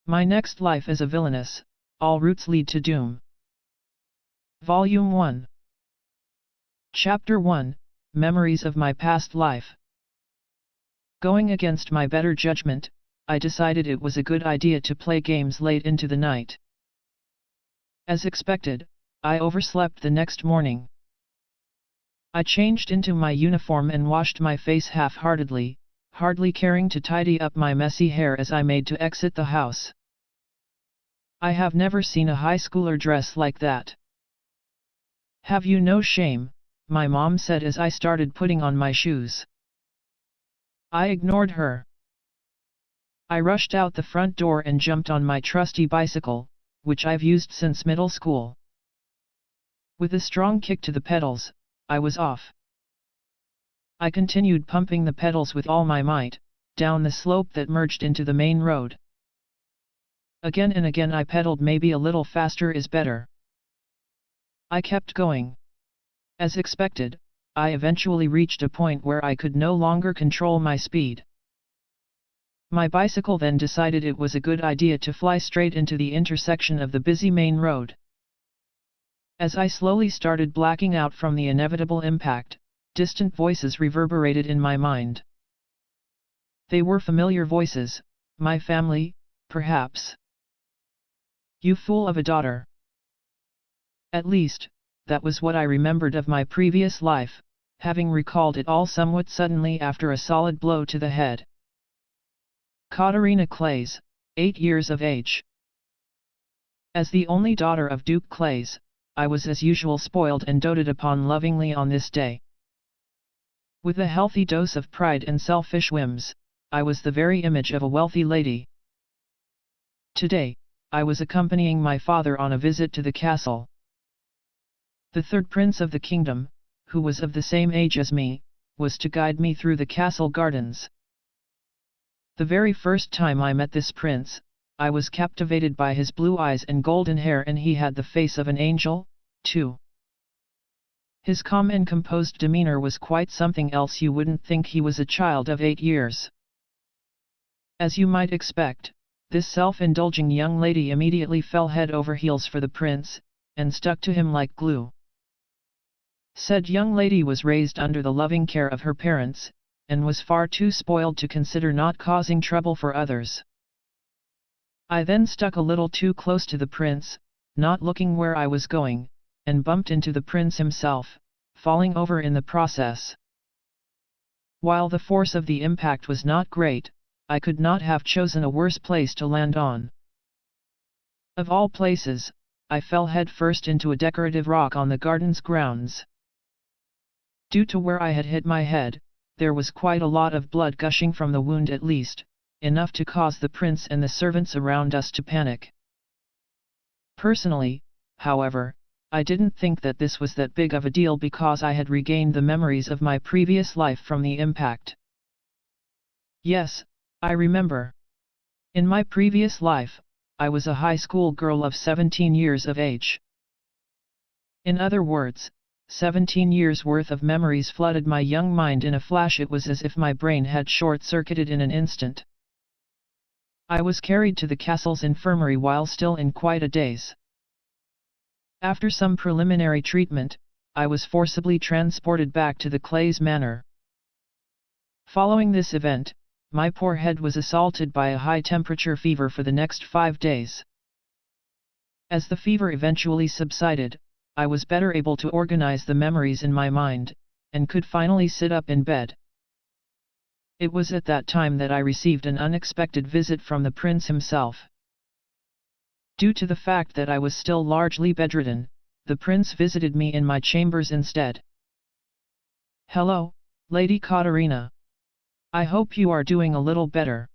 My next life as a villainess, all routes lead to doom. Volume 1. Chapter 1, Memories of my past life. Going against my better judgment, I decided it was a good idea to play games late into the night. As expected, I overslept the next morning. I changed into my uniform and washed my face half-heartedly, hardly caring to tidy up my messy hair as I made to exit the house. I have never seen a high schooler dress like that. "Have you no shame?" my mom said as I started putting on my shoes. I ignored her. I rushed out the front door and jumped on my trusty bicycle, which I've used since middle school. With a strong kick to the pedals, I was off. I continued pumping the pedals with all my might, down the slope that merged into the main road. Again and again I pedaled. Maybe a little faster is better. I kept going. As expected, I eventually reached a point where I could no longer control my speed. My bicycle then decided it was a good idea to fly straight into the intersection of the busy main road. As I slowly started blacking out from the inevitable impact, distant voices reverberated in my mind. They were familiar voices, my family, perhaps. "You fool of a daughter." At least, that was what I remembered of my previous life, having recalled it all somewhat suddenly after a solid blow to the head. Catarina Claes, 8 years of age. As the only daughter of Duke Claes, I was as usual spoiled and doted upon lovingly on this day. With a healthy dose of pride and selfish whims, I was the very image of a wealthy lady. Today, I was accompanying my father on a visit to the castle. The third prince of the kingdom, who was of the same age as me, was to guide me through the castle gardens. The very first time I met this prince, I was captivated by his blue eyes and golden hair, and he had the face of an angel, too. His calm and composed demeanor was quite something else. You wouldn't think he was a child of 8 years. As you might expect, this self-indulging young lady immediately fell head over heels for the prince, and stuck to him like glue. Said young lady was raised under the loving care of her parents, and was far too spoiled to consider not causing trouble for others. I then stuck a little too close to the prince, not looking where I was going, and bumped into the prince himself, falling over in the process. While the force of the impact was not great, I could not have chosen a worse place to land on. Of all places, I fell head first into a decorative rock on the garden's grounds. Due to where I had hit my head, there was quite a lot of blood gushing from the wound, at least enough to cause the prince and the servants around us to panic. Personally, however, I didn't think that this was that big of a deal because I had regained the memories of my previous life from the impact. Yes, I remember. In my previous life, I was a high school girl of 17 years of age. In other words, 17 years worth of memories flooded my young mind in a flash. It was as if my brain had short-circuited in an instant. I was carried to the castle's infirmary while still in quite a daze. After some preliminary treatment, I was forcibly transported back to the Claes manor. Following this event, my poor head was assaulted by a high-temperature fever for the next 5 days. As the fever eventually subsided, I was better able to organize the memories in my mind, and could finally sit up in bed. It was at that time that I received an unexpected visit from the prince himself. Due to the fact that I was still largely bedridden, the prince visited me in my chambers instead. "Hello, Lady Catarina. I hope you are doing a little better."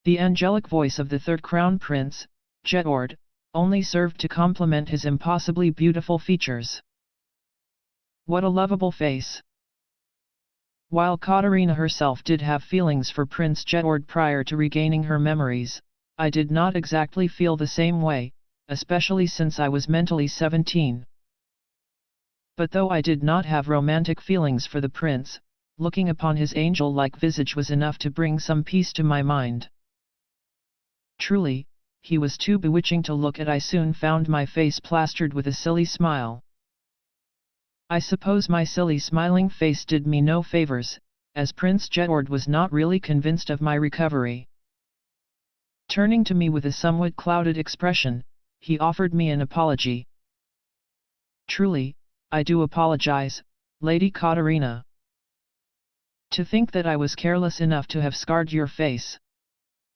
The angelic voice of the third crown prince, Jedward, only served to complement his impossibly beautiful features. What a lovable face! While Catarina herself did have feelings for Prince Jedward prior to regaining her memories, I did not exactly feel the same way, especially since I was mentally 17. But though I did not have romantic feelings for the prince, looking upon his angel-like visage was enough to bring some peace to my mind. Truly, he was too bewitching to look at. I soon found my face plastered with a silly smile. I suppose my silly smiling face did me no favors, as Prince Jedward was not really convinced of my recovery. Turning to me with a somewhat clouded expression, he offered me an apology. "Truly, I do apologize, Lady Catarina. To think that I was careless enough to have scarred your face,"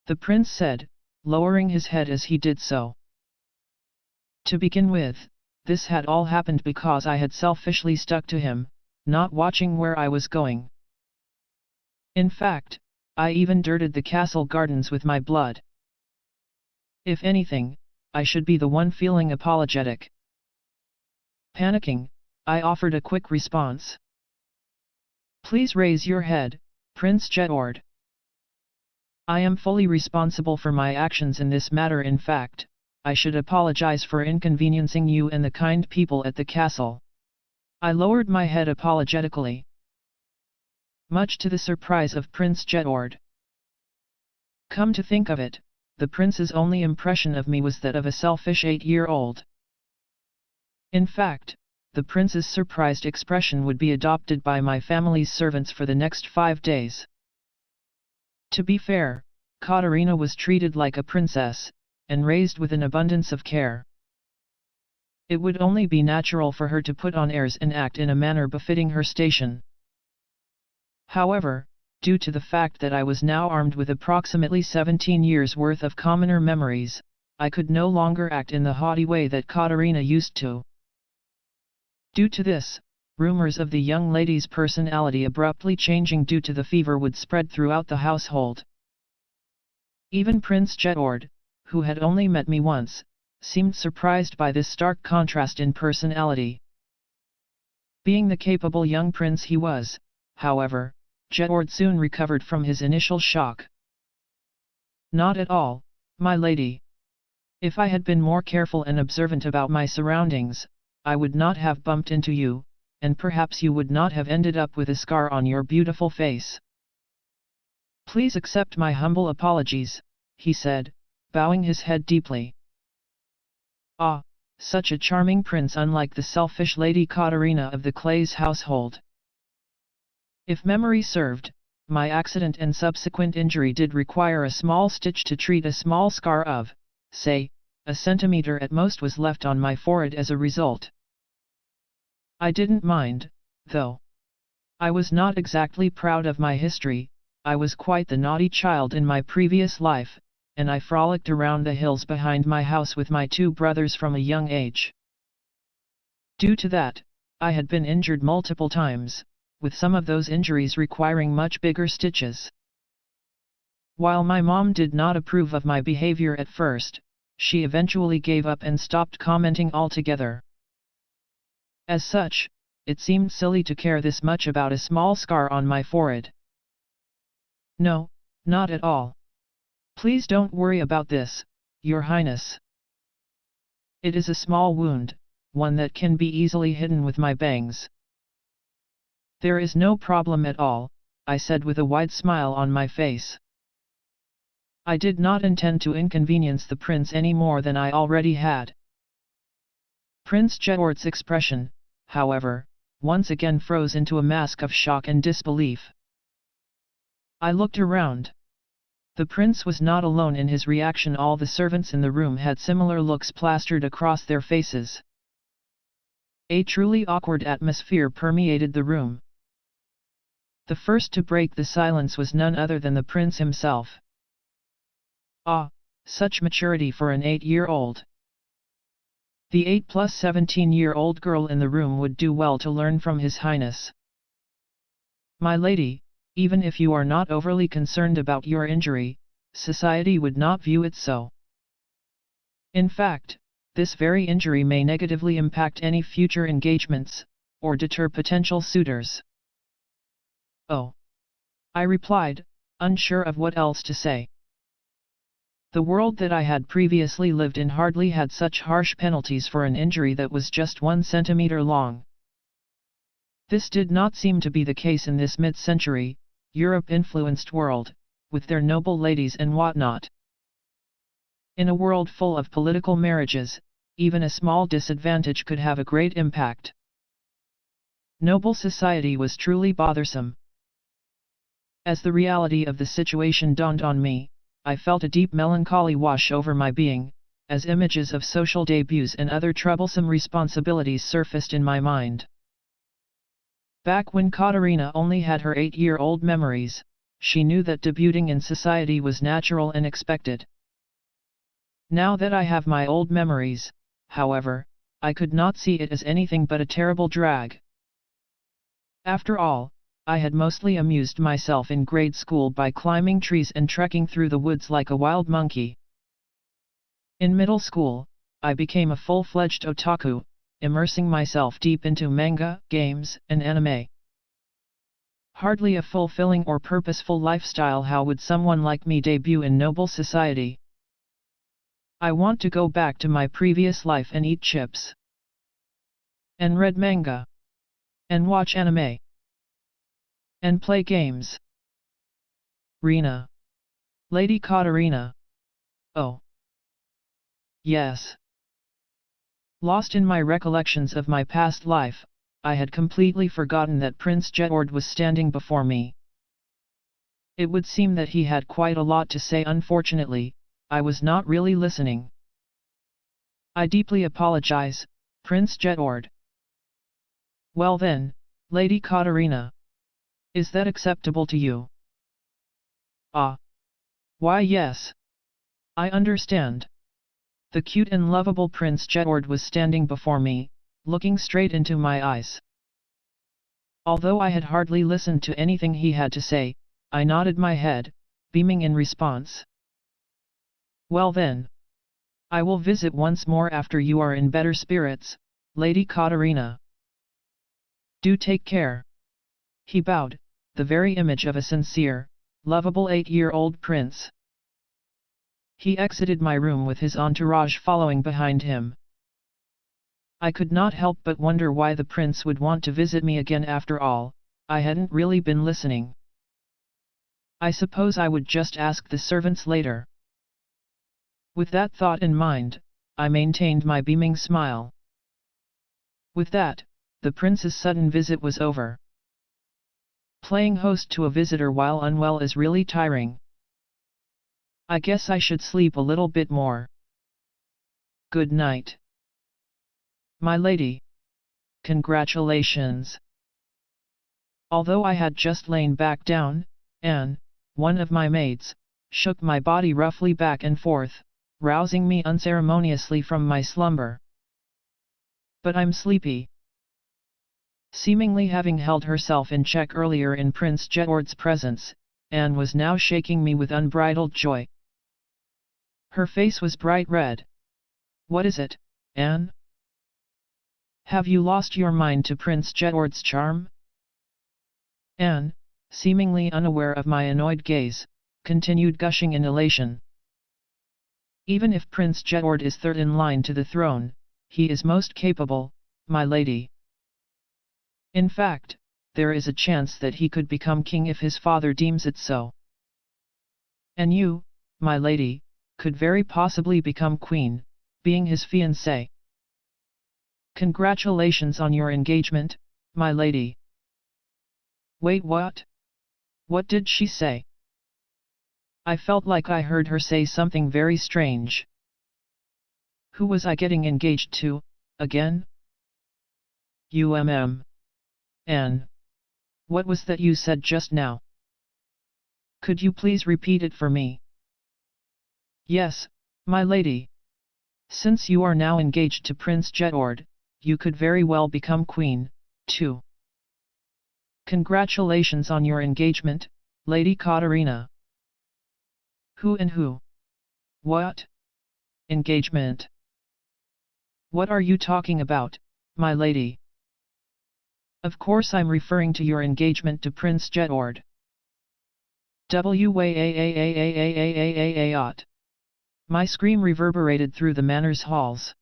the prince said, lowering his head as he did so. "To begin with, this had all happened because I had selfishly stuck to him, not watching where I was going. In fact, I even dirted the castle gardens with my blood. If anything, I should be the one feeling apologetic." Panicking, I offered a quick response. "Please raise your head, Prince Jedward. I am fully responsible for my actions in this matter. In fact, I should apologize for inconveniencing you and the kind people at the castle." I lowered my head apologetically, much to the surprise of Prince Jedward. Come to think of it, the prince's only impression of me was that of a selfish 8-year-old. In fact, the prince's surprised expression would be adopted by my family's servants for the next 5 days. To be fair, Catarina was treated like a princess, and raised with an abundance of care. It would only be natural for her to put on airs and act in a manner befitting her station. However, due to the fact that I was now armed with approximately 17 years' worth of commoner memories, I could no longer act in the haughty way that Catarina used to. Due to this, rumors of the young lady's personality abruptly changing due to the fever would spread throughout the household. Even Prince Jedward, who had only met me once, seemed surprised by this stark contrast in personality. Being the capable young prince he was, however, Jedward soon recovered from his initial shock. "Not at all, my lady. If I had been more careful and observant about my surroundings, I would not have bumped into you, and perhaps you would not have ended up with a scar on your beautiful face. Please accept my humble apologies," he said, bowing his head deeply. Ah, such a charming prince, unlike the selfish Lady Catarina of the Claes household. If memory served, my accident and subsequent injury did require a small stitch to treat. A small scar of, say, a centimeter at most was left on my forehead as a result. I didn't mind, though. I was not exactly proud of my history. I was quite the naughty child in my previous life, and I frolicked around the hills behind my house with my 2 brothers from a young age. Due to that, I had been injured multiple times, with some of those injuries requiring much bigger stitches. While my mom did not approve of my behavior at first, she eventually gave up and stopped commenting altogether. As such, it seemed silly to care this much about a small scar on my forehead. "No, not at all. Please don't worry about this, Your Highness. It is a small wound, one that can be easily hidden with my bangs." "There is no problem at all," I said with a wide smile on my face. I did not intend to inconvenience the prince any more than I already had. Prince Jedward's expression, however, once again froze into a mask of shock and disbelief. I looked around. The prince was not alone in his reaction. All the servants in the room had similar looks plastered across their faces. A truly awkward atmosphere permeated the room. The first to break the silence was none other than the prince himself. Ah, such maturity for an 8-year-old. The 8 plus 17-year-old girl in the room would do well to learn from His Highness. "My lady, even if you are not overly concerned about your injury, society would not view it so. In fact, this very injury may negatively impact any future engagements, or deter potential suitors." "Oh," I replied, unsure of what else to say. The world that I had previously lived in hardly had such harsh penalties for an injury that was just 1 centimeter long. This did not seem to be the case in this mid-century, Europe-influenced world, with their noble ladies and whatnot. In a world full of political marriages, even a small disadvantage could have a great impact. Noble society was truly bothersome. As the reality of the situation dawned on me, I felt a deep melancholy wash over my being, as images of social debuts and other troublesome responsibilities surfaced in my mind. Back when Catarina only had her 8-year-old memories, she knew that debuting in society was natural and expected. Now that I have my old memories, however, I could not see it as anything but a terrible drag. After all, I had mostly amused myself in grade school by climbing trees and trekking through the woods like a wild monkey. In middle school, I became a full-fledged otaku, immersing myself deep into manga, games, and anime. Hardly a fulfilling or purposeful lifestyle. How would someone like me debut in noble society? I want to go back to my previous life and eat chips. And read manga. And watch anime. And play games. Rina. Lady Catarina. Oh. Yes. Lost in my recollections of my past life, I had completely forgotten that Prince Jedward was standing before me. It would seem that he had quite a lot to say. Unfortunately, I was not really listening. I deeply apologize, Prince Jedward. Well then, Lady Catarina. Is that acceptable to you? Ah. Why yes. I understand. The cute and lovable Prince Jedward was standing before me, looking straight into my eyes. Although I had hardly listened to anything he had to say, I nodded my head, beaming in response. Well then. I will visit once more after you are in better spirits, Lady Catarina. Do take care. He bowed, the very image of a sincere, lovable 8-year-old prince. He exited my room with his entourage following behind him. I could not help but wonder why the prince would want to visit me again. After all, I hadn't really been listening. I suppose I would just ask the servants later. With that thought in mind, I maintained my beaming smile. With that, the prince's sudden visit was over. Playing host to a visitor while unwell is really tiring. I guess I should sleep a little bit more. Good night. My lady. Congratulations. Although I had just lain back down, Anne, one of my maids, shook my body roughly back and forth, rousing me unceremoniously from my slumber. But I'm sleepy. Seemingly having held herself in check earlier in Prince Jedward's presence, Anne was now shaking me with unbridled joy. Her face was bright red. What is it, Anne? Have you lost your mind to Prince Jedward's charm? Anne, seemingly unaware of my annoyed gaze, continued gushing in elation. Even if Prince Jedward is third in line to the throne, he is most capable, my lady. In fact, there is a chance that he could become king if his father deems it so. And you, my lady, could very possibly become queen, being his fiancée. Congratulations on your engagement, my lady. Wait, what? What did she say? I felt like I heard her say something very strange. Who was I getting engaged to, again? Anne. What was that you said just now? Could you please repeat it for me? Yes, my lady. Since you are now engaged to Prince Jedward, you could very well become queen, too. Congratulations on your engagement, Lady Catarina. Who and who? What? Engagement? What are you talking about, my lady? Of course I'm referring to your engagement to Prince Jedward. My scream reverberated through the manor's halls.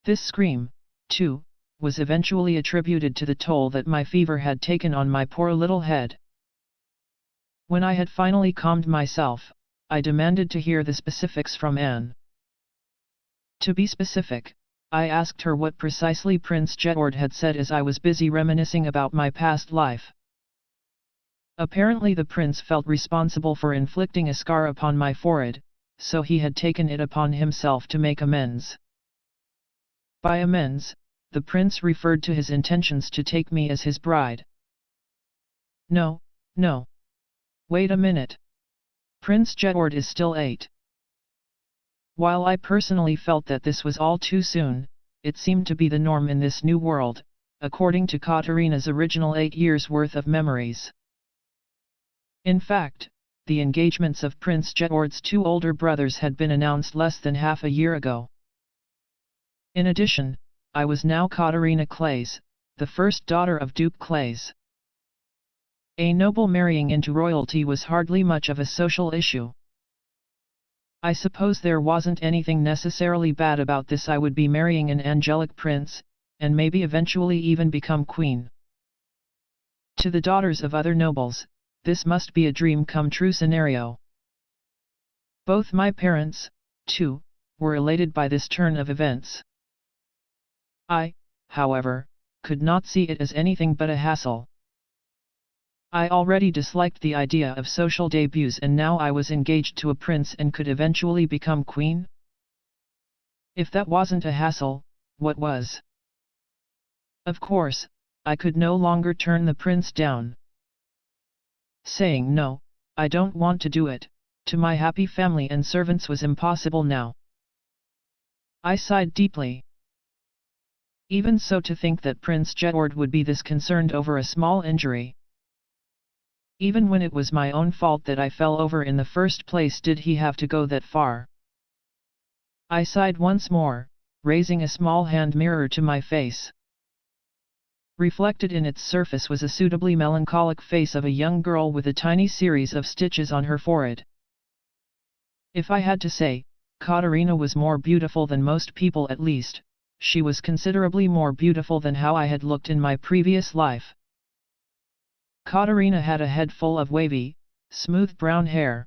This scream, too, was eventually attributed to the toll that my fever had taken on my poor little head. When I had finally calmed myself, I demanded to hear the specifics from Anne. To be specific, I asked her what precisely Prince Jedward had said as I was busy reminiscing about my past life. Apparently the prince felt responsible for inflicting a scar upon my forehead, so he had taken it upon himself to make amends. By amends, the prince referred to his intentions to take me as his bride. No. Wait a minute. Prince Jedward is still 8. While I personally felt that this was all too soon, it seemed to be the norm in this new world, according to Catarina's original 8 years' worth of memories. In fact, the engagements of Prince Jedward's 2 older brothers had been announced less than half a year ago. In addition, I was now Catarina Claes, the first daughter of Duke Claes. A noble marrying into royalty was hardly much of a social issue. I suppose there wasn't anything necessarily bad about this. I would be marrying an angelic prince, and maybe eventually even become queen. To the daughters of other nobles, this must be a dream come true scenario. Both my parents, too, were elated by this turn of events. I, however, could not see it as anything but a hassle. I already disliked the idea of social debuts, and now I was engaged to a prince and could eventually become queen? If that wasn't a hassle, what was? Of course, I could no longer turn the prince down. Saying no, I don't want to do it, to my happy family and servants was impossible now. I sighed deeply. Even so, to think that Prince Jedward would be this concerned over a small injury. Even when it was my own fault that I fell over in the first place, did he have to go that far? I sighed once more, raising a small hand mirror to my face. Reflected in its surface was a suitably melancholic face of a young girl with a tiny series of stitches on her forehead. If I had to say, Catarina was more beautiful than most people. At least, she was considerably more beautiful than how I had looked in my previous life. Catarina had a head full of wavy, smooth brown hair.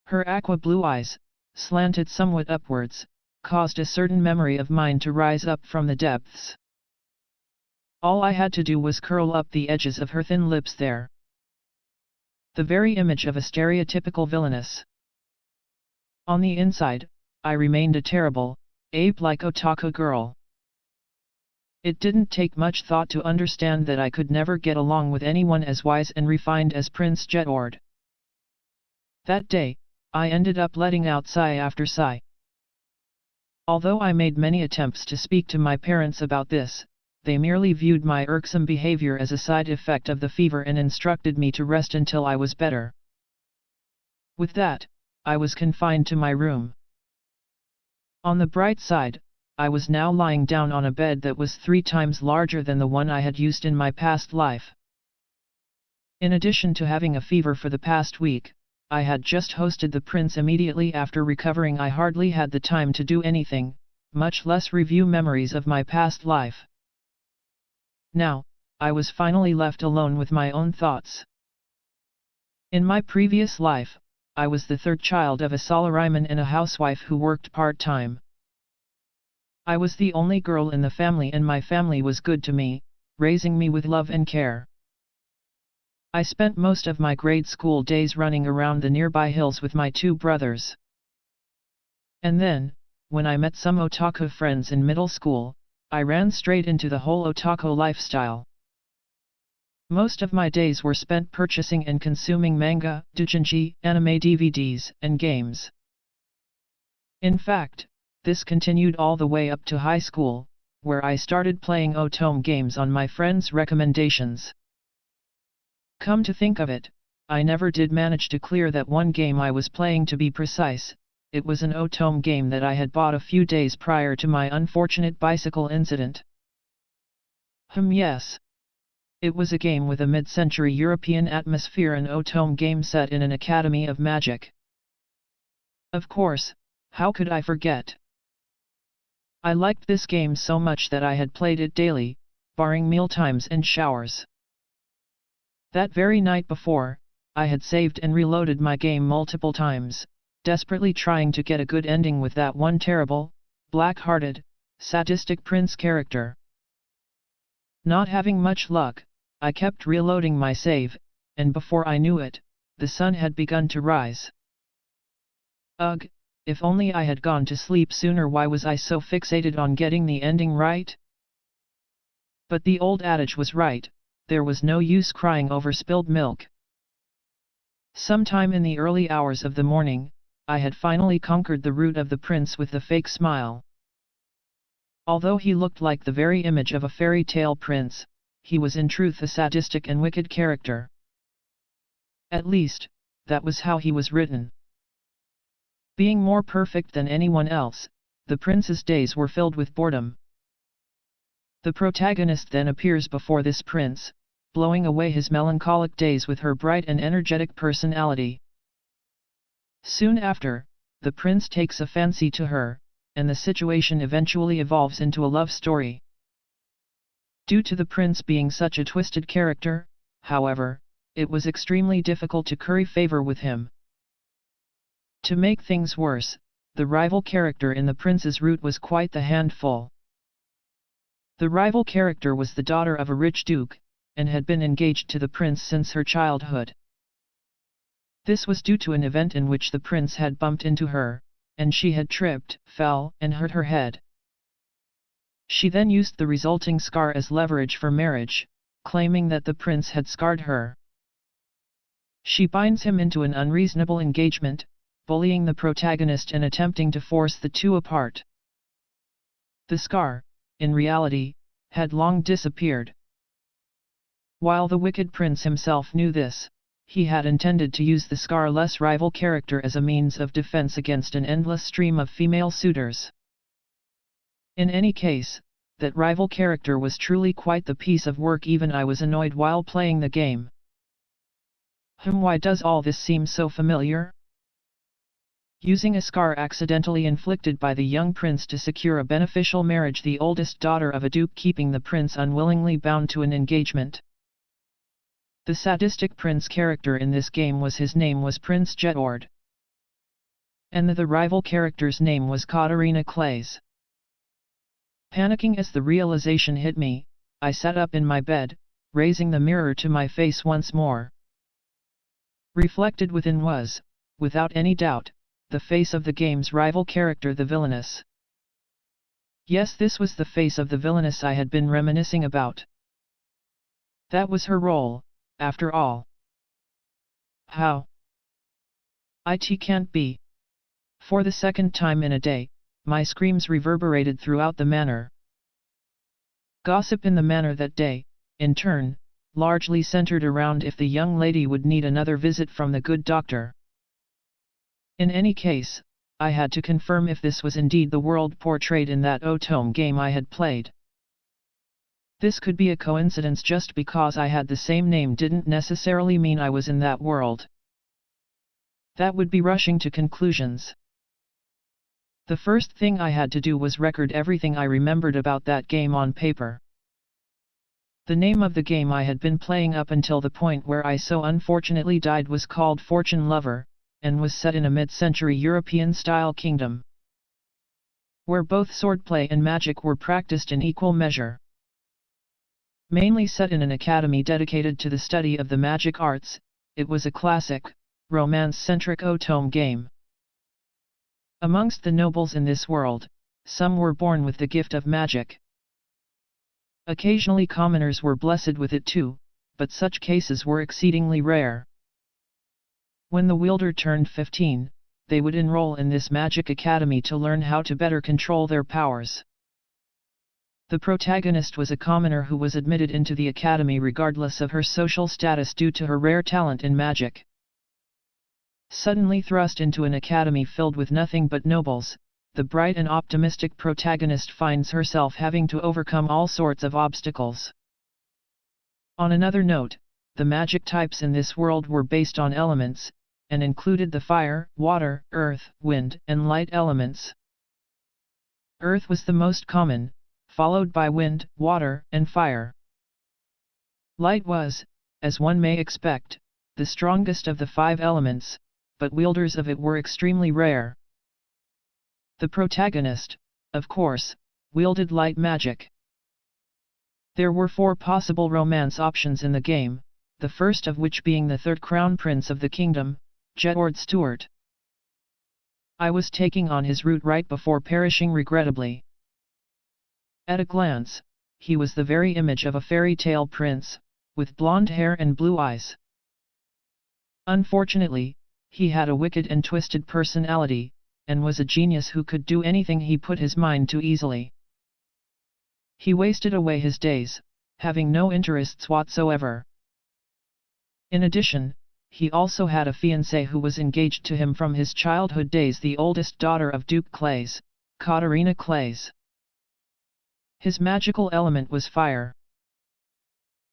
Her aqua blue eyes, slanted somewhat upwards, caused a certain memory of mine to rise up from the depths. All I had to do was curl up the edges of her thin lips there. The very image of a stereotypical villainess. On the inside, I remained a terrible, ape-like otaku girl. It didn't take much thought to understand that I could never get along with anyone as wise and refined as Prince Jedward. That day, I ended up letting out sigh after sigh. Although I made many attempts to speak to my parents about this, they merely viewed my irksome behavior as a side effect of the fever and instructed me to rest until I was better. With that, I was confined to my room. On the bright side, I was now lying down on a bed that was 3 times larger than the one I had used in my past life. In addition to having a fever for the past week, I had just hosted the prince immediately after recovering. I hardly had the time to do anything, much less review memories of my past life. Now, I was finally left alone with my own thoughts. In my previous life, I was the 3rd child of a salaryman and a housewife who worked part-time. I was the only girl in the family, and my family was good to me, raising me with love and care. I spent most of my grade school days running around the nearby hills with my 2 brothers. And then, when I met some otaku friends in middle school, I ran straight into the whole otaku lifestyle. Most of my days were spent purchasing and consuming manga, doujinshi, anime DVDs, and games. In fact, this continued all the way up to high school, where I started playing otome games on my friends' recommendations. Come to think of it, I never did manage to clear that one game I was playing. To be precise, it was an otome game that I had bought a few days prior to my unfortunate bicycle incident. Yes. It was a game with a mid-century European atmosphere, an otome game set in an academy of magic. Of course, how could I forget? I liked this game so much that I had played it daily, barring mealtimes and showers. That very night before, I had saved and reloaded my game multiple times, desperately trying to get a good ending with that one terrible, black-hearted, sadistic prince character. Not having much luck, I kept reloading my save, and before I knew it, the sun had begun to rise. Ugh, if only I had gone to sleep sooner. Why was I so fixated on getting the ending right? But the old adage was right, there was no use crying over spilled milk. Sometime in the early hours of the morning, I had finally conquered the root of the prince with the fake smile. Although he looked like the very image of a fairy tale prince, he was in truth a sadistic and wicked character. At least, that was how he was written. Being more perfect than anyone else, the prince's days were filled with boredom. The protagonist then appears before this prince, blowing away his melancholic days with her bright and energetic personality. Soon after, the prince takes a fancy to her, and the situation eventually evolves into a love story. Due to the prince being such a twisted character, however, it was extremely difficult to curry favor with him. To make things worse, the rival character in the prince's route was quite the handful. The rival character was the daughter of a rich duke, and had been engaged to the prince since her childhood. This was due to an event in which the prince had bumped into her, and she had tripped, fell, and hurt her head. She then used the resulting scar as leverage for marriage, claiming that the prince had scarred her. She binds him into an unreasonable engagement, bullying the protagonist and attempting to force the two apart. The scar, in reality, had long disappeared. While the wicked prince himself knew this, he had intended to use the scarless rival character as a means of defense against an endless stream of female suitors. In any case, that rival character was truly quite the piece of work. Even I was annoyed while playing the game. Why does all this seem so familiar? Using a scar accidentally inflicted by the young prince to secure a beneficial marriage, the oldest daughter of a duke keeping the prince unwillingly bound to an engagement. The sadistic prince character in this game his name was Prince Jedward. And the rival character's name was Catarina Claes. Panicking as the realization hit me, I sat up in my bed, raising the mirror to my face once more. Reflected within was, without any doubt, the face of the game's rival character, the Villainess. Yes, this was the face of the Villainess I had been reminiscing about. That was her role, after all. How? It can't be. For the second time in a day, my screams reverberated throughout the manor. Gossip in the manor that day, in turn, largely centered around if the young lady would need another visit from the good doctor. In any case, I had to confirm if this was indeed the world portrayed in that otome game I had played. This could be a coincidence. Just because I had the same name didn't necessarily mean I was in that world. That would be rushing to conclusions. The first thing I had to do was record everything I remembered about that game on paper. The name of the game I had been playing up until the point where I so unfortunately died was called Fortune Lover, and was set in a mid-century European-style kingdom, where both swordplay and magic were practiced in equal measure. Mainly set in an academy dedicated to the study of the magic arts, it was a classic, romance-centric otome game. Amongst the nobles in this world, some were born with the gift of magic. Occasionally commoners were blessed with it too, but such cases were exceedingly rare. When the wielder turned 15, they would enroll in this magic academy to learn how to better control their powers. The protagonist was a commoner who was admitted into the academy regardless of her social status due to her rare talent in magic. Suddenly thrust into an academy filled with nothing but nobles, the bright and optimistic protagonist finds herself having to overcome all sorts of obstacles. On another note, the magic types in this world were based on elements, and included the fire, water, earth, wind, and light elements. Earth was the most common, followed by wind, water, and fire. Light was, as one may expect, the strongest of the 5 elements, but wielders of it were extremely rare. The protagonist, of course, wielded light magic. There were 4 possible romance options in the game, the first of which being the 3rd crown prince of the kingdom, Jedward Stewart. I was taking on his route right before perishing regrettably. At a glance, he was the very image of a fairy tale prince, with blonde hair and blue eyes. Unfortunately, he had a wicked and twisted personality, and was a genius who could do anything he put his mind to easily. He wasted away his days, having no interests whatsoever. In addition, he also had a fiancée who was engaged to him from his childhood days, the oldest daughter of Duke Claes, Catarina Claes. His magical element was fire.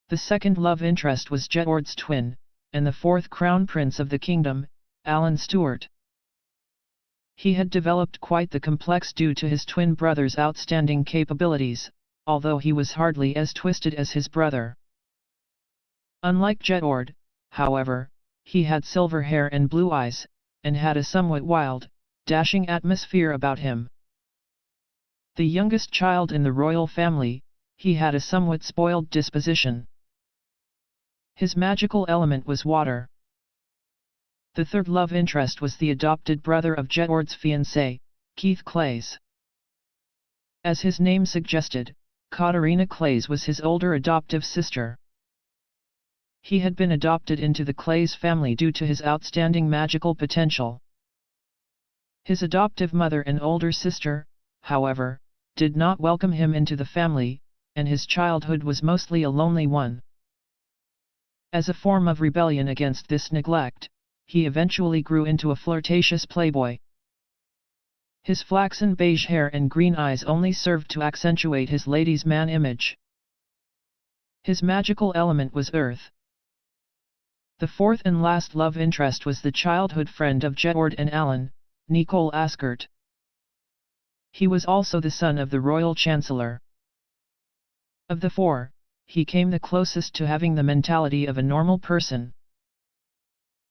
The second love interest was Jedward's twin, and the 4th crown prince of the kingdom, Alan Stewart. He had developed quite the complex due to his twin brother's outstanding capabilities, although he was hardly as twisted as his brother. Unlike Jedward, however, he had silver hair and blue eyes, and had a somewhat wild, dashing atmosphere about him. The youngest child in the royal family, he had a somewhat spoiled disposition. His magical element was water. The 3rd love interest was the adopted brother of Jedward's fiancée, Keith Claes. As his name suggested, Catarina Claes was his older adoptive sister. He had been adopted into the Claes family due to his outstanding magical potential. His adoptive mother and older sister, however, did not welcome him into the family, and his childhood was mostly a lonely one. As a form of rebellion against this neglect, he eventually grew into a flirtatious playboy. His flaxen beige hair and green eyes only served to accentuate his ladies' man image. His magical element was earth. The 4th and last love interest was the childhood friend of Jedward and Alan, Nicole Askert. He was also the son of the royal chancellor. Of the 4, he came the closest to having the mentality of a normal person.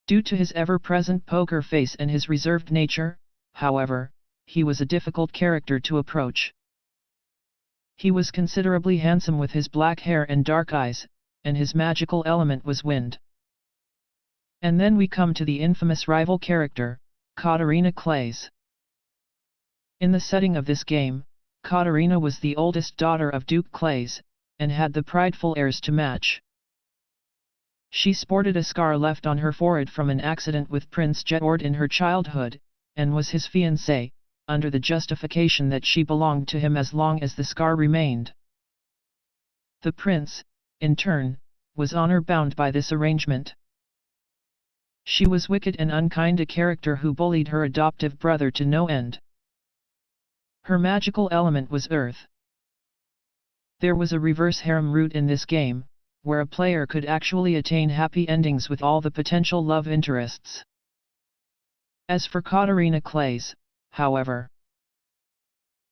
Due to his ever-present poker face and his reserved nature, however, he was a difficult character to approach. He was considerably handsome with his black hair and dark eyes, and his magical element was wind. And then we come to the infamous rival character, Catarina Claes. In the setting of this game, Catarina was the oldest daughter of Duke Claes, and had the prideful airs to match. She sported a scar left on her forehead from an accident with Prince Jedward in her childhood, and was his fiancée, under the justification that she belonged to him as long as the scar remained. The prince, in turn, was honor-bound by this arrangement. She was wicked and unkind, a character who bullied her adoptive brother to no end. Her magical element was earth. There was a reverse-harem route in this game, where a player could actually attain happy endings with all the potential love interests. As for Catarina Claes, however,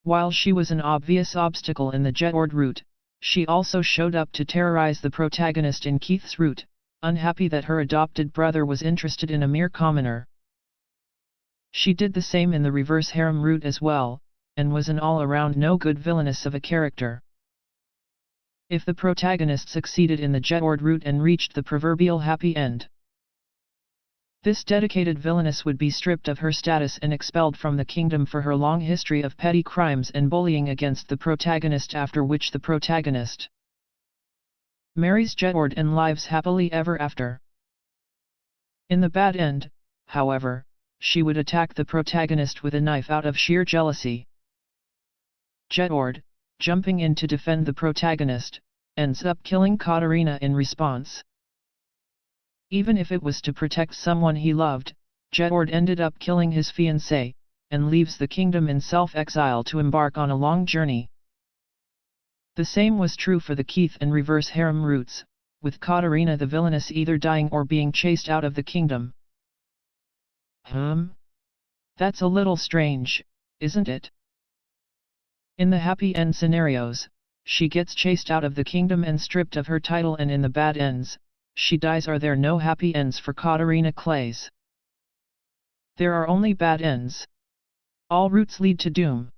while she was an obvious obstacle in the Jedward route, she also showed up to terrorize the protagonist in Keith's route, unhappy that her adopted brother was interested in a mere commoner. She did the same in the reverse-harem route as well, and was an all-around no-good villainess of a character. If the protagonist succeeded in the Jedward route and reached the proverbial happy end, this dedicated villainess would be stripped of her status and expelled from the kingdom for her long history of petty crimes and bullying against the protagonist, after which the protagonist marries Jedward and lives happily ever after. In the bad end, however, she would attack the protagonist with a knife out of sheer jealousy. Jedward, jumping in to defend the protagonist, ends up killing Catarina in response. Even if it was to protect someone he loved, Jedward ended up killing his fiancée, and leaves the kingdom in self-exile to embark on a long journey. The same was true for the Keith and reverse-harem routes, with Catarina the villainess either dying or being chased out of the kingdom. That's a little strange, isn't it? In the happy end scenarios, she gets chased out of the kingdom and stripped of her title, and in the bad ends, she dies. Are there no happy ends for Catarina Claes? There are only bad ends. All routes lead to doom.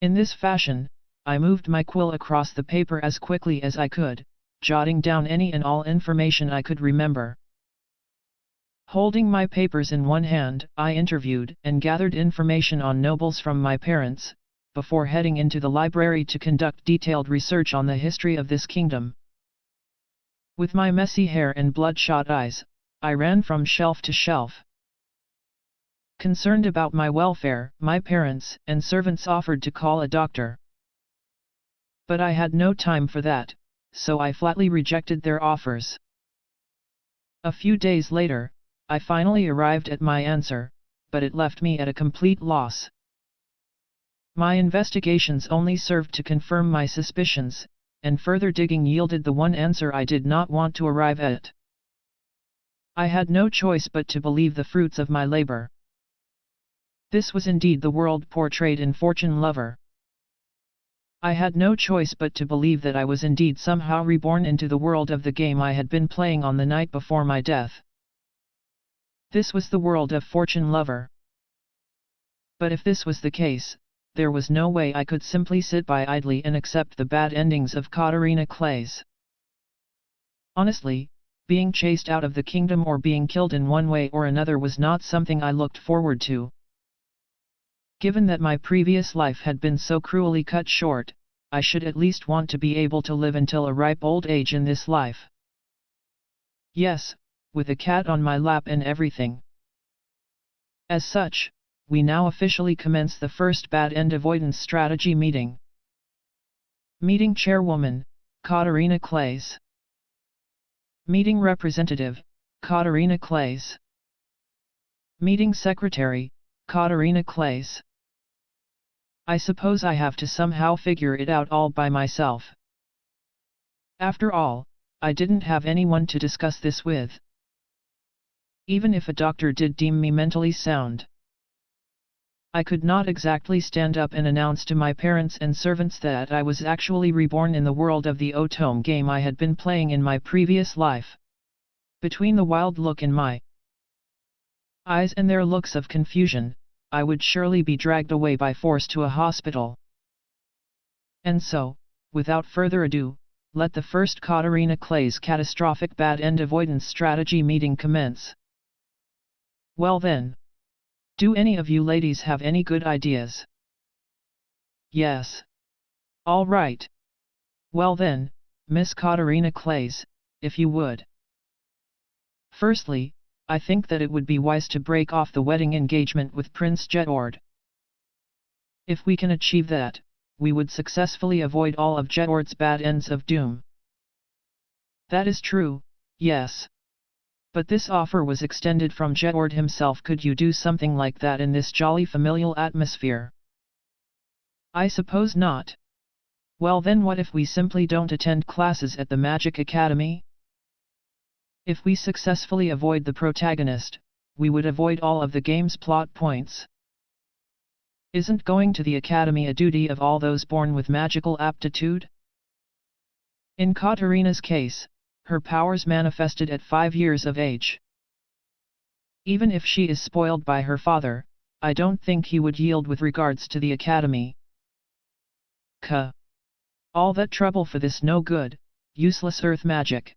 In this fashion, I moved my quill across the paper as quickly as I could, jotting down any and all information I could remember. Holding my papers in one hand, I interviewed and gathered information on nobles from my parents, before heading into the library to conduct detailed research on the history of this kingdom. With my messy hair and bloodshot eyes, I ran from shelf to shelf. Concerned about my welfare, my parents and servants offered to call a doctor. But I had no time for that, so I flatly rejected their offers. A few days later, I finally arrived at my answer, but it left me at a complete loss. My investigations only served to confirm my suspicions, and further digging yielded the one answer I did not want to arrive at. I had no choice but to believe the fruits of my labor. This was indeed the world portrayed in Fortune Lover. I had no choice but to believe that I was indeed somehow reborn into the world of the game I had been playing on the night before my death. This was the world of Fortune Lover. But if this was the case, there was no way I could simply sit by idly and accept the bad endings of Catarina Claes. Honestly, being chased out of the kingdom or being killed in one way or another was not something I looked forward to. Given that my previous life had been so cruelly cut short, I should at least want to be able to live until a ripe old age in this life. Yes, with a cat on my lap and everything. As such, we now officially commence the first bad end avoidance strategy meeting. Meeting Chairwoman, Catarina Claes. Meeting Representative, Catarina Claes. Meeting Secretary, Catarina Claes. I suppose I have to somehow figure it out all by myself. After all, I didn't have anyone to discuss this with. Even if a doctor did deem me mentally sound, I could not exactly stand up and announce to my parents and servants that I was actually reborn in the world of the otome game I had been playing in my previous life. Between the wild look in my eyes and their looks of confusion, I would surely be dragged away by force to a hospital. And so, without further ado, let the first Catarina Claes Catastrophic Bad End Avoidance Strategy meeting commence. Well then. Do any of you ladies have any good ideas? Yes. All right. Well then, Miss Catarina Claes, if you would. Firstly, I think that it would be wise to break off the wedding engagement with Prince Jedord. If we can achieve that, we would successfully avoid all of Jedord's bad ends of doom. That is true, yes. But this offer was extended from Jedord himself. Could you do something like that in this jolly familial atmosphere? I suppose not. Well then, what if we simply don't attend classes at the Magic Academy? If we successfully avoid the protagonist, we would avoid all of the game's plot points. Isn't going to the academy a duty of all those born with magical aptitude? In Catarina's case, her powers manifested at 5 years of age. Even if she is spoiled by her father, I don't think he would yield with regards to the academy. All that trouble for this no good, useless earth magic.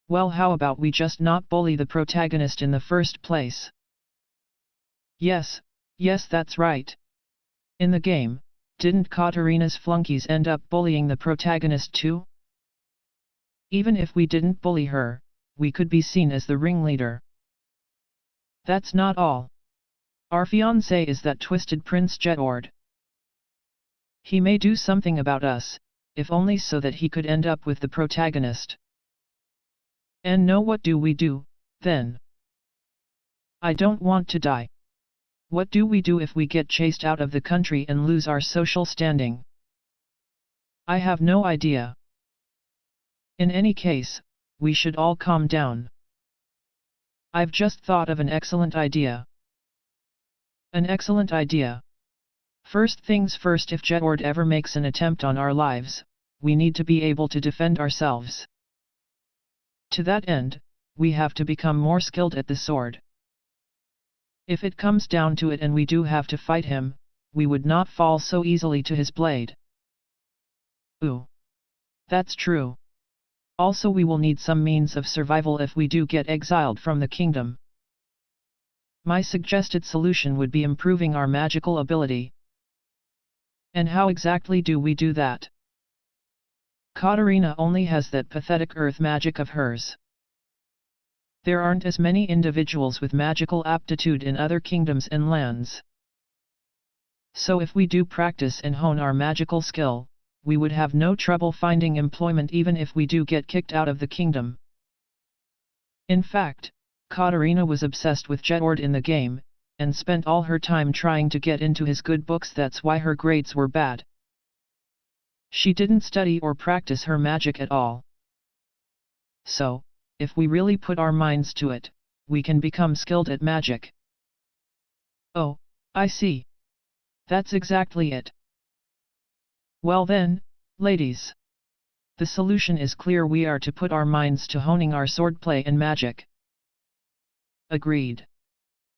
Well, how about we just not bully the protagonist in the first place? Yes, that's right. In the game, didn't Catarina's flunkies end up bullying the protagonist too? Even if we didn't bully her, we could be seen as the ringleader. That's not all. Our fiancé is that twisted Prince Jedord. He may do something about us, if only so that he could end up with the protagonist. And know what do we do, then? I don't want to die. What do we do if we get chased out of the country and lose our social standing? I have no idea. In any case, we should all calm down. I've just thought of an excellent idea. An excellent idea. First things first, if Jedord ever makes an attempt on our lives, we need to be able to defend ourselves. To that end, we have to become more skilled at the sword. If it comes down to it and we do have to fight him, we would not fall so easily to his blade. Ooh. That's true. Also we will need some means of survival if we do get exiled from the kingdom. My suggested solution would be improving our magical ability. And how exactly do we do that? Catarina only has that pathetic earth magic of hers. There aren't as many individuals with magical aptitude in other kingdoms and lands. So if we do practice and hone our magical skill, we would have no trouble finding employment even if we do get kicked out of the kingdom. In fact, Catarina was obsessed with Jedward in the game, and spent all her time trying to get into his good books. That's why her grades were bad. She didn't study or practice her magic at all. So, if we really put our minds to it, we can become skilled at magic. Oh, I see. That's exactly it. Well then, ladies. The solution is clear. We are to put our minds to honing our swordplay and magic. Agreed.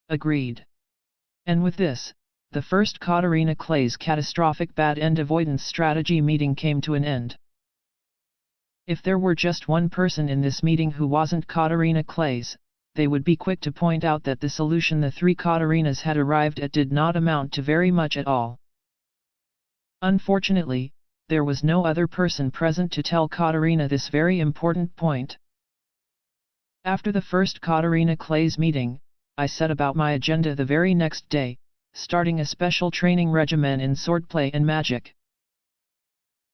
Agreed. And with this, the first Catarina Claes Catastrophic Bad End avoidance strategy meeting came to an end. If there were just one person in this meeting who wasn't Catarina Claes, they would be quick to point out that the solution the three Catarinas had arrived at did not amount to very much at all. Unfortunately, there was no other person present to tell Catarina this very important point. After the first Catarina Claes meeting, I set about my agenda the very next day, starting a special training regimen in swordplay and magic.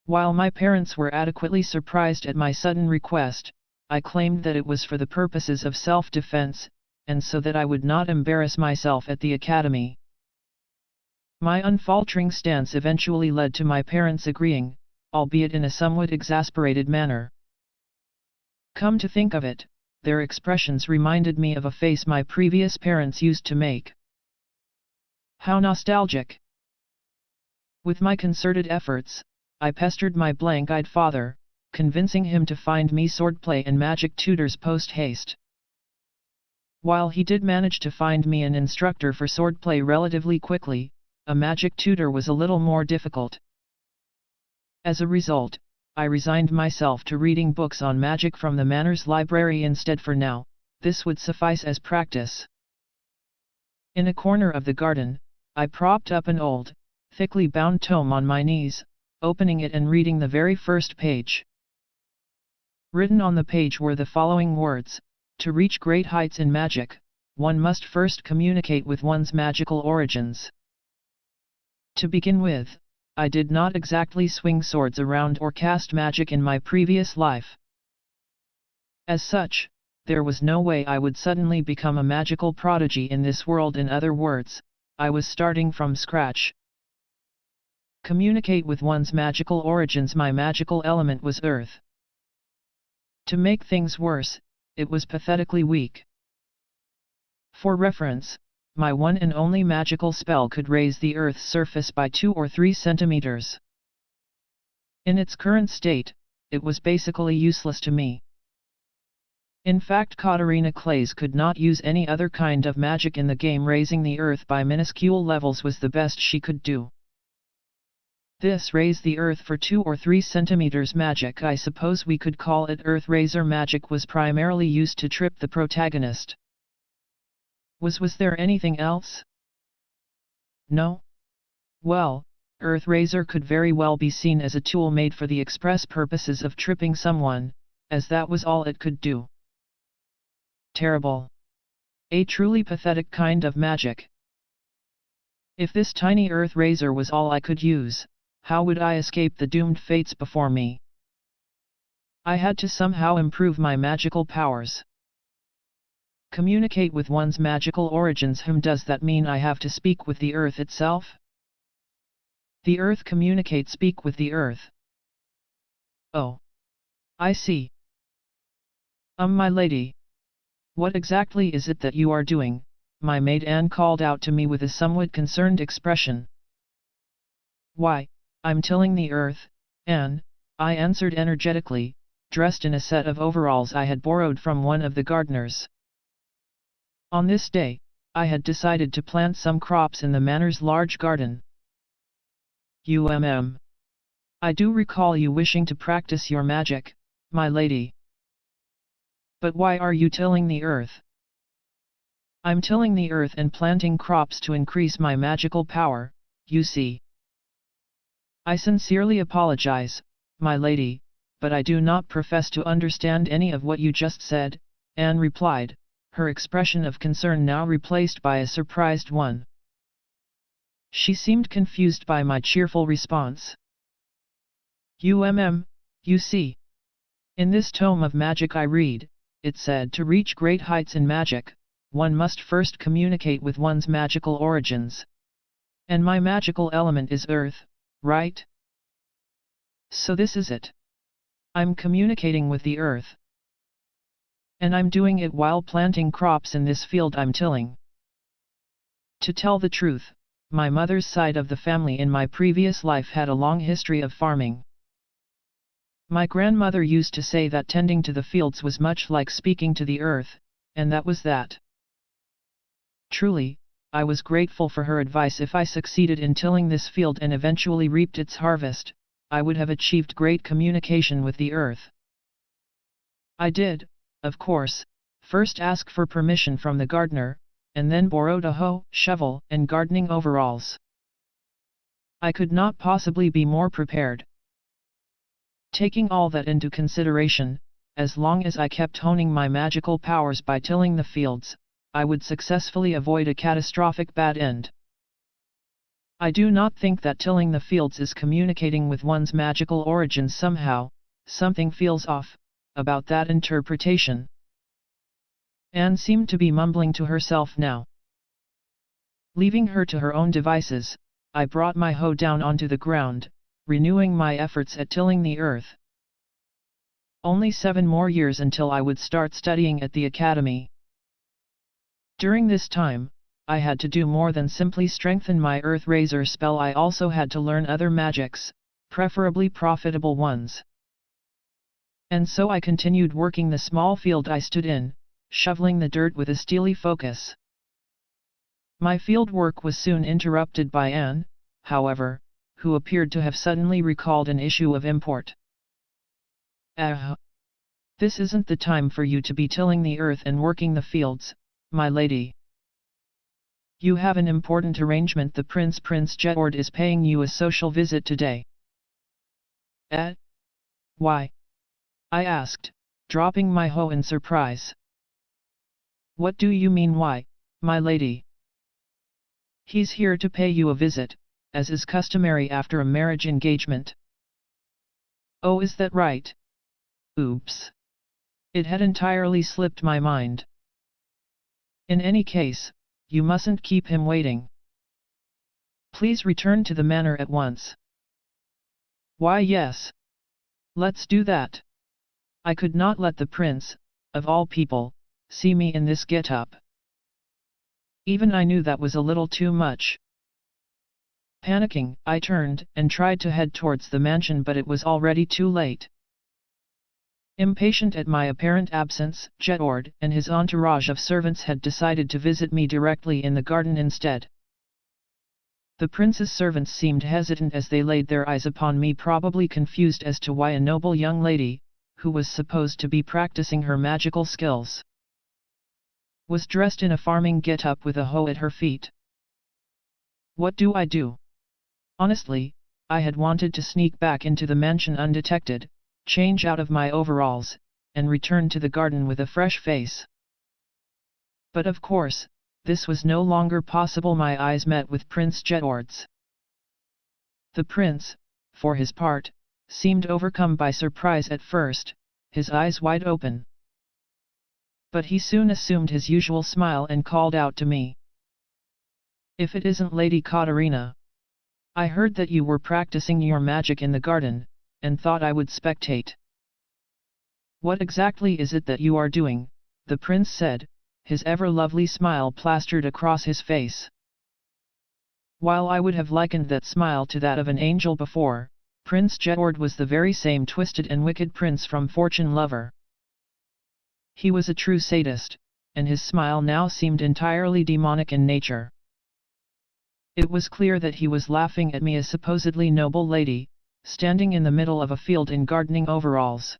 While my parents were adequately surprised at my sudden request, I claimed that it was for the purposes of self-defense, and so that I would not embarrass myself at the academy. My unfaltering stance eventually led to my parents agreeing, albeit in a somewhat exasperated manner. Come to think of it, their expressions reminded me of a face my previous parents used to make. How nostalgic! With my concerted efforts, I pestered my blank-eyed father, convincing him to find me swordplay and magic tutors post-haste. While he did manage to find me an instructor for swordplay relatively quickly, a magic tutor was a little more difficult. As a result, I resigned myself to reading books on magic from the Manor's library instead. For now, this would suffice as practice. In a corner of the garden, I propped up an old, thickly bound tome on my knees, opening it and reading the very first page. Written on the page were the following words: to reach great heights in magic, one must first communicate with one's magical origins. To begin with, I did not exactly swing swords around or cast magic in my previous life. As such, there was no way I would suddenly become a magical prodigy in this world. In other words, I was starting from scratch. Communicate with one's magical origins. My magical element was earth. To make things worse, it was pathetically weak. For reference, my one and only magical spell could raise the Earth's surface by 2 or 3 centimeters. In its current state, it was basically useless to me. In fact, Catarina Claes could not use any other kind of magic in the game. Raising the Earth by minuscule levels was the best she could do. This raise the Earth for 2 or 3 centimeters magic, I suppose we could call it Earth Raiser magic, was primarily used to trip the protagonist. Was there anything else? No? Well, Earth Raiser could very well be seen as a tool made for the express purposes of tripping someone, as that was all it could do. Terrible. A truly pathetic kind of magic. If this tiny Earth Raiser was all I could use, how would I escape the doomed fates before me? I had to somehow improve my magical powers. Communicate with one's magical origins. Does that mean I have to speak with the earth itself? The earth communicate, speak with the earth. Oh. I see. My lady. What exactly is it that you are doing? My maid Anne called out to me with a somewhat concerned expression. Why, I'm tilling the earth, Anne, I answered energetically, dressed in a set of overalls I had borrowed from one of the gardeners. On this day, I had decided to plant some crops in the manor's large garden. I do recall you wishing to practice your magic, my lady. But why are you tilling the earth? I'm tilling the earth and planting crops to increase my magical power, you see. I sincerely apologize, my lady, but I do not profess to understand any of what you just said, Anne replied, her expression of concern now replaced by a surprised one. She seemed confused by my cheerful response. You see. In this tome of magic I read, it said to reach great heights in magic, one must first communicate with one's magical origins. And my magical element is earth, right? So this is it. I'm communicating with the earth. And I'm doing it while planting crops in this field I'm tilling. To tell the truth, my mother's side of the family in my previous life had a long history of farming. My grandmother used to say that tending to the fields was much like speaking to the earth, and that was that. Truly, I was grateful for her advice. If I succeeded in tilling this field and eventually reaped its harvest, I would have achieved great communication with the earth. I did, of course, first ask for permission from the gardener, and then borrowed a hoe, shovel, and gardening overalls. I could not possibly be more prepared. Taking all that into consideration, as long as I kept honing my magical powers by tilling the fields, I would successfully avoid a catastrophic bad end. I do not think that tilling the fields is communicating with one's magical origins somehow. Something feels off about that interpretation. Anne seemed to be mumbling to herself now. Leaving her to her own devices, I brought my hoe down onto the ground, renewing my efforts at tilling the earth. Only 7 more years until I would start studying at the academy. During this time, I had to do more than simply strengthen my earth razor spell. I also had to learn other magics, preferably profitable ones. And so I continued working the small field I stood in, shoveling the dirt with a steely focus. My field work was soon interrupted by Anne, however, who appeared to have suddenly recalled an issue of import. This isn't the time for you to be tilling the earth and working the fields, my lady. You have an important arrangement. The Prince Jedward is paying you a social visit today. Why? I asked, dropping my hoe in surprise. What do you mean why, my lady? He's here to pay you a visit, as is customary after a marriage engagement. Oh, is that right? Oops. It had entirely slipped my mind. In any case, you mustn't keep him waiting. Please return to the manor at once. Why, yes. Let's do that. I could not let the prince, of all people, see me in this get-up. Even I knew that was a little too much. Panicking, I turned and tried to head towards the mansion, but it was already too late. Impatient at my apparent absence, Jedward and his entourage of servants had decided to visit me directly in the garden instead. The prince's servants seemed hesitant as they laid their eyes upon me, probably confused as to why a noble young lady, who was supposed to be practicing her magical skills, was dressed in a farming get-up with a hoe at her feet. What do I do? Honestly, I had wanted to sneak back into the mansion undetected, change out of my overalls, and return to the garden with a fresh face. But of course, this was no longer possible. My eyes met with Prince Jedward's. The prince, for his part, seemed overcome by surprise at first, his eyes wide open. But he soon assumed his usual smile and called out to me. If it isn't Lady Catarina. I heard that you were practicing your magic in the garden, and thought I would spectate. What exactly is it that you are doing? The prince said, his ever-lovely smile plastered across his face. While I would have likened that smile to that of an angel before, Prince Jedward was the very same twisted and wicked prince from Fortune Lover. He was a true sadist, and his smile now seemed entirely demonic in nature. It was clear that he was laughing at me, a supposedly noble lady, standing in the middle of a field in gardening overalls.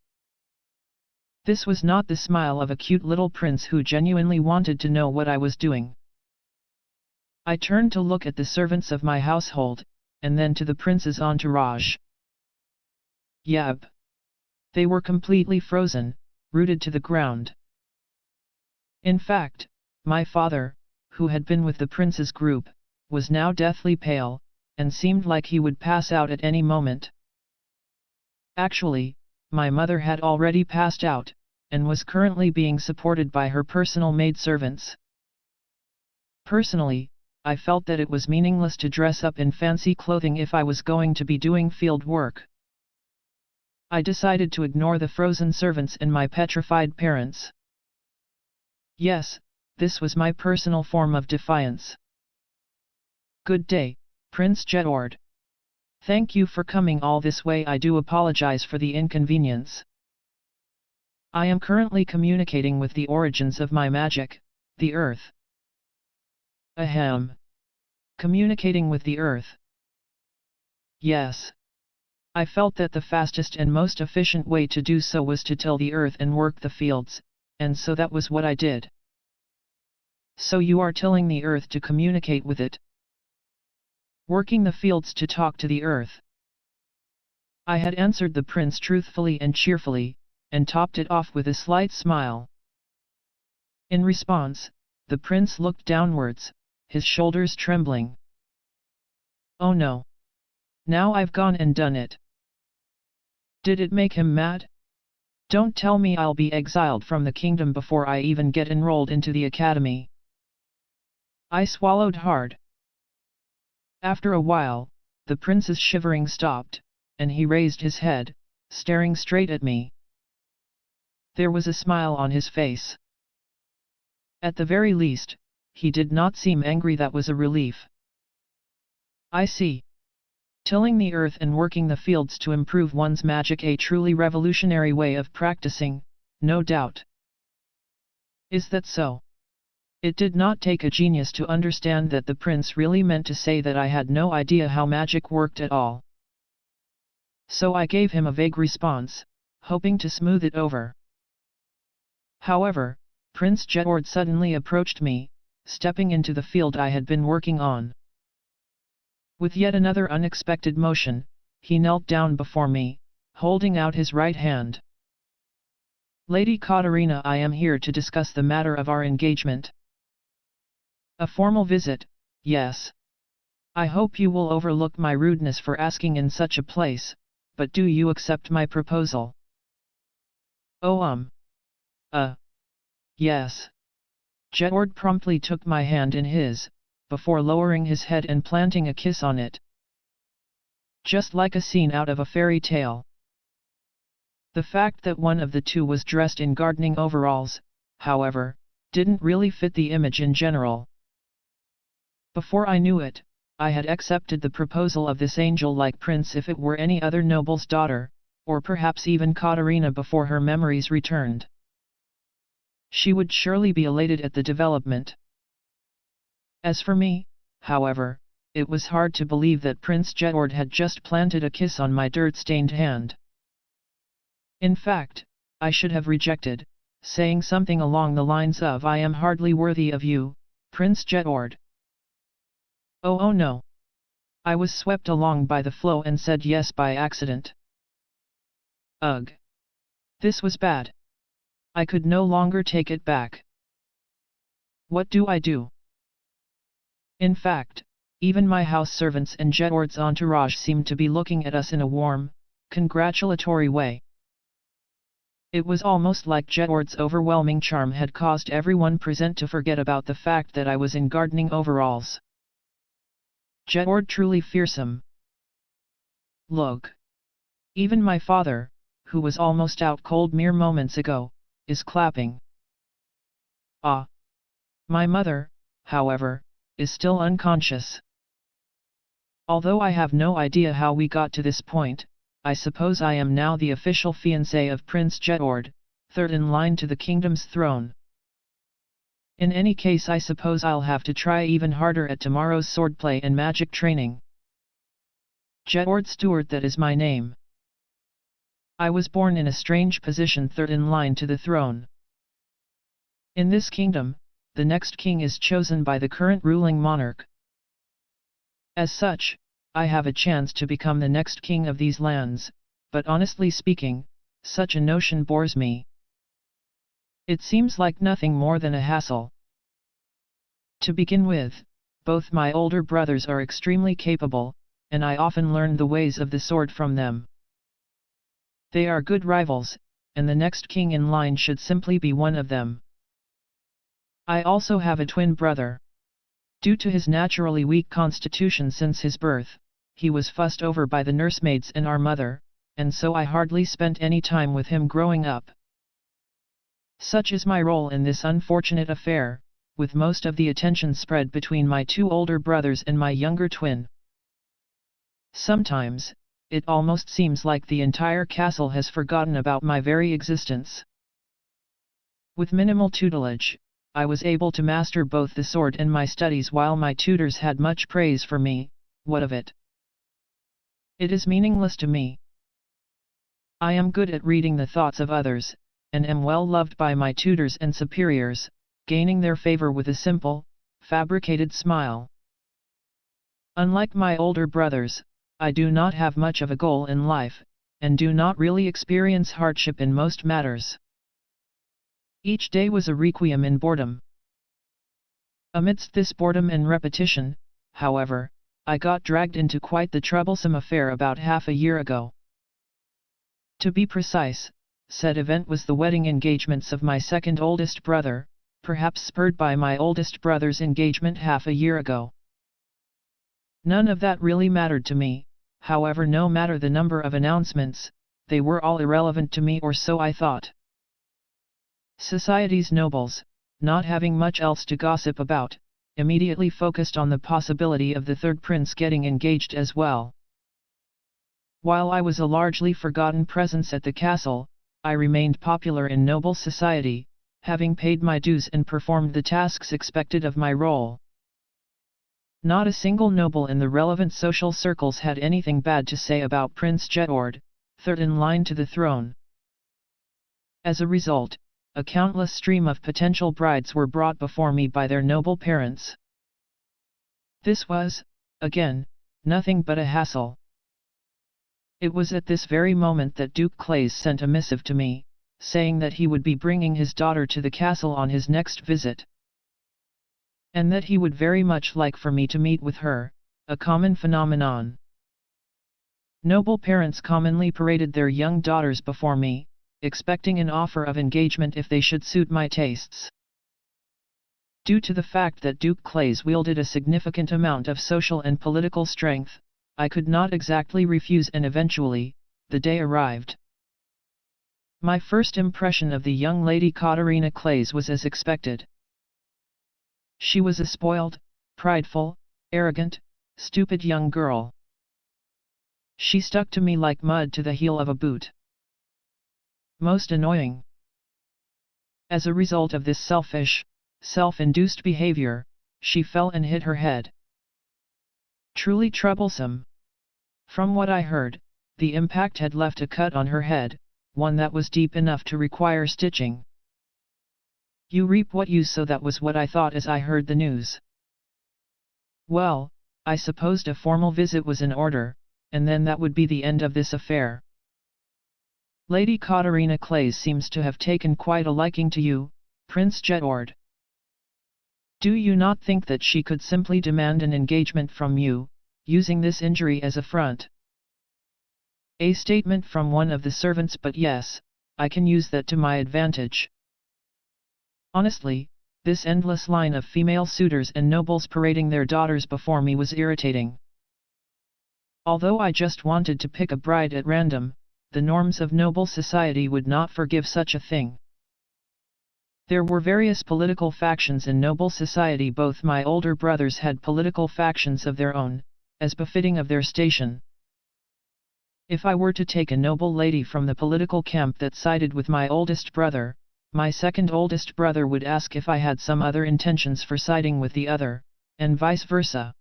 This was not the smile of a cute little prince who genuinely wanted to know what I was doing. I turned to look at the servants of my household, and then to the prince's entourage. Yep. They were completely frozen, rooted to the ground. In fact, my father, who had been with the prince's group, was now deathly pale, and seemed like he would pass out at any moment. Actually, my mother had already passed out, and was currently being supported by her personal maidservants. Personally, I felt that it was meaningless to dress up in fancy clothing if I was going to be doing field work. I decided to ignore the frozen servants and my petrified parents. Yes, this was my personal form of defiance. Good day, Prince Jedward. Thank you for coming all this way. I do apologize for the inconvenience. I am currently communicating with the origins of my magic, the earth. Ahem. Communicating with the earth. Yes. I felt that the fastest and most efficient way to do so was to till the earth and work the fields, and so that was what I did. So you are tilling the earth to communicate with it? Working the fields to talk to the earth? I had answered the prince truthfully and cheerfully, and topped it off with a slight smile. In response, the prince looked downwards, his shoulders trembling. Oh no! Now I've gone and done it. Did it make him mad? Don't tell me I'll be exiled from the kingdom before I even get enrolled into the academy. I swallowed hard. After a while, the prince's shivering stopped, and he raised his head, staring straight at me. There was a smile on his face. At the very least, he did not seem angry. That was a relief. I see. Tilling the earth and working the fields to improve one's magic, a truly revolutionary way of practicing, no doubt. Is that so? It did not take a genius to understand that the prince really meant to say that I had no idea how magic worked at all. So I gave him a vague response, hoping to smooth it over. However, Prince Jedward suddenly approached me, stepping into the field I had been working on. With yet another unexpected motion, he knelt down before me, holding out his right hand. Lady Catarina, I am here to discuss the matter of our engagement. A formal visit, yes. I hope you will overlook my rudeness for asking in such a place, but do you accept my proposal? Oh yes. Jedward promptly took my hand in his, before lowering his head and planting a kiss on it. Just like a scene out of a fairy tale. The fact that one of the two was dressed in gardening overalls, however, didn't really fit the image in general. Before I knew it, I had accepted the proposal of this angel-like prince if it were any other noble's daughter, or perhaps even Catarina before her memories returned. She would surely be elated at the development. As for me, however, it was hard to believe that Prince Jedward had just planted a kiss on my dirt-stained hand. In fact, I should have rejected, saying something along the lines of "I am hardly worthy of you, Prince Jedward." Oh no. I was swept along by the flow and said yes by accident. Ugh. This was bad. I could no longer take it back. What do I do? In fact, even my house servants and Jedward's entourage seemed to be looking at us in a warm, congratulatory way. It was almost like Jedward's overwhelming charm had caused everyone present to forget about the fact that I was in gardening overalls. Jedward truly fearsome. Look. Even my father, who was almost out cold mere moments ago, is clapping. Ah. My mother, however, is still unconscious. Although I have no idea how we got to this point, I suppose I am now the official fiancé of Prince Jedward, third in line to the kingdom's throne. In any case, I suppose I'll have to try even harder at tomorrow's swordplay and magic training. Jedward Stewart, that is my name. I was born in a strange position, third in line to the throne. In this kingdom, the next king is chosen by the current ruling monarch. As such, I have a chance to become the next king of these lands, but honestly speaking, such a notion bores me. It seems like nothing more than a hassle. To begin with, both my older brothers are extremely capable, and I often learn the ways of the sword from them. They are good rivals, and the next king in line should simply be one of them. I also have a twin brother. Due to his naturally weak constitution since his birth, he was fussed over by the nursemaids and our mother, and so I hardly spent any time with him growing up. Such is my role in this unfortunate affair, with most of the attention spread between my two older brothers and my younger twin. Sometimes, it almost seems like the entire castle has forgotten about my very existence. With minimal tutelage, I was able to master both the sword and my studies while my tutors had much praise for me. What of it? It is meaningless to me. I am good at reading the thoughts of others, and am well loved by my tutors and superiors, gaining their favor with a simple, fabricated smile. Unlike my older brothers, I do not have much of a goal in life, and do not really experience hardship in most matters. Each day was a requiem in boredom. Amidst this boredom and repetition, however, I got dragged into quite the troublesome affair about half a year ago. To be precise, said event was the wedding engagements of my second oldest brother, perhaps spurred by my oldest brother's engagement half a year ago. None of that really mattered to me, however, no matter the number of announcements, they were all irrelevant to me, or so I thought. Society's nobles, not having much else to gossip about, immediately focused on the possibility of the third prince getting engaged as well. While I was a largely forgotten presence at the castle, I remained popular in noble society, having paid my dues and performed the tasks expected of my role. Not a single noble in the relevant social circles had anything bad to say about Prince Jedward, third in line to the throne. As a result, a countless stream of potential brides were brought before me by their noble parents. This was, again, nothing but a hassle. It was at this very moment that Duke Claes sent a missive to me, saying that he would be bringing his daughter to the castle on his next visit, and that he would very much like for me to meet with her, a common phenomenon. Noble parents commonly paraded their young daughters before me, expecting an offer of engagement if they should suit my tastes. Due to the fact that Duke Claes wielded a significant amount of social and political strength, I could not exactly refuse, and eventually, the day arrived. My first impression of the young lady Catarina Claes was as expected. She was a spoiled, prideful, arrogant, stupid young girl. She stuck to me like mud to the heel of a boot. Most annoying. As a result of this selfish, self-induced behavior, she fell and hit her head. Truly troublesome. From what I heard, the impact had left a cut on her head, one that was deep enough to require stitching. You reap what you sow, that was what I thought as I heard the news. Well, I supposed a formal visit was in order, and then that would be the end of this affair. Lady Catarina Claes seems to have taken quite a liking to you, Prince Jedward. Do you not think that she could simply demand an engagement from you, using this injury as a front? A statement from one of the servants, but yes, I can use that to my advantage. Honestly, this endless line of female suitors and nobles parading their daughters before me was irritating. Although I just wanted to pick a bride at random, the norms of noble society would not forgive such a thing. There were various political factions in noble society. Both my older brothers had political factions of their own, as befitting of their station. If I were to take a noble lady from the political camp that sided with my oldest brother, my second oldest brother would ask if I had some other intentions for siding with the other, and vice versa.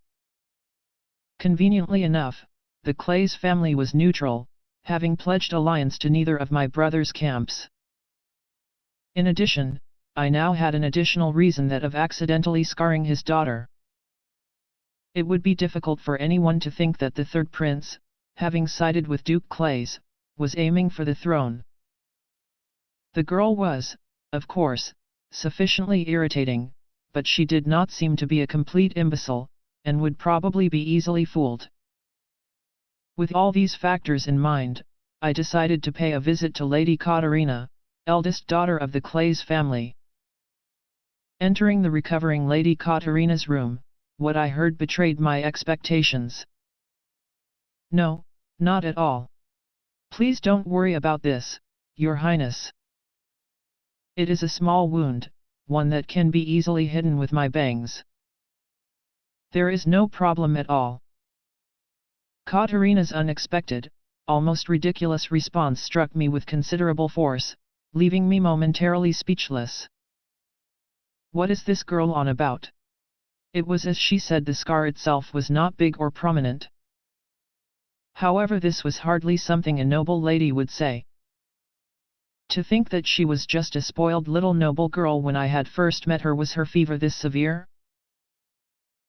Conveniently enough, the Claes family was neutral, having pledged alliance to neither of my brother's camps. In addition, I now had an additional reason that of accidentally scarring his daughter. It would be difficult for anyone to think that the third prince, having sided with Duke Claes, was aiming for the throne. The girl was, of course, sufficiently irritating, but she did not seem to be a complete imbecile, and would probably be easily fooled. With all these factors in mind, I decided to pay a visit to Lady Catarina, eldest daughter of the Claes family. Entering the recovering Lady Catarina's room, what I heard betrayed my expectations. "No, not at all. Please don't worry about this, Your Highness. It is a small wound, one that can be easily hidden with my bangs. There is no problem at all." Catarina's unexpected, almost ridiculous response struck me with considerable force, leaving me momentarily speechless. What is this girl on about? It was as she said, the scar itself was not big or prominent. However, this was hardly something a noble lady would say. To think that she was just a spoiled little noble girl when I had first met her, was her fever this severe?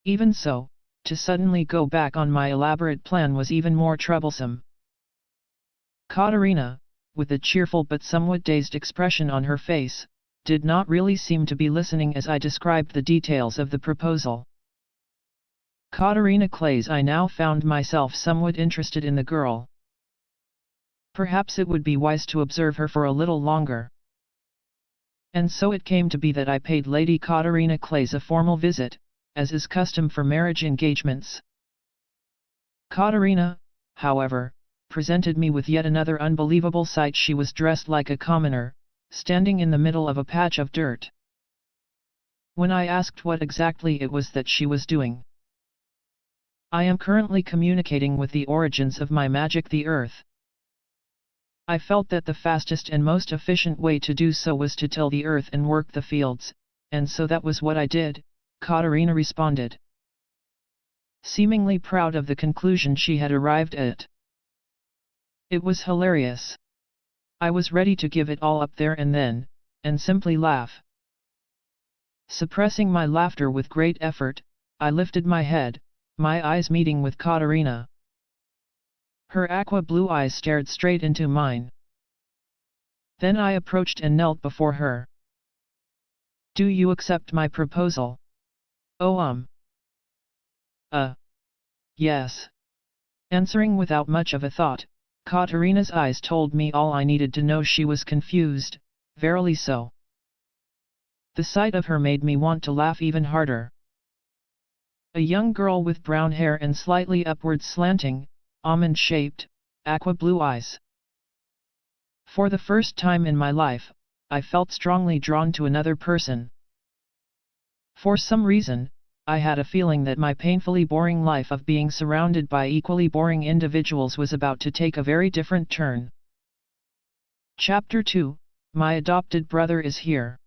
Even so, to suddenly go back on my elaborate plan was even more troublesome. Catarina, with a cheerful but somewhat dazed expression on her face, did not really seem to be listening as I described the details of the proposal. Catarina Claes, I now found myself somewhat interested in the girl. Perhaps it would be wise to observe her for a little longer. And so it came to be that I paid Lady Catarina Claes a formal visit, as is custom for marriage engagements. Catarina, however, presented me with yet another unbelievable sight. She was dressed like a commoner, standing in the middle of a patch of dirt. When I asked what exactly it was that she was doing, "I am currently communicating with the origins of my magic, the earth." I felt that the fastest and most efficient way to do so was to till the earth and work the fields, and so that was what I did, Catarina responded, seemingly proud of the conclusion she had arrived at. It was hilarious. I was ready to give it all up there and then, and simply laugh. Suppressing my laughter with great effort, I lifted my head, my eyes meeting with Catarina. Her aqua blue eyes stared straight into mine. Then I approached and knelt before her. "Do you accept my proposal?" "Oh, yes." Answering without much of a thought, Catarina's eyes told me all I needed to know. She was confused, verily so. The sight of her made me want to laugh even harder. A young girl with brown hair and slightly upward slanting, almond-shaped, aqua blue eyes. For the first time in my life, I felt strongly drawn to another person. For some reason, I had a feeling that my painfully boring life of being surrounded by equally boring individuals was about to take a very different turn. Chapter 2, My Adopted Brother is Here.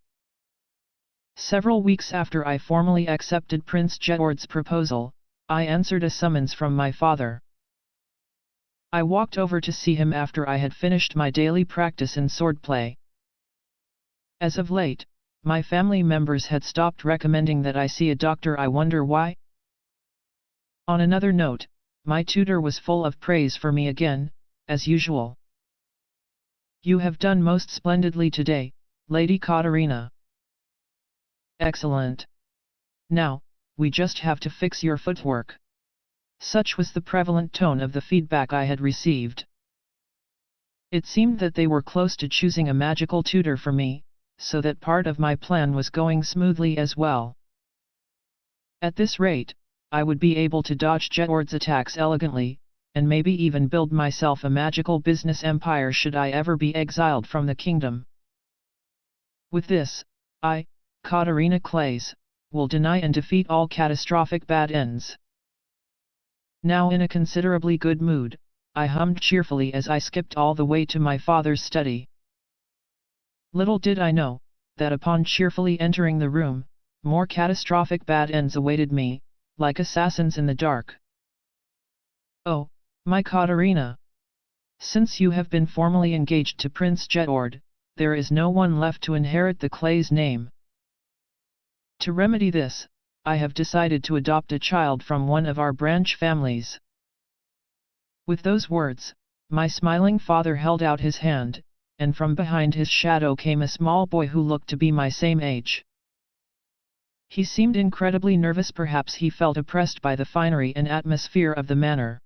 Several weeks after I formally accepted Prince Jedward's proposal, I answered a summons from my father. I walked over to see him after I had finished my daily practice in swordplay. As of late, my family members had stopped recommending that I see a doctor. I wonder why? On another note, my tutor was full of praise for me again, as usual. "You have done most splendidly today, Lady Catarina." "Excellent. Now, we just have to fix your footwork." Such was the prevalent tone of the feedback I had received. It seemed that they were close to choosing a magical tutor for me, so that part of my plan was going smoothly as well. At this rate, I would be able to dodge Jedward's attacks elegantly, and maybe even build myself a magical business empire should I ever be exiled from the kingdom. With this, I, Catarina Claes, will deny and defeat all catastrophic bad ends. Now in a considerably good mood, I hummed cheerfully as I skipped all the way to my father's study. Little did I know, that upon cheerfully entering the room, more catastrophic bad ends awaited me, like assassins in the dark. Oh, my Catarina! Since you have been formally engaged to Prince Jedord, there is no one left to inherit the Claes name. To remedy this, I have decided to adopt a child from one of our branch families. With those words, my smiling father held out his hand, and from behind his shadow came a small boy who looked to be my same age. He seemed incredibly nervous, perhaps he felt oppressed by the finery and atmosphere of the manor.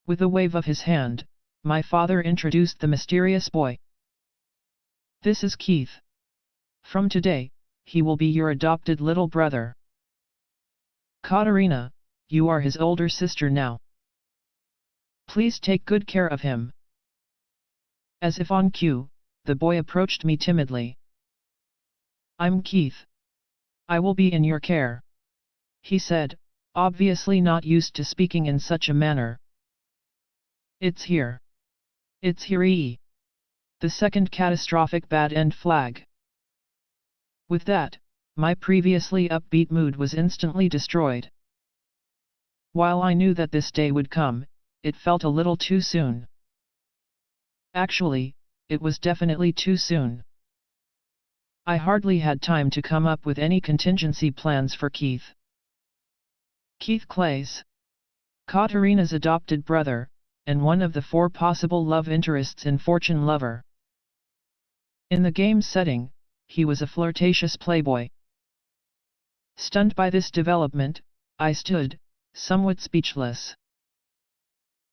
With a wave of his hand, my father introduced the mysterious boy. This is Keith. From today, he will be your adopted little brother. Catarina, you are his older sister now. Please take good care of him. As if on cue, the boy approached me timidly. I'm Keith. I will be in your care, he said, obviously not used to speaking in such a manner. It's here. It's here. The second catastrophic bad end flag. With that, my previously upbeat mood was instantly destroyed. While I knew that this day would come, it felt a little too soon. Actually, it was definitely too soon. I hardly had time to come up with any contingency plans for Keith. Keith Claes, Catarina's adopted brother, and one of the 4 possible love interests in Fortune Lover. In the game setting, he was a flirtatious playboy. Stunned by this development, I stood, somewhat speechless.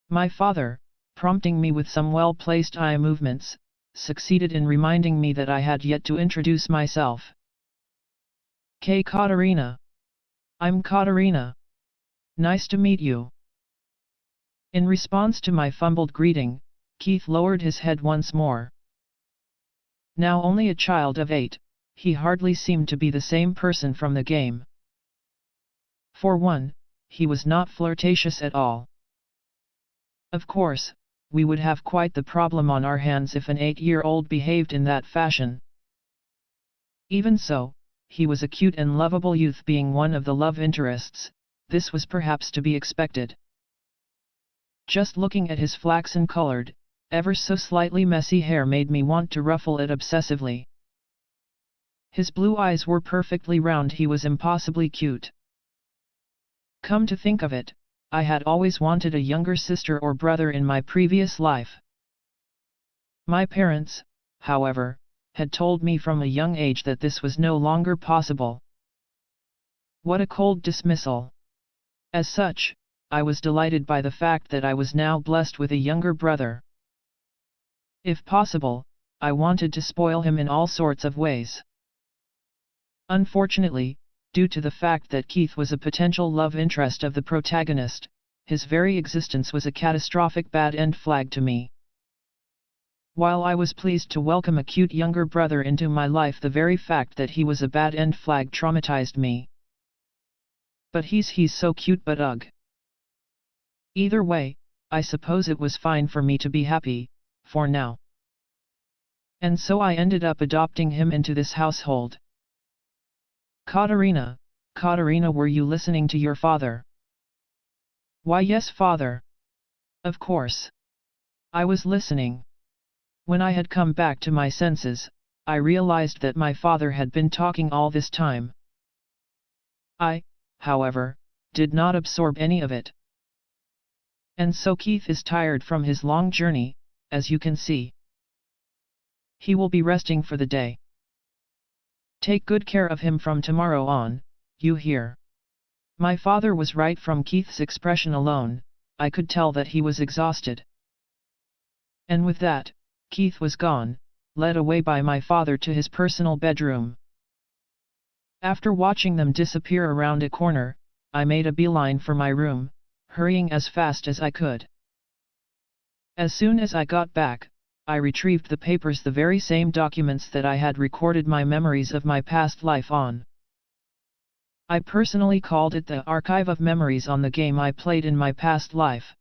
My father, prompting me with some well-placed eye movements, succeeded in reminding me that I had yet to introduce myself. Catarina. I'm Catarina. Nice to meet you. In response to my fumbled greeting, Keith lowered his head once more. Now only a child of 8, he hardly seemed to be the same person from the game. For one, he was not flirtatious at all. Of course, we would have quite the problem on our hands if an 8-year-old behaved in that fashion. Even so, he was a cute and lovable youth, being one of the love interests. This was perhaps to be expected. Just looking at his flaxen-colored, ever so slightly messy hair made me want to ruffle it obsessively. His blue eyes were perfectly round, he was impossibly cute. Come to think of it, I had always wanted a younger sister or brother in my previous life. My parents, however, had told me from a young age that this was no longer possible. What a cold dismissal! As such, I was delighted by the fact that I was now blessed with a younger brother. If possible, I wanted to spoil him in all sorts of ways. Unfortunately, due to the fact that Keith was a potential love interest of the protagonist, his very existence was a catastrophic bad end flag to me. While I was pleased to welcome a cute younger brother into my life, the very fact that he was a bad end flag traumatized me. But he's so cute, but ugh. Either way, I suppose it was fine for me to be happy, for now. And so I ended up adopting him into this household. Catarina, were you listening to your father? Why yes, father. Of course. I was listening. When I had come back to my senses, I realized that my father had been talking all this time. I, however, did not absorb any of it. And so Keith is tired from his long journey, as you can see. He will be resting for the day. Take good care of him from tomorrow on, you hear? My father was right. From Keith's expression alone, I could tell that he was exhausted. And with that, Keith was gone, led away by my father to his personal bedroom. After watching them disappear around a corner, I made a beeline for my room, hurrying as fast as I could. As soon as I got back, I retrieved the papers, the very same documents that I had recorded my memories of my past life on. I personally called it the archive of memories on the game I played in my past life.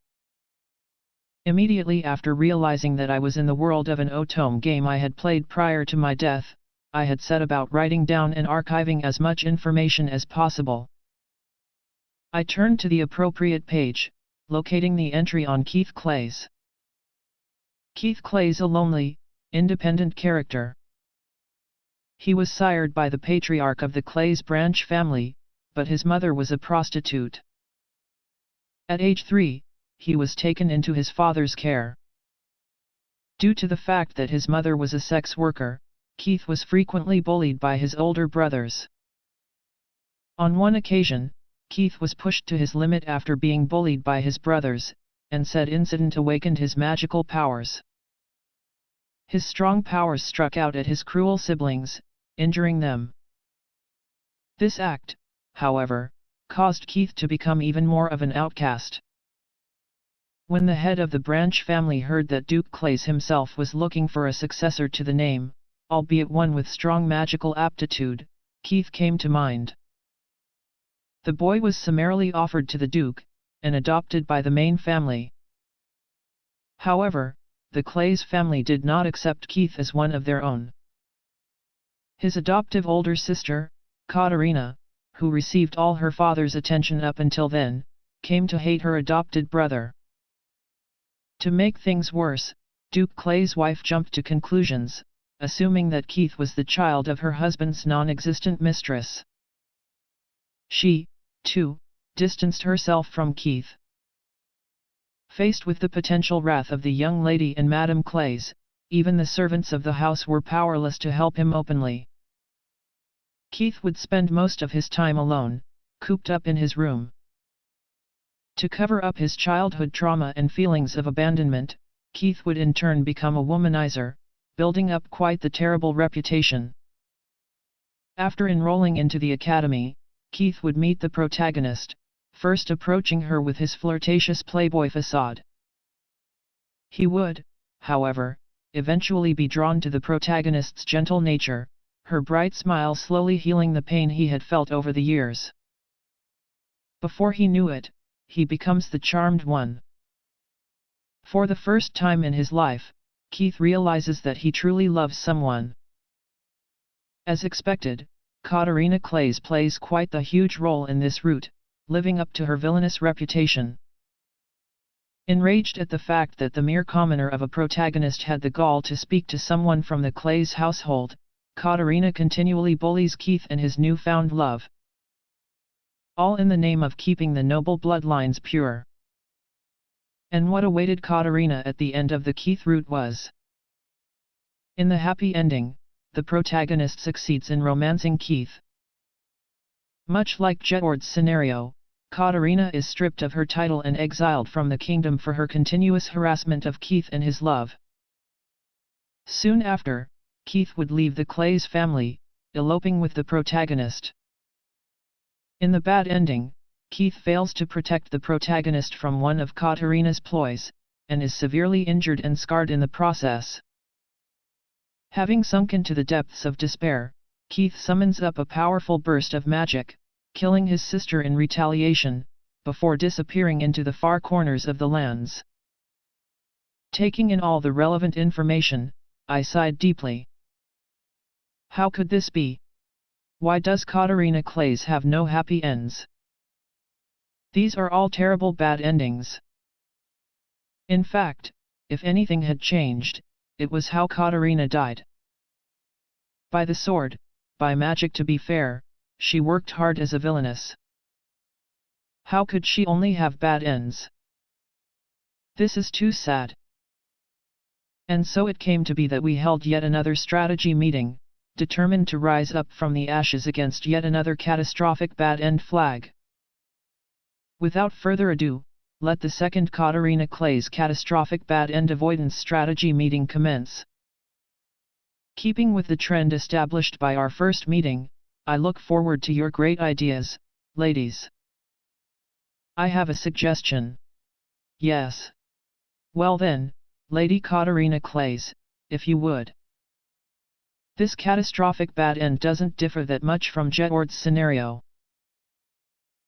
Immediately after realizing that I was in the world of an otome game I had played prior to my death, I had set about writing down and archiving as much information as possible. I turned to the appropriate page, locating the entry on Keith Claes. Keith Claes, a lonely, independent character. He was sired by the patriarch of the Claes branch family, but his mother was a prostitute. At age 3, he was taken into his father's care. Due to the fact that his mother was a sex worker, Keith was frequently bullied by his older brothers. On one occasion, Keith was pushed to his limit after being bullied by his brothers, and said incident awakened his magical powers. His strong powers struck out at his cruel siblings, injuring them. This act, however, caused Keith to become even more of an outcast. When the head of the branch family heard that Duke Claes himself was looking for a successor to the name, albeit one with strong magical aptitude, Keith came to mind. The boy was summarily offered to the Duke, and adopted by the main family. However, the Claes family did not accept Keith as one of their own. His adoptive older sister, Catarina, who received all her father's attention up until then, came to hate her adopted brother. To make things worse, Duke Claes' wife jumped to conclusions, assuming that Keith was the child of her husband's non-existent mistress. She, too, distanced herself from Keith. Faced with the potential wrath of the young lady and Madame Claes, even the servants of the house were powerless to help him openly. Keith would spend most of his time alone, cooped up in his room. To cover up his childhood trauma and feelings of abandonment, Keith would in turn become a womanizer, building up quite the terrible reputation. After enrolling into the academy, Keith would meet the protagonist, first approaching her with his flirtatious playboy facade. He would, however, eventually be drawn to the protagonist's gentle nature, her bright smile slowly healing the pain he had felt over the years. Before he knew it, he becomes the charmed one. For the first time in his life, Keith realizes that he truly loves someone. As expected, Catarina Claes plays quite the huge role in this route, living up to her villainous reputation. Enraged at the fact that the mere commoner of a protagonist had the gall to speak to someone from the Claes household, Catarina continually bullies Keith and his newfound love. All in the name of keeping the noble bloodlines pure. And what awaited Catarina at the end of the Keith route was. In the happy ending, the protagonist succeeds in romancing Keith. Much like Jedward's scenario, Catarina is stripped of her title and exiled from the kingdom for her continuous harassment of Keith and his love. Soon after, Keith would leave the Claes family, eloping with the protagonist. In the bad ending, Keith fails to protect the protagonist from one of Catarina's ploys, and is severely injured and scarred in the process. Having sunk into the depths of despair, Keith summons up a powerful burst of magic, killing his sister in retaliation, before disappearing into the far corners of the lands. Taking in all the relevant information, I sighed deeply. How could this be? Why does Catarina Claes have no happy ends? These are all terrible bad endings. In fact, if anything had changed, it was how Catarina died. By the sword, by magic to be fair, she worked hard as a villainess. How could she only have bad ends? This is too sad. And so it came to be that we held yet another strategy meeting, determined to rise up from the ashes against yet another catastrophic bad end flag. Without further ado, let the second Catarina Claes catastrophic bad end avoidance strategy meeting commence. Keeping with the trend established by our first meeting, I look forward to your great ideas, ladies. I have a suggestion. Yes. Well then, Lady Catarina Claes, if you would. This catastrophic bad end doesn't differ that much from Jedward's scenario.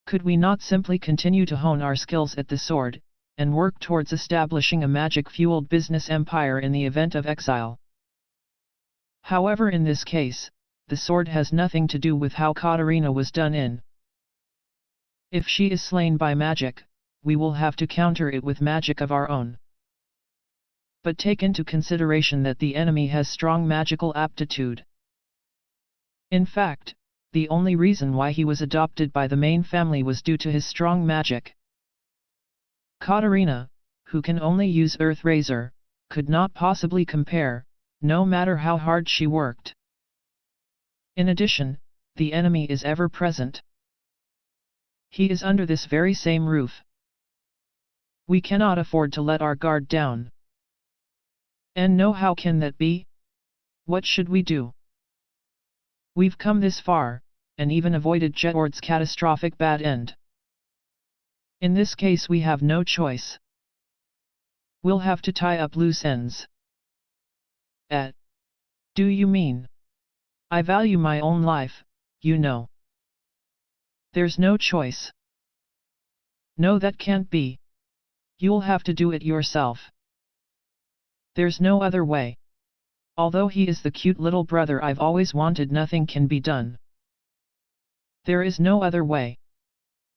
Could we not simply continue to hone our skills at the sword, and work towards establishing a magic-fueled business empire in the event of exile. However, in this case, the sword has nothing to do with how Catarina was done in. If she is slain by magic, we will have to counter it with magic of our own. But take into consideration that the enemy has strong magical aptitude. In fact, the only reason why he was adopted by the main family was due to his strong magic. Catarina, who can only use Earth Razor, could not possibly compare, no matter how hard she worked. In addition, the enemy is ever present. He is under this very same roof. We cannot afford to let our guard down. And no, how can that be? What should we do? We've come this far, and even avoided Jetord's catastrophic bad end. In this case we have no choice. We'll have to tie up loose ends. Do you mean? I value my own life, you know. There's no choice. No, that can't be. You'll have to do it yourself. There's no other way. Although he is the cute little brother I've always wanted, nothing can be done. There is no other way.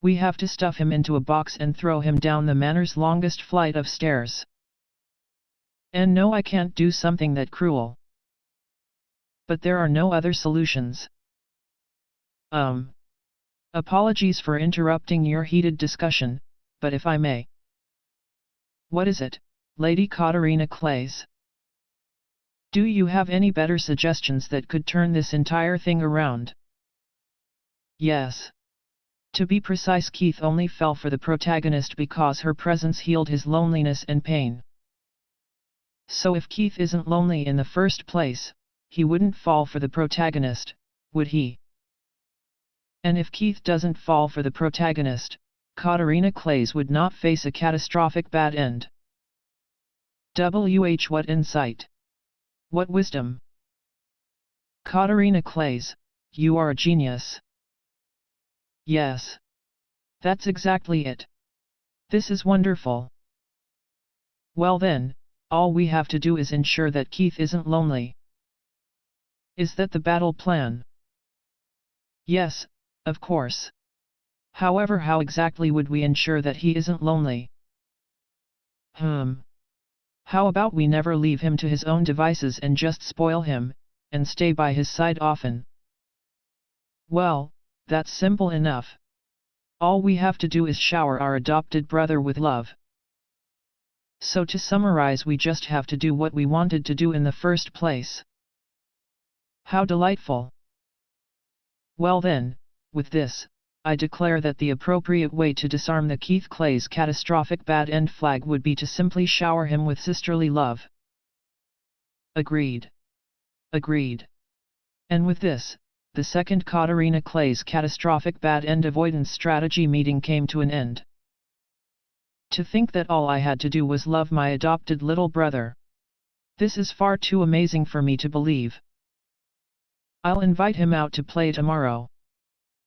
We have to stuff him into a box and throw him down the manor's longest flight of stairs. And no, I can't do something that cruel. But there are no other solutions. Apologies for interrupting your heated discussion, but if I may. What is it, Lady Catarina Claes? Do you have any better suggestions that could turn this entire thing around? Yes. To be precise, Keith only fell for the protagonist because her presence healed his loneliness and pain. So if Keith isn't lonely in the first place, he wouldn't fall for the protagonist, would he? And if Keith doesn't fall for the protagonist, Catarina Claes would not face a catastrophic bad end. What insight! What wisdom! Catarina Claes, you are a genius. Yes. That's exactly it. This is wonderful. Well then, all we have to do is ensure that Keith isn't lonely. Is that the battle plan? Yes, of course. However, how exactly would we ensure that he isn't lonely? How about we never leave him to his own devices and just spoil him, and stay by his side often? Well, that's simple enough. All we have to do is shower our adopted brother with love. So to summarize, we just have to do what we wanted to do in the first place. How delightful! Well then, with this, I declare that the appropriate way to disarm the Keith Claes catastrophic bad end flag would be to simply shower him with sisterly love. Agreed. Agreed. And with this, the second Catarina Claes catastrophic bad end avoidance strategy meeting came to an end. To think that all I had to do was love my adopted little brother. This is far too amazing for me to believe. I'll invite him out to play tomorrow.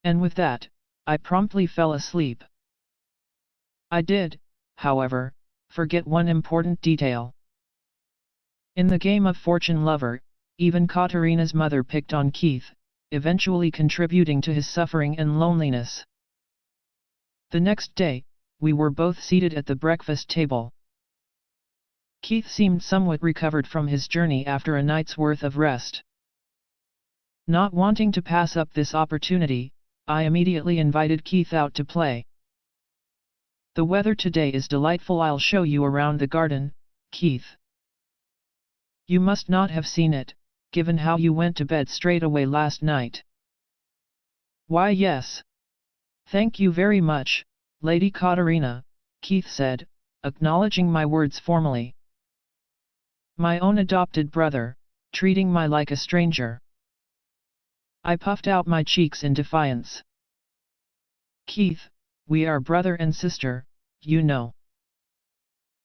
And with that, I promptly fell asleep. I did, however, forget one important detail. In the game of Fortune Lover, even Catarina's mother picked on Keith, eventually contributing to his suffering and loneliness. The next day, we were both seated at the breakfast table. Keith seemed somewhat recovered from his journey after a night's worth of rest. Not wanting to pass up this opportunity, I immediately invited Keith out to play. The weather today is delightful. I'll show you around the garden, Keith. You must not have seen it, given how you went to bed straight away last night. Why, yes. Thank you very much, Lady Catarina, Keith said, acknowledging my words formally. My own adopted brother, treating me like a stranger. I puffed out my cheeks in defiance. Keith, we are brother and sister, you know.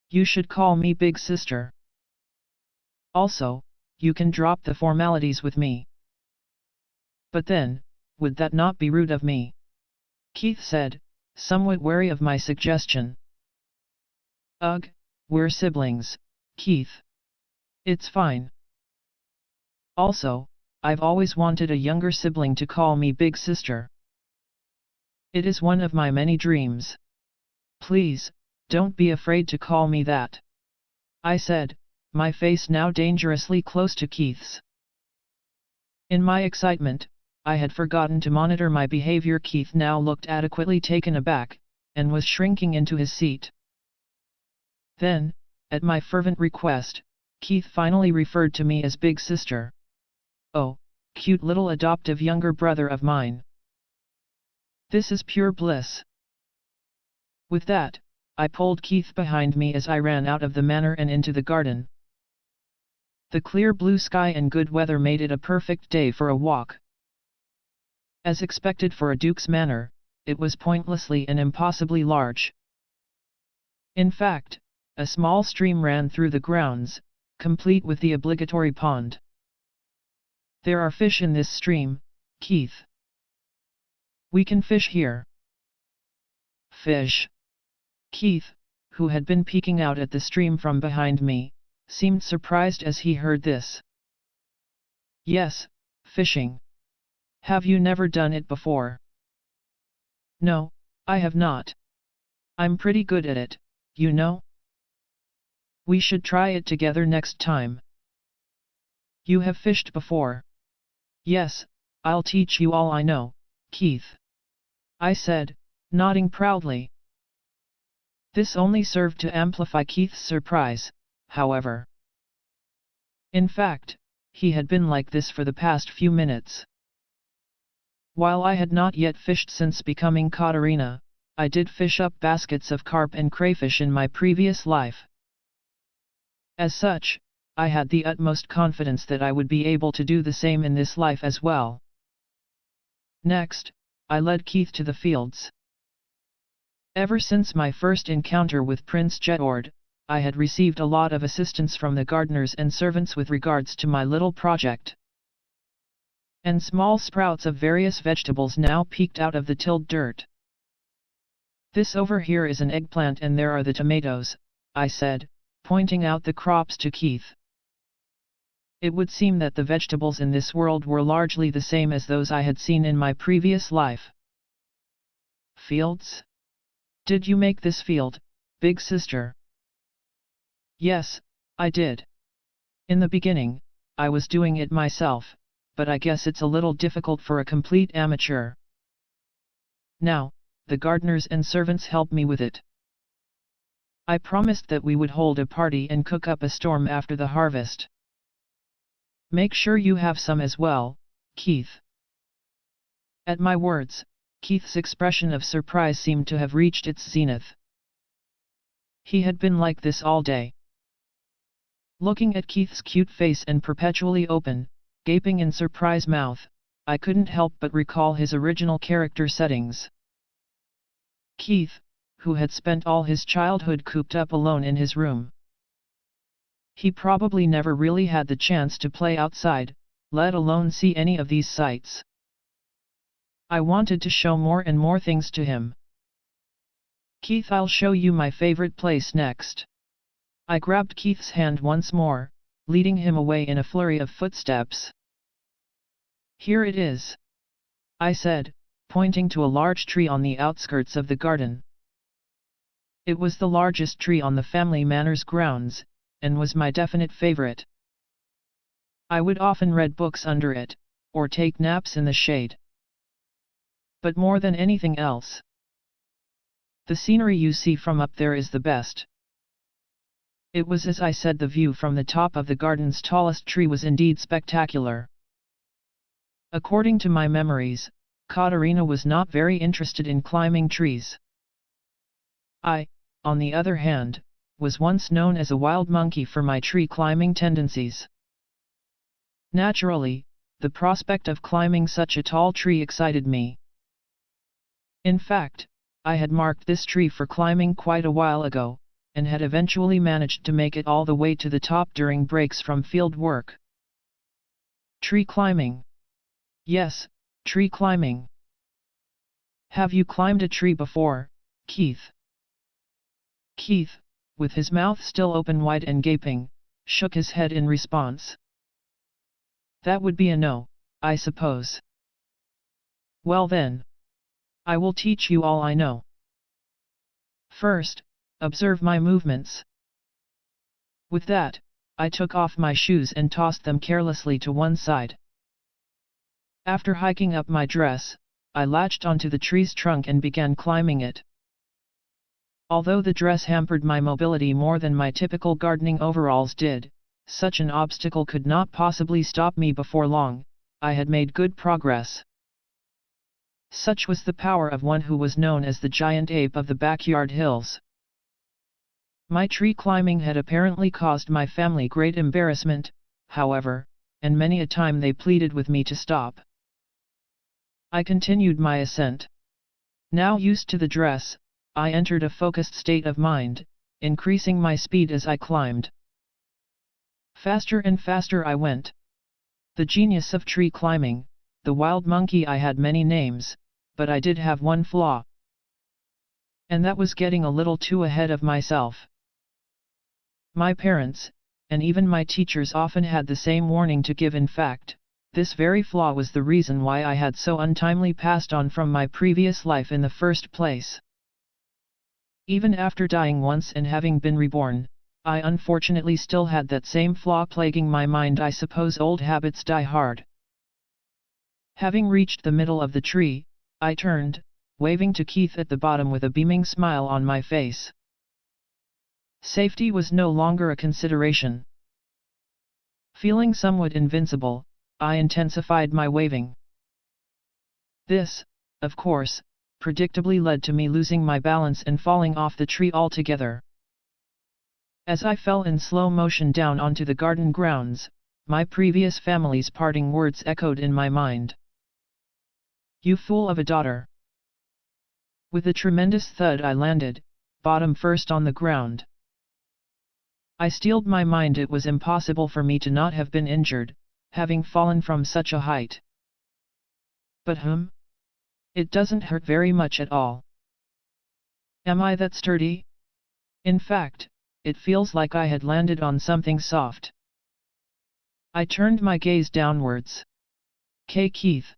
You should call me big sister. Also, you can drop the formalities with me. But then, would that not be rude of me? Keith said, somewhat wary of my suggestion. Ugh, we're siblings, Keith. It's fine. Also, I've always wanted a younger sibling to call me big sister. It is one of my many dreams. Please, don't be afraid to call me that, I said, my face now dangerously close to Keith's. In my excitement, I had forgotten to monitor my behavior. Keith now looked adequately taken aback, and was shrinking into his seat. Then, at my fervent request, Keith finally referred to me as big sister. Oh, cute little adoptive younger brother of mine. This is pure bliss. With that, I pulled Keith behind me as I ran out of the manor and into the garden. The clear blue sky and good weather made it a perfect day for a walk. As expected for a duke's manor, it was pointlessly and impossibly large. In fact, a small stream ran through the grounds, complete with the obligatory pond. There are fish in this stream, Keith. We can fish here. Fish. Keith, who had been peeking out at the stream from behind me, seemed surprised as he heard this. Yes, fishing. Have you never done it before? No, I have not. I'm pretty good at it, you know. We should try it together next time. You have fished before. Yes, I'll teach you all I know, Keith, I said, nodding proudly. This only served to amplify Keith's surprise, however. In fact, he had been like this for the past few minutes. While I had not yet fished since becoming Catarina, I did fish up baskets of carp and crayfish in my previous life. As such, I had the utmost confidence that I would be able to do the same in this life as well. Next, I led Keith to the fields. Ever since my first encounter with Prince Jedord, I had received a lot of assistance from the gardeners and servants with regards to my little project. And small sprouts of various vegetables now peeked out of the tilled dirt. This over here is an eggplant and there are the tomatoes, I said, pointing out the crops to Keith. It would seem that the vegetables in this world were largely the same as those I had seen in my previous life. Fields? Did you make this field, big sister? Yes, I did. In the beginning, I was doing it myself, but I guess it's a little difficult for a complete amateur. Now, the gardeners and servants help me with it. I promised that we would hold a party and cook up a storm after the harvest. Make sure you have some as well, Keith. At my words, Keith's expression of surprise seemed to have reached its zenith. He had been like this all day. Looking at Keith's cute face and perpetually open, gaping in surprise mouth, I couldn't help but recall his original character settings. Keith, who had spent all his childhood cooped up alone in his room. He probably never really had the chance to play outside, let alone see any of these sights. I wanted to show more and more things to him. Keith, I'll show you my favorite place next. I grabbed Keith's hand once more, leading him away in a flurry of footsteps. Here it is, I said, pointing to a large tree on the outskirts of the garden. It was the largest tree on the family manor's grounds, and was my definite favorite. I would often read books under it, or take naps in the shade. But more than anything else, the scenery you see from up there is the best. It was as I said, the view from the top of the garden's tallest tree was indeed spectacular. According to my memories, Catarina was not very interested in climbing trees. I, on the other hand, was once known as a wild monkey for my tree-climbing tendencies. Naturally, the prospect of climbing such a tall tree excited me. In fact, I had marked this tree for climbing quite a while ago, and had eventually managed to make it all the way to the top during breaks from field work. Tree climbing. Yes, tree climbing. Have you climbed a tree before, Keith? Keith, with his mouth still open wide and gaping, shook his head in response. That would be a no, I suppose. Well then. I will teach you all I know. First, observe my movements. With that, I took off my shoes and tossed them carelessly to one side. After hiking up my dress, I latched onto the tree's trunk and began climbing it. Although the dress hampered my mobility more than my typical gardening overalls did, such an obstacle could not possibly stop me before long. I had made good progress. Such was the power of one who was known as the giant ape of the backyard hills. My tree climbing had apparently caused my family great embarrassment, however, and many a time they pleaded with me to stop. I continued my ascent. Now used to the dress, I entered a focused state of mind, increasing my speed as I climbed. Faster and faster I went. The genius of tree climbing, the wild monkey. I had many names, but I did have one flaw. And that was getting a little too ahead of myself. My parents, and even my teachers often had the same warning to give. In fact, this very flaw was the reason why I had so untimely passed on from my previous life in the first place. Even after dying once and having been reborn, I unfortunately still had that same flaw plaguing my mind. I suppose old habits die hard. Having reached the middle of the tree, I turned, waving to Keith at the bottom with a beaming smile on my face. Safety was no longer a consideration. Feeling somewhat invincible, I intensified my waving. This, of course, predictably led to me losing my balance and falling off the tree altogether. As I fell in slow motion down onto the garden grounds, my previous family's parting words echoed in my mind. You fool of a daughter! With a tremendous thud I landed, bottom first on the ground. I steeled my mind. It was impossible for me to not have been injured, having fallen from such a height. But it doesn't hurt very much at all. Am I that sturdy? In fact, it feels like I had landed on something soft. I turned my gaze downwards. Keith.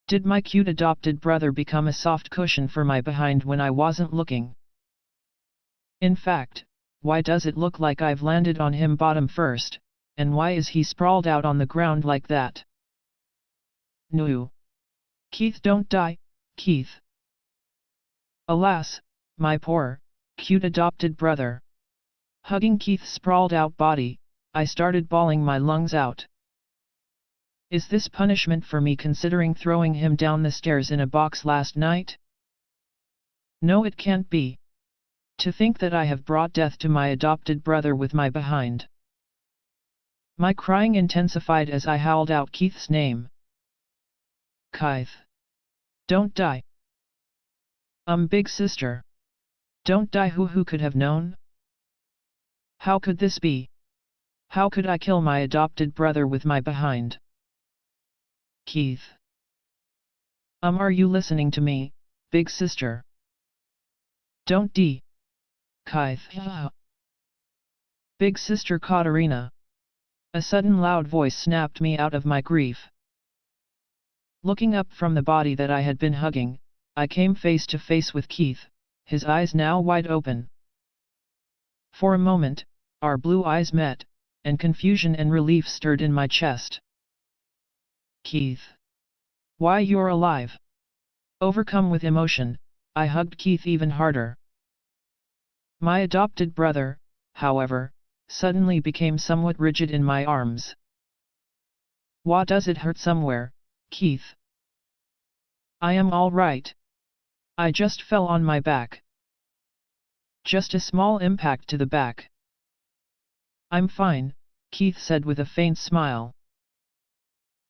Did my cute adopted brother become a soft cushion for my behind when I wasn't looking? In fact, why does it look like I've landed on him bottom first, and why is he sprawled out on the ground like that? No. Keith, don't die, Keith. Alas, my poor, cute adopted brother. Hugging Keith's sprawled out body, I started bawling my lungs out. Is this punishment for me considering throwing him down the stairs in a box last night? No, it can't be. To think that I have brought death to my adopted brother with my behind. My crying intensified as I howled out Keith's name. Keith. Don't die. Big sister. Don't die. Who could have known? How could this be? How could I kill my adopted brother with my behind? Keith. Are you listening to me, big sister? Don't die. Keith. Big sister Catarina. A sudden loud voice snapped me out of my grief. Looking up from the body that I had been hugging, I came face to face with Keith, his eyes now wide open. For a moment, our blue eyes met, and confusion and relief stirred in my chest. Keith. Why, you're alive! Overcome with emotion, I hugged Keith even harder. My adopted brother, however, suddenly became somewhat rigid in my arms. Why does it hurt somewhere, Keith? I am all right. I just fell on my back. Just a small impact to the back. I'm fine, Keith said with a faint smile.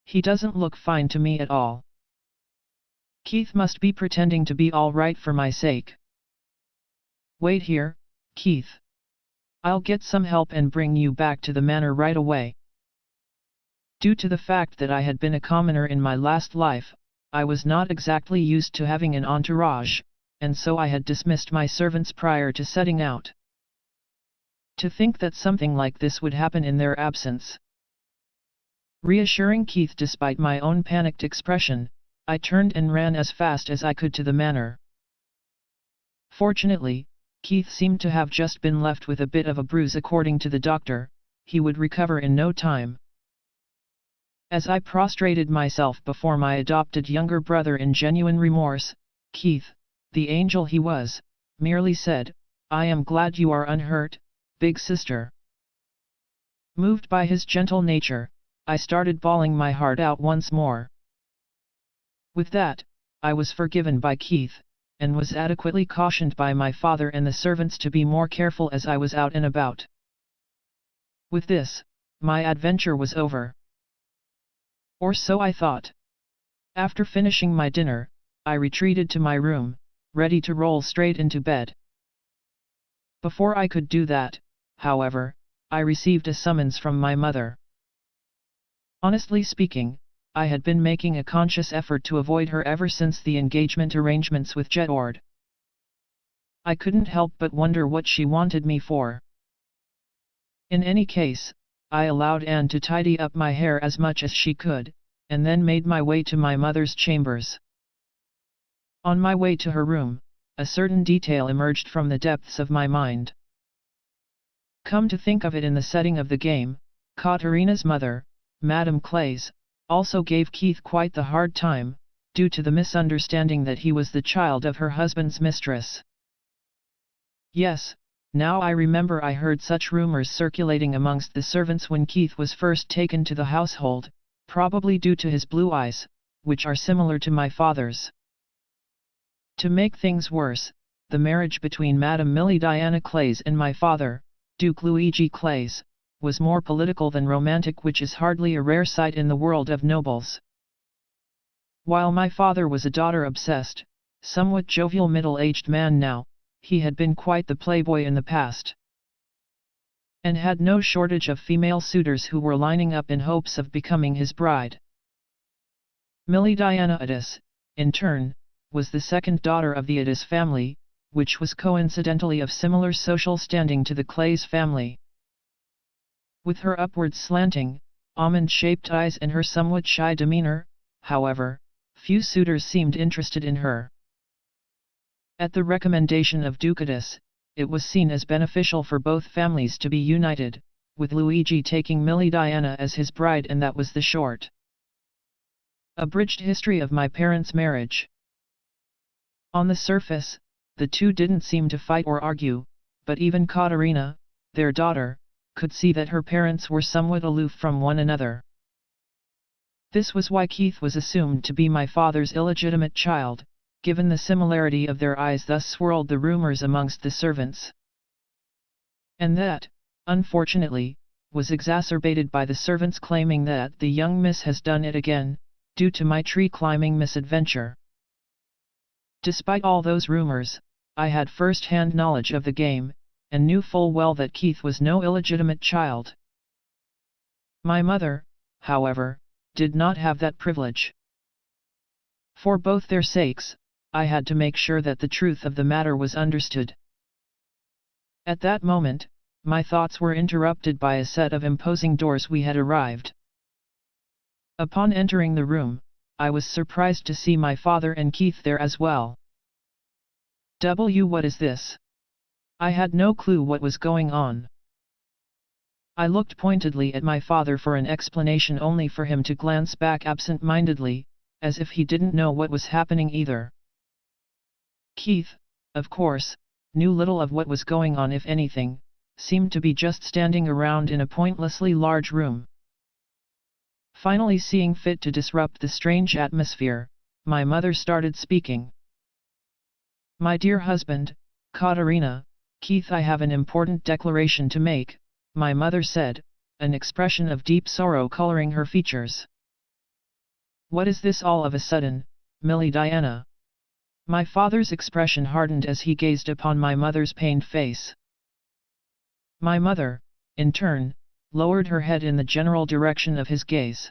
He doesn't look fine to me at all. Keith must be pretending to be all right for my sake. Wait here, Keith. I'll get some help and bring you back to the manor right away. Due to the fact that I had been a commoner in my last life, I was not exactly used to having an entourage, and so I had dismissed my servants prior to setting out. To think that something like this would happen in their absence. Reassuring Keith despite my own panicked expression, I turned and ran as fast as I could to the manor. Fortunately, Keith seemed to have just been left with a bit of a bruise. According to the doctor, he would recover in no time. As I prostrated myself before my adopted younger brother in genuine remorse, Keith, the angel he was, merely said, "I am glad you are unhurt, big sister." Moved by his gentle nature, I started bawling my heart out once more. With that, I was forgiven by Keith, and was adequately cautioned by my father and the servants to be more careful as I was out and about. With this, my adventure was over. Or so I thought. After finishing my dinner, I retreated to my room, ready to roll straight into bed. Before I could do that, however, I received a summons from my mother. Honestly speaking, I had been making a conscious effort to avoid her ever since the engagement arrangements with Jedward. I couldn't help but wonder what she wanted me for. In any case, I allowed Anne to tidy up my hair as much as she could, and then made my way to my mother's chambers. On my way to her room, a certain detail emerged from the depths of my mind. Come to think of it, in the setting of the game, Catarina's mother, Madame Claes, also gave Keith quite the hard time, due to the misunderstanding that he was the child of her husband's mistress. Yes, now I remember I heard such rumors circulating amongst the servants when Keith was first taken to the household, probably due to his blue eyes, which are similar to my father's. To make things worse, the marriage between Madame Catarina Claes and my father, Duke Luigi Claes, was more political than romantic, which is hardly a rare sight in the world of nobles. While my father was a daughter-obsessed, somewhat jovial middle-aged man now, he had been quite the playboy in the past, and had no shortage of female suitors who were lining up in hopes of becoming his bride. Diana Addis, in turn, was the second daughter of the Addis family, which was coincidentally of similar social standing to the Claes family. With her upward slanting, almond-shaped eyes and her somewhat shy demeanor, however, few suitors seemed interested in her. At the recommendation of Duke Addis, it was seen as beneficial for both families to be united, with Luigi taking Diana as his bride, and that was the short, abridged history of my parents' marriage. On the surface, the two didn't seem to fight or argue, but even Catarina, their daughter, could see that her parents were somewhat aloof from one another. This was why Keith was assumed to be my father's illegitimate child, given the similarity of their eyes. Thus swirled the rumors amongst the servants. And that, unfortunately, was exacerbated by the servants claiming that the young miss has done it again, due to my tree-climbing misadventure. Despite all those rumors, I had first-hand knowledge of the game, and knew full well that Keith was no illegitimate child. My mother, however, did not have that privilege. For both their sakes, I had to make sure that the truth of the matter was understood. At that moment, my thoughts were interrupted by a set of imposing doors. We had arrived. Upon entering the room, I was surprised to see my father and Keith there as well. What is this? I had no clue what was going on. I looked pointedly at my father for an explanation, only for him to glance back absent-mindedly, as if he didn't know what was happening either. Keith, of course, knew little of what was going on. If anything, seemed to be just standing around in a pointlessly large room. Finally, seeing fit to disrupt the strange atmosphere, my mother started speaking. "My dear husband, Catarina, Keith, I have an important declaration to make," my mother said, an expression of deep sorrow coloring her features. "What is this all of a sudden, Diana?" My father's expression hardened as he gazed upon my mother's pained face. My mother, in turn, lowered her head in the general direction of his gaze.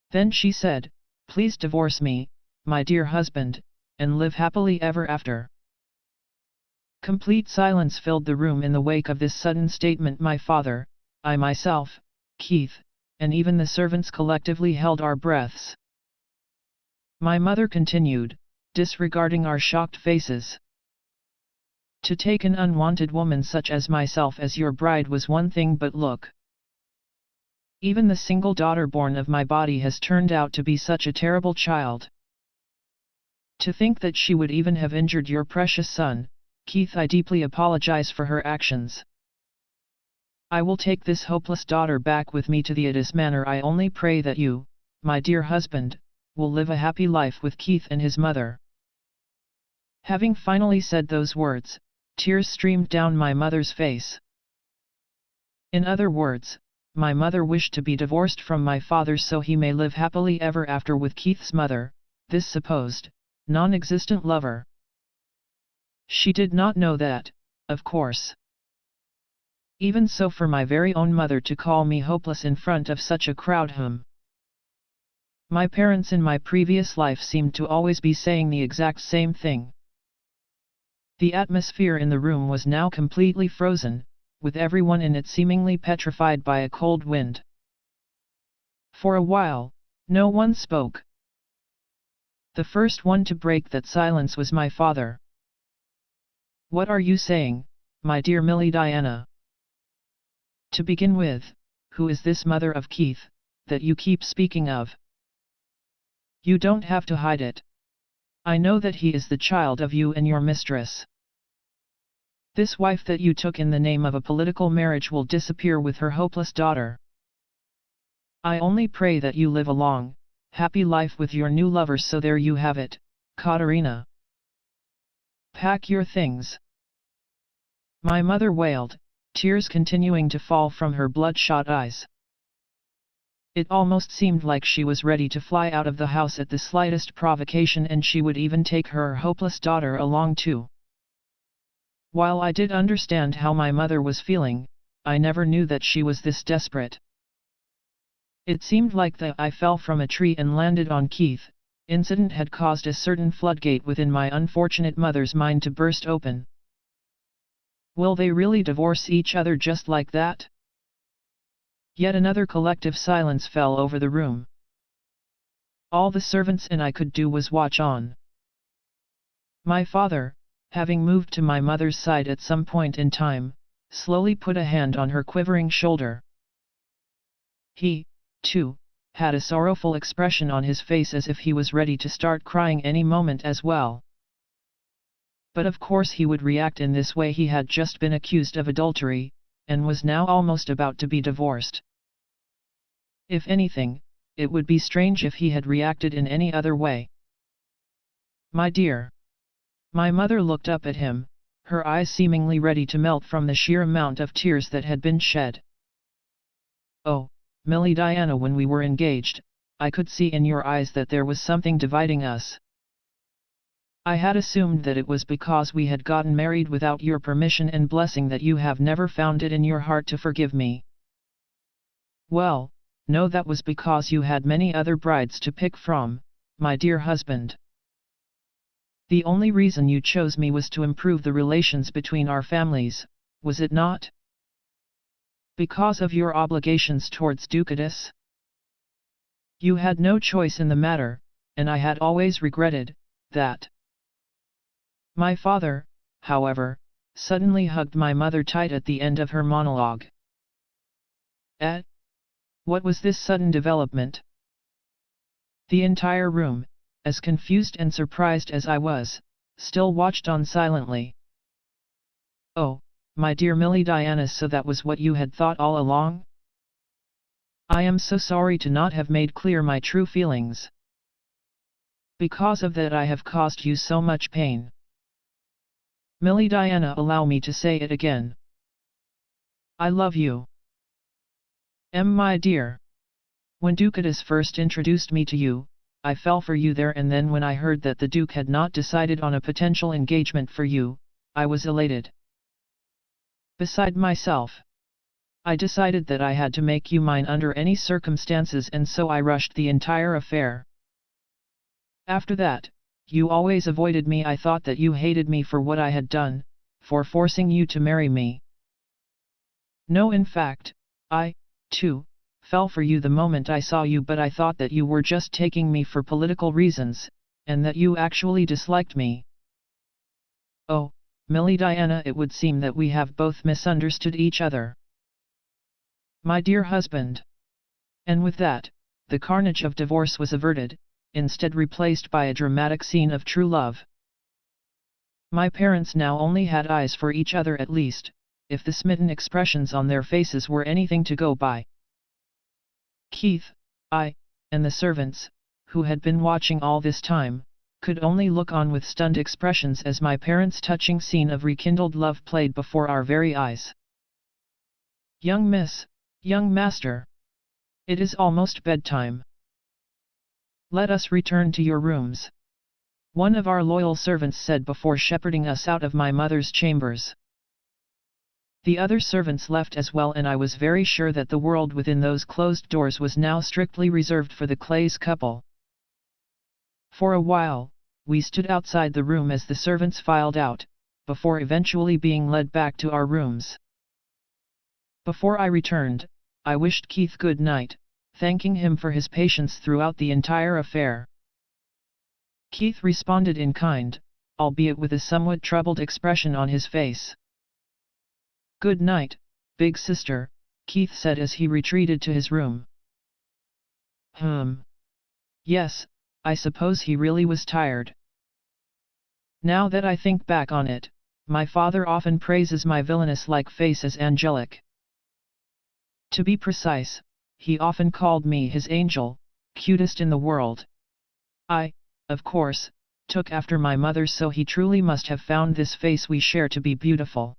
Then she said, "Please divorce me, my dear husband, and live happily ever after." Complete silence filled the room in the wake of this sudden statement. My father, I myself, Keith, and even the servants collectively held our breaths. My mother continued, disregarding our shocked faces. To take an unwanted woman such as myself as your bride was one thing, but look. Even the single daughter born of my body has turned out to be such a terrible child. To think that she would even have injured your precious son, Keith, I deeply apologize for her actions. I will take this hopeless daughter back with me to the Addis Manor. I only pray that you, my dear husband, will live a happy life with Keith and his mother. Having finally said those words, tears streamed down my mother's face. In other words, my mother wished to be divorced from my father so he may live happily ever after with Keith's mother, this supposed, non-existent lover. She did not know that, of course. Even so, for my very own mother to call me hopeless in front of such a crowd whom my parents in my previous life seemed to always be saying the exact same thing. The atmosphere in the room was now completely frozen, with everyone in it seemingly petrified by a cold wind. For a while, no one spoke. The first one to break that silence was my father. What are you saying, my dear Millie Diana? To begin with, who is this mother of Keith, that you keep speaking of? You don't have to hide it. I know that he is the child of you and your mistress. This wife that you took in the name of a political marriage will disappear with her hopeless daughter. I only pray that you live a long, happy life with your new lover. So there you have it, Catarina. Pack your things. My mother wailed, tears continuing to fall from her bloodshot eyes. It almost seemed like she was ready to fly out of the house at the slightest provocation, and she would even take her hopeless daughter along too. While I did understand how my mother was feeling, I never knew that she was this desperate. It seemed like that I fell from a tree and landed on Keith. Incident had caused a certain floodgate within my unfortunate mother's mind to burst open. Will they really divorce each other just like that? Yet another collective silence fell over the room. All the servants and I could do was watch on. My father, having moved to my mother's side at some point in time, slowly put a hand on her quivering shoulder. He, too, had a sorrowful expression on his face as if he was ready to start crying any moment as well. But of course he would react in this way. He had just been accused of adultery, and was now almost about to be divorced. If anything, it would be strange if he had reacted in any other way. My dear. My mother looked up at him, her eyes seemingly ready to melt from the sheer amount of tears that had been shed. Oh, Millie Diana, when we were engaged, I could see in your eyes that there was something dividing us. I had assumed that it was because we had gotten married without your permission and blessing that you have never found it in your heart to forgive me. Well, no, that was because you had many other brides to pick from, my dear husband. The only reason you chose me was to improve the relations between our families, was it not? Because of your obligations towards Ducatus? You had no choice in the matter, and I had always regretted that. My father, however, suddenly hugged my mother tight at the end of her monologue. What was this sudden development? The entire room, as confused and surprised as I was, still watched on silently. Oh, my dear Millie Diana, so that was what you had thought all along? I am so sorry to not have made clear my true feelings. Because of that I have caused you so much pain. Millie Diana, allow me to say it again. I love you. My dear. When Ducatus first introduced me to you, I fell for you there and then. When I heard that the Duke had not decided on a potential engagement for you, I was elated. Beside myself. I decided that I had to make you mine under any circumstances, and so I rushed the entire affair. After that, you always avoided me. I thought that you hated me for what I had done, for forcing you to marry me. No, in fact, I, too, fell for you the moment I saw you, but I thought that you were just taking me for political reasons, and that you actually disliked me. Oh, Millie Diana, it would seem that we have both misunderstood each other. My dear husband. And with that, the carnage of divorce was averted, instead replaced by a dramatic scene of true love. My parents now only had eyes for each other, at least, if the smitten expressions on their faces were anything to go by. Keith, I, and the servants, who had been watching all this time, could only look on with stunned expressions as my parents' touching scene of rekindled love played before our very eyes. Young miss, young master. It is almost bedtime. Let us return to your rooms. One of our loyal servants said before shepherding us out of my mother's chambers. The other servants left as well, and I was very sure that the world within those closed doors was now strictly reserved for the Claes couple. For a while, we stood outside the room as the servants filed out, before eventually being led back to our rooms. Before I returned, I wished Keith good night, thanking him for his patience throughout the entire affair. Keith responded in kind, albeit with a somewhat troubled expression on his face. Good night, big sister, Keith said as he retreated to his room. Yes, I suppose he really was tired. Now that I think back on it, my father often praises my villainess-like face as angelic. To be precise, he often called me his angel, cutest in the world. I, of course, took after my mother, so he truly must have found this face we share to be beautiful.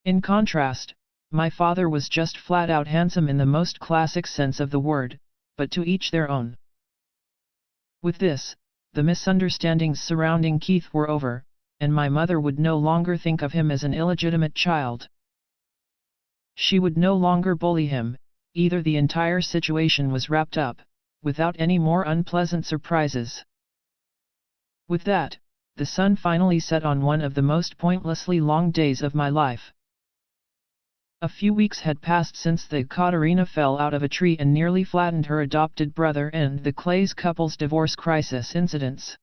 In contrast, my father was just flat-out handsome in the most classic sense of the word, but to each their own. With this, the misunderstandings surrounding Keith were over, and my mother would no longer think of him as an illegitimate child. She would no longer bully him, either. The entire situation was wrapped up, without any more unpleasant surprises. With that, the sun finally set on one of the most pointlessly long days of my life. A few weeks had passed since the Catarina fell out of a tree and nearly flattened her adopted brother and the Claes couple's divorce crisis incidents.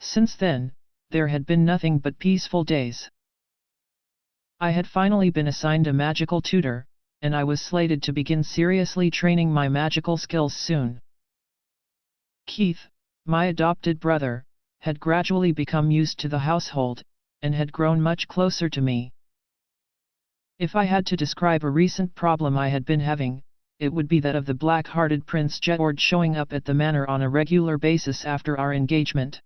Since then, there had been nothing but peaceful days. I had finally been assigned a magical tutor, and I was slated to begin seriously training my magical skills soon. Keith, my adopted brother, had gradually become used to the household, and had grown much closer to me. If I had to describe a recent problem I had been having, it would be that of the black-hearted Prince Jedward showing up at the manor on a regular basis after our engagement.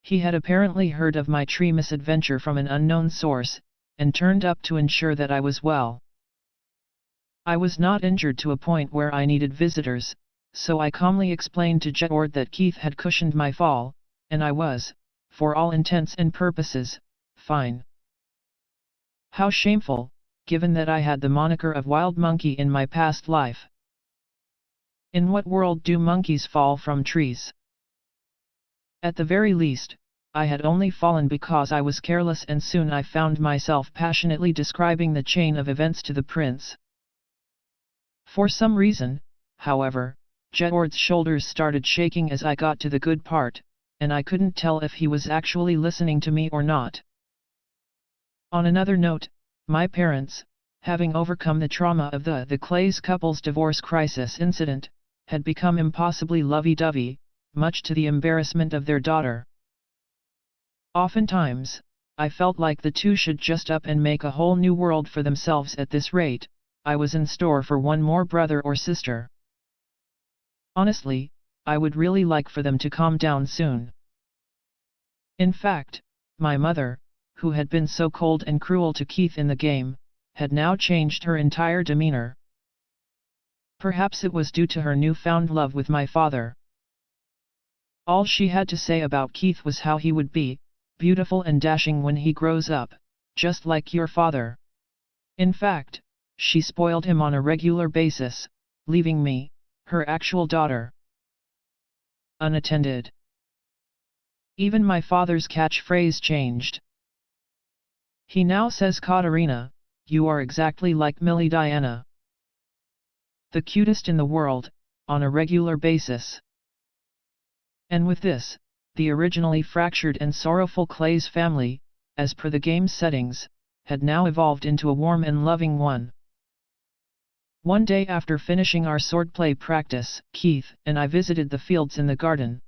He had apparently heard of my tree misadventure from an unknown source, and turned up to ensure that I was well. I was not injured to a point where I needed visitors, so I calmly explained to Jedward that Keith had cushioned my fall, and I was, for all intents and purposes, fine. How shameful, given that I had the moniker of Wild Monkey in my past life. In what world do monkeys fall from trees? At the very least, I had only fallen because I was careless, and soon I found myself passionately describing the chain of events to the prince. For some reason, however, Jedward's shoulders started shaking as I got to the good part, and I couldn't tell if he was actually listening to me or not. On another note, my parents, having overcome the trauma of the Claes couple's divorce crisis incident, had become impossibly lovey-dovey, much to the embarrassment of their daughter. Oftentimes, I felt like the two should just up and make a whole new world for themselves. At this rate, I was in store for one more brother or sister. Honestly, I would really like for them to calm down soon. In fact, my mother, who had been so cold and cruel to Keith in the game, had now changed her entire demeanor. Perhaps it was due to her newfound love with my father. All she had to say about Keith was how he would be, beautiful and dashing when he grows up, just like your father. In fact, she spoiled him on a regular basis, leaving me, her actual daughter, unattended. Even my father's catchphrase changed. He now says, "Catarina, you are exactly like Millie Diana. The cutest in the world," on a regular basis. And with this, the originally fractured and sorrowful Claes family, as per the game's settings, had now evolved into a warm and loving one. One day after finishing our swordplay practice, Keith and I visited the fields in the garden.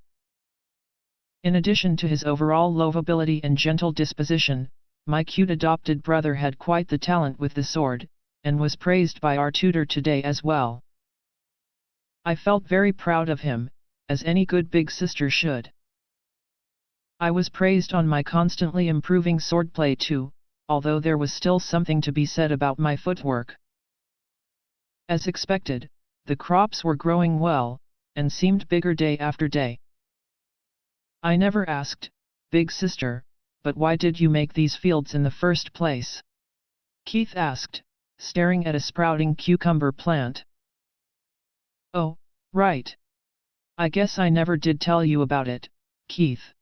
In addition to his overall lovability and gentle disposition, my cute adopted brother had quite the talent with the sword, and was praised by our tutor today as well. I felt very proud of him, as any good big sister should. I was praised on my constantly improving swordplay too, although there was still something to be said about my footwork. As expected, the crops were growing well, and seemed bigger day after day. I never asked, "Big sister, but why did you make these fields in the first place?" Keith asked, staring at a sprouting cucumber plant. "Oh, right. I guess I never did tell you about it, Keith."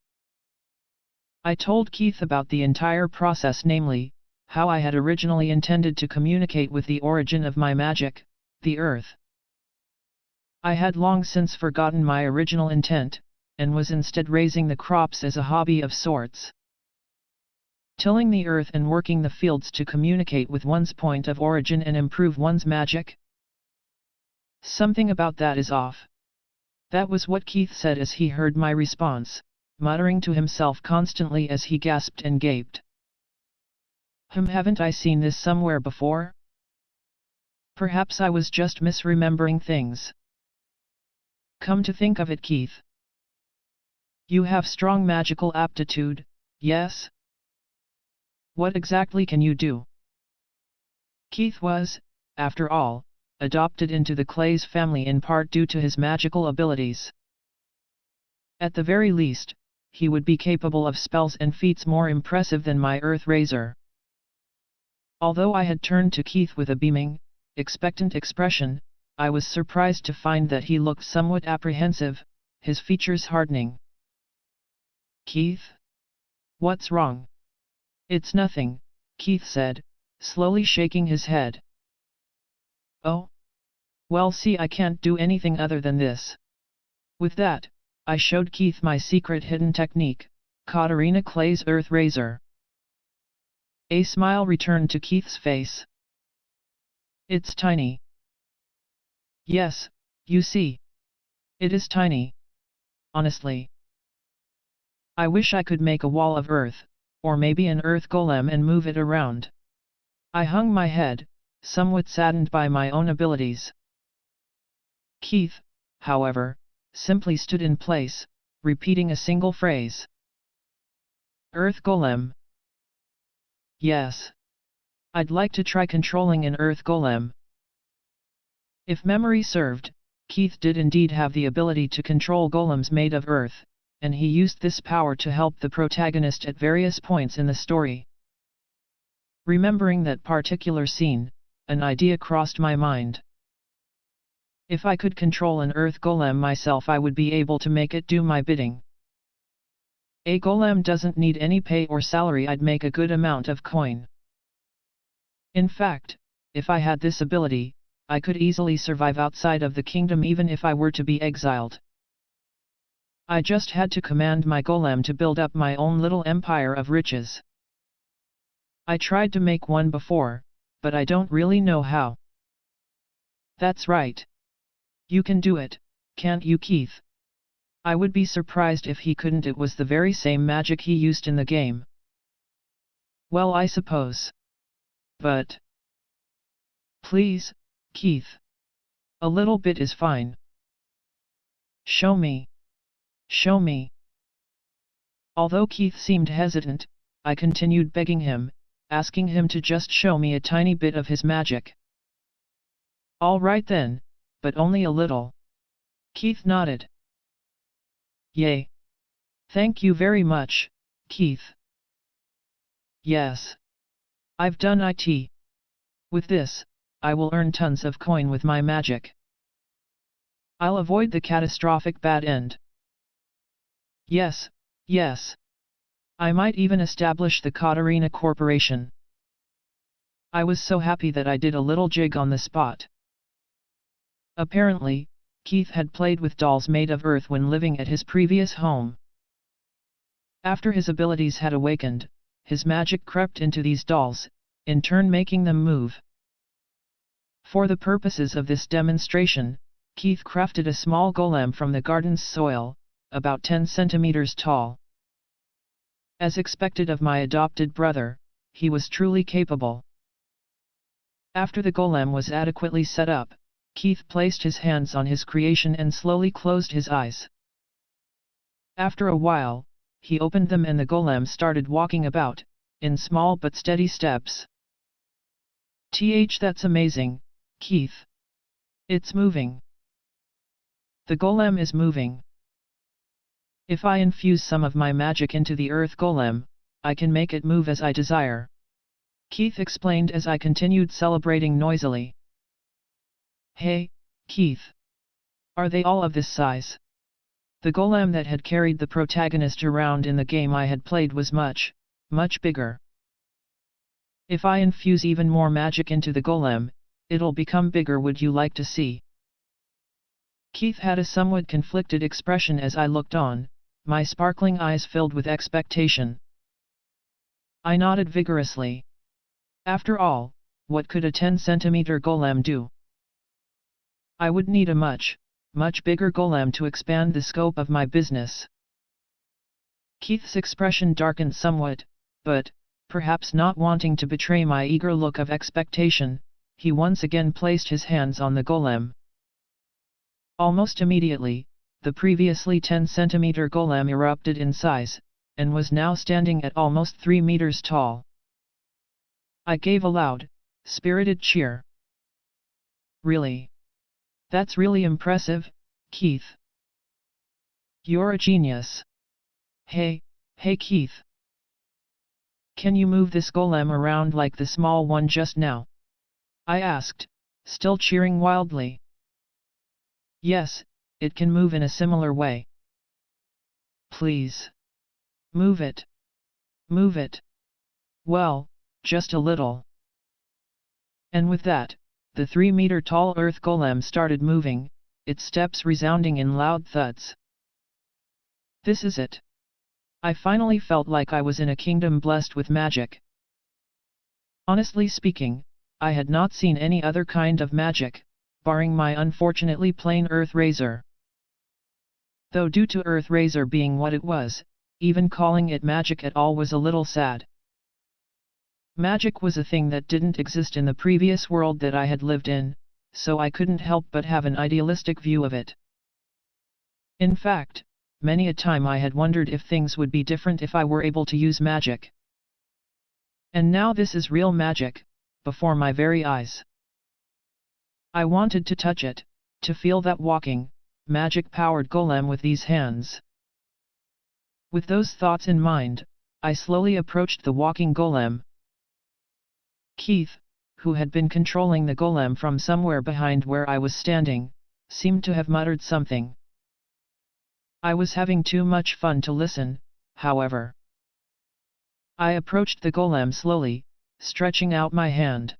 I told Keith about the entire process, namely, how I had originally intended to communicate with the origin of my magic, the earth. I had long since forgotten my original intent, and was instead raising the crops as a hobby of sorts. Tilling the earth and working the fields to communicate with one's point of origin and improve one's magic? Something about that is off. That was what Keith said as he heard my response, muttering to himself constantly as he gasped and gaped. Haven't I seen this somewhere before? Perhaps I was just misremembering things. Come to think of it, Keith. You have strong magical aptitude, yes? What exactly can you do? Keith was, after all, adopted into the Claes family in part due to his magical abilities. At the very least, he would be capable of spells and feats more impressive than my Earth Razor. Although I had turned to Keith with a beaming, expectant expression, I was surprised to find that he looked somewhat apprehensive, his features hardening. "Keith? What's wrong?" "It's nothing," Keith said, slowly shaking his head. "Oh? Well, see, I can't do anything other than this." With that, I showed Keith my secret hidden technique, Catarina Claes' Earth Razor. A smile returned to Keith's face. "It's tiny." "Yes, you see. It is tiny. Honestly. I wish I could make a wall of earth, or maybe an earth golem and move it around." I hung my head, somewhat saddened by my own abilities. Keith, however, simply stood in place, repeating a single phrase. "Earth golem. Yes. I'd like to try controlling an earth golem." If memory served, Keith did indeed have the ability to control golems made of earth, and he used this power to help the protagonist at various points in the story. Remembering that particular scene, an idea crossed my mind. If I could control an earth golem myself, I would be able to make it do my bidding. A golem doesn't need any pay or salary. I'd make a good amount of coin. In fact, if I had this ability, I could easily survive outside of the kingdom even if I were to be exiled. I just had to command my golem to build up my own little empire of riches. I tried to make one before, but I don't really know how. That's right. You can do it, can't you, Keith? I would be surprised if he couldn't. It was the very same magic he used in the game. Well, I suppose. But... Please, Keith. A little bit is fine. Show me. Show me. Although Keith seemed hesitant, I continued begging him, asking him to just show me a tiny bit of his magic. All right then, but only a little. Keith nodded. Yay. Thank you very much, Keith. Yes. I've done it. With this, I will earn tons of coin with my magic. I'll avoid the catastrophic bad end. Yes, Yes. I might even establish the Catarina Corporation. I was so happy that I did a little jig on the spot. Apparently, Keith had played with dolls made of earth when living at his previous home. After his abilities had awakened, his magic crept into these dolls, in turn making them move. For the purposes of this demonstration, Keith crafted a small golem from the garden's soil, about 10 centimeters tall. As expected of my adopted brother, he was truly capable. After the golem was adequately set up, Keith placed his hands on his creation and slowly closed his eyes. After a while, he opened them and the golem started walking about, in small but steady steps. That's amazing, Keith. It's moving. The golem is moving. If I infuse some of my magic into the earth golem, I can make it move as I desire. Keith explained as I continued celebrating noisily. Hey, Keith. Are they all of this size? The golem that had carried the protagonist around in the game I had played was much, much bigger. If I infuse even more magic into the golem, it'll become bigger. Would you like to see? Keith had a somewhat conflicted expression as I looked on, my sparkling eyes filled with expectation. I nodded vigorously. After all, what could a 10-centimeter golem do? I would need a much, much bigger golem to expand the scope of my business. Keith's expression darkened somewhat, but, perhaps not wanting to betray my eager look of expectation, he once again placed his hands on the golem. Almost immediately, the previously 10-centimeter golem erupted in size, and was now standing at almost 3 meters tall. I gave a loud, spirited cheer. Really? That's really impressive, Keith. You're a genius. Hey Keith. Can you move this golem around like the small one just now? I asked, still cheering wildly. Yes, it can move in a similar way. Please. Move it. Move it. Well, just a little. And with that, the 3-meter-tall earth golem started moving, its steps resounding in loud thuds. This is it. I finally felt like I was in a kingdom blessed with magic. Honestly speaking, I had not seen any other kind of magic, barring my unfortunately plain Earth Razor. Though due to Earth Razor being what it was, even calling it magic at all was a little sad. Magic was a thing that didn't exist in the previous world that I had lived in, so I couldn't help but have an idealistic view of it. In fact, many a time I had wondered if things would be different if I were able to use magic. And now this is real magic, before my very eyes. I wanted to touch it, to feel that walking, magic-powered golem with these hands. With those thoughts in mind, I slowly approached the walking golem. Keith, who had been controlling the golem from somewhere behind where I was standing, seemed to have muttered something. I was having too much fun to listen, however. I approached the golem slowly, stretching out my hand.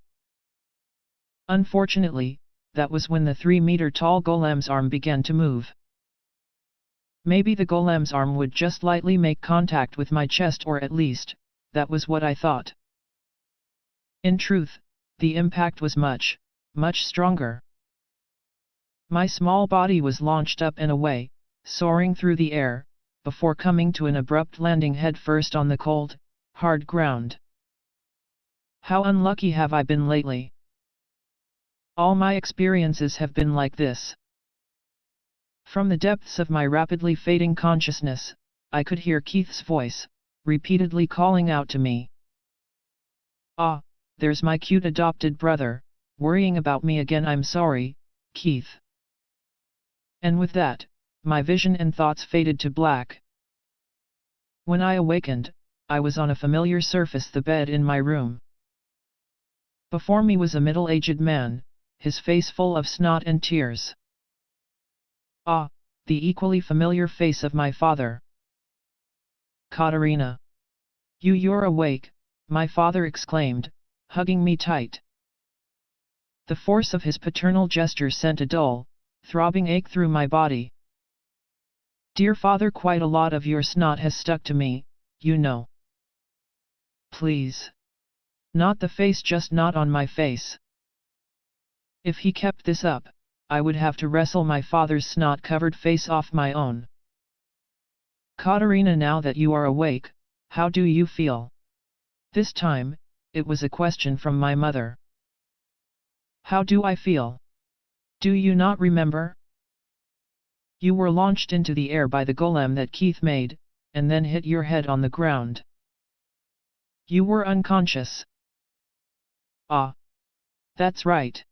Unfortunately, that was when the 3-meter-tall golem's arm began to move. Maybe the golem's arm would just lightly make contact with my chest, or at least, that was what I thought. In truth, the impact was much, much stronger. My small body was launched up and away, soaring through the air, before coming to an abrupt landing headfirst on the cold, hard ground. How unlucky have I been lately? All my experiences have been like this. From the depths of my rapidly fading consciousness, I could hear Keith's voice, repeatedly calling out to me. Ah, there's my cute adopted brother, worrying about me again. I'm sorry, Keith. And with that, my vision and thoughts faded to black. When I awakened, I was on a familiar surface, the bed in my room. Before me was a middle-aged man, his face full of snot and tears. Ah, the equally familiar face of my father. Catarina. You're awake, my father exclaimed, hugging me tight. The force of his paternal gesture sent a dull, throbbing ache through my body. Dear father, quite a lot of your snot has stuck to me, you know. Please. Not the face, just not on my face. If he kept this up, I would have to wrestle my father's snot-covered face off my own. Catarina, now that you are awake, how do you feel? This time, it was a question from my mother. How do I feel? Do you not remember? You were launched into the air by the golem that Keith made, and then hit your head on the ground. You were unconscious. Ah. That's right.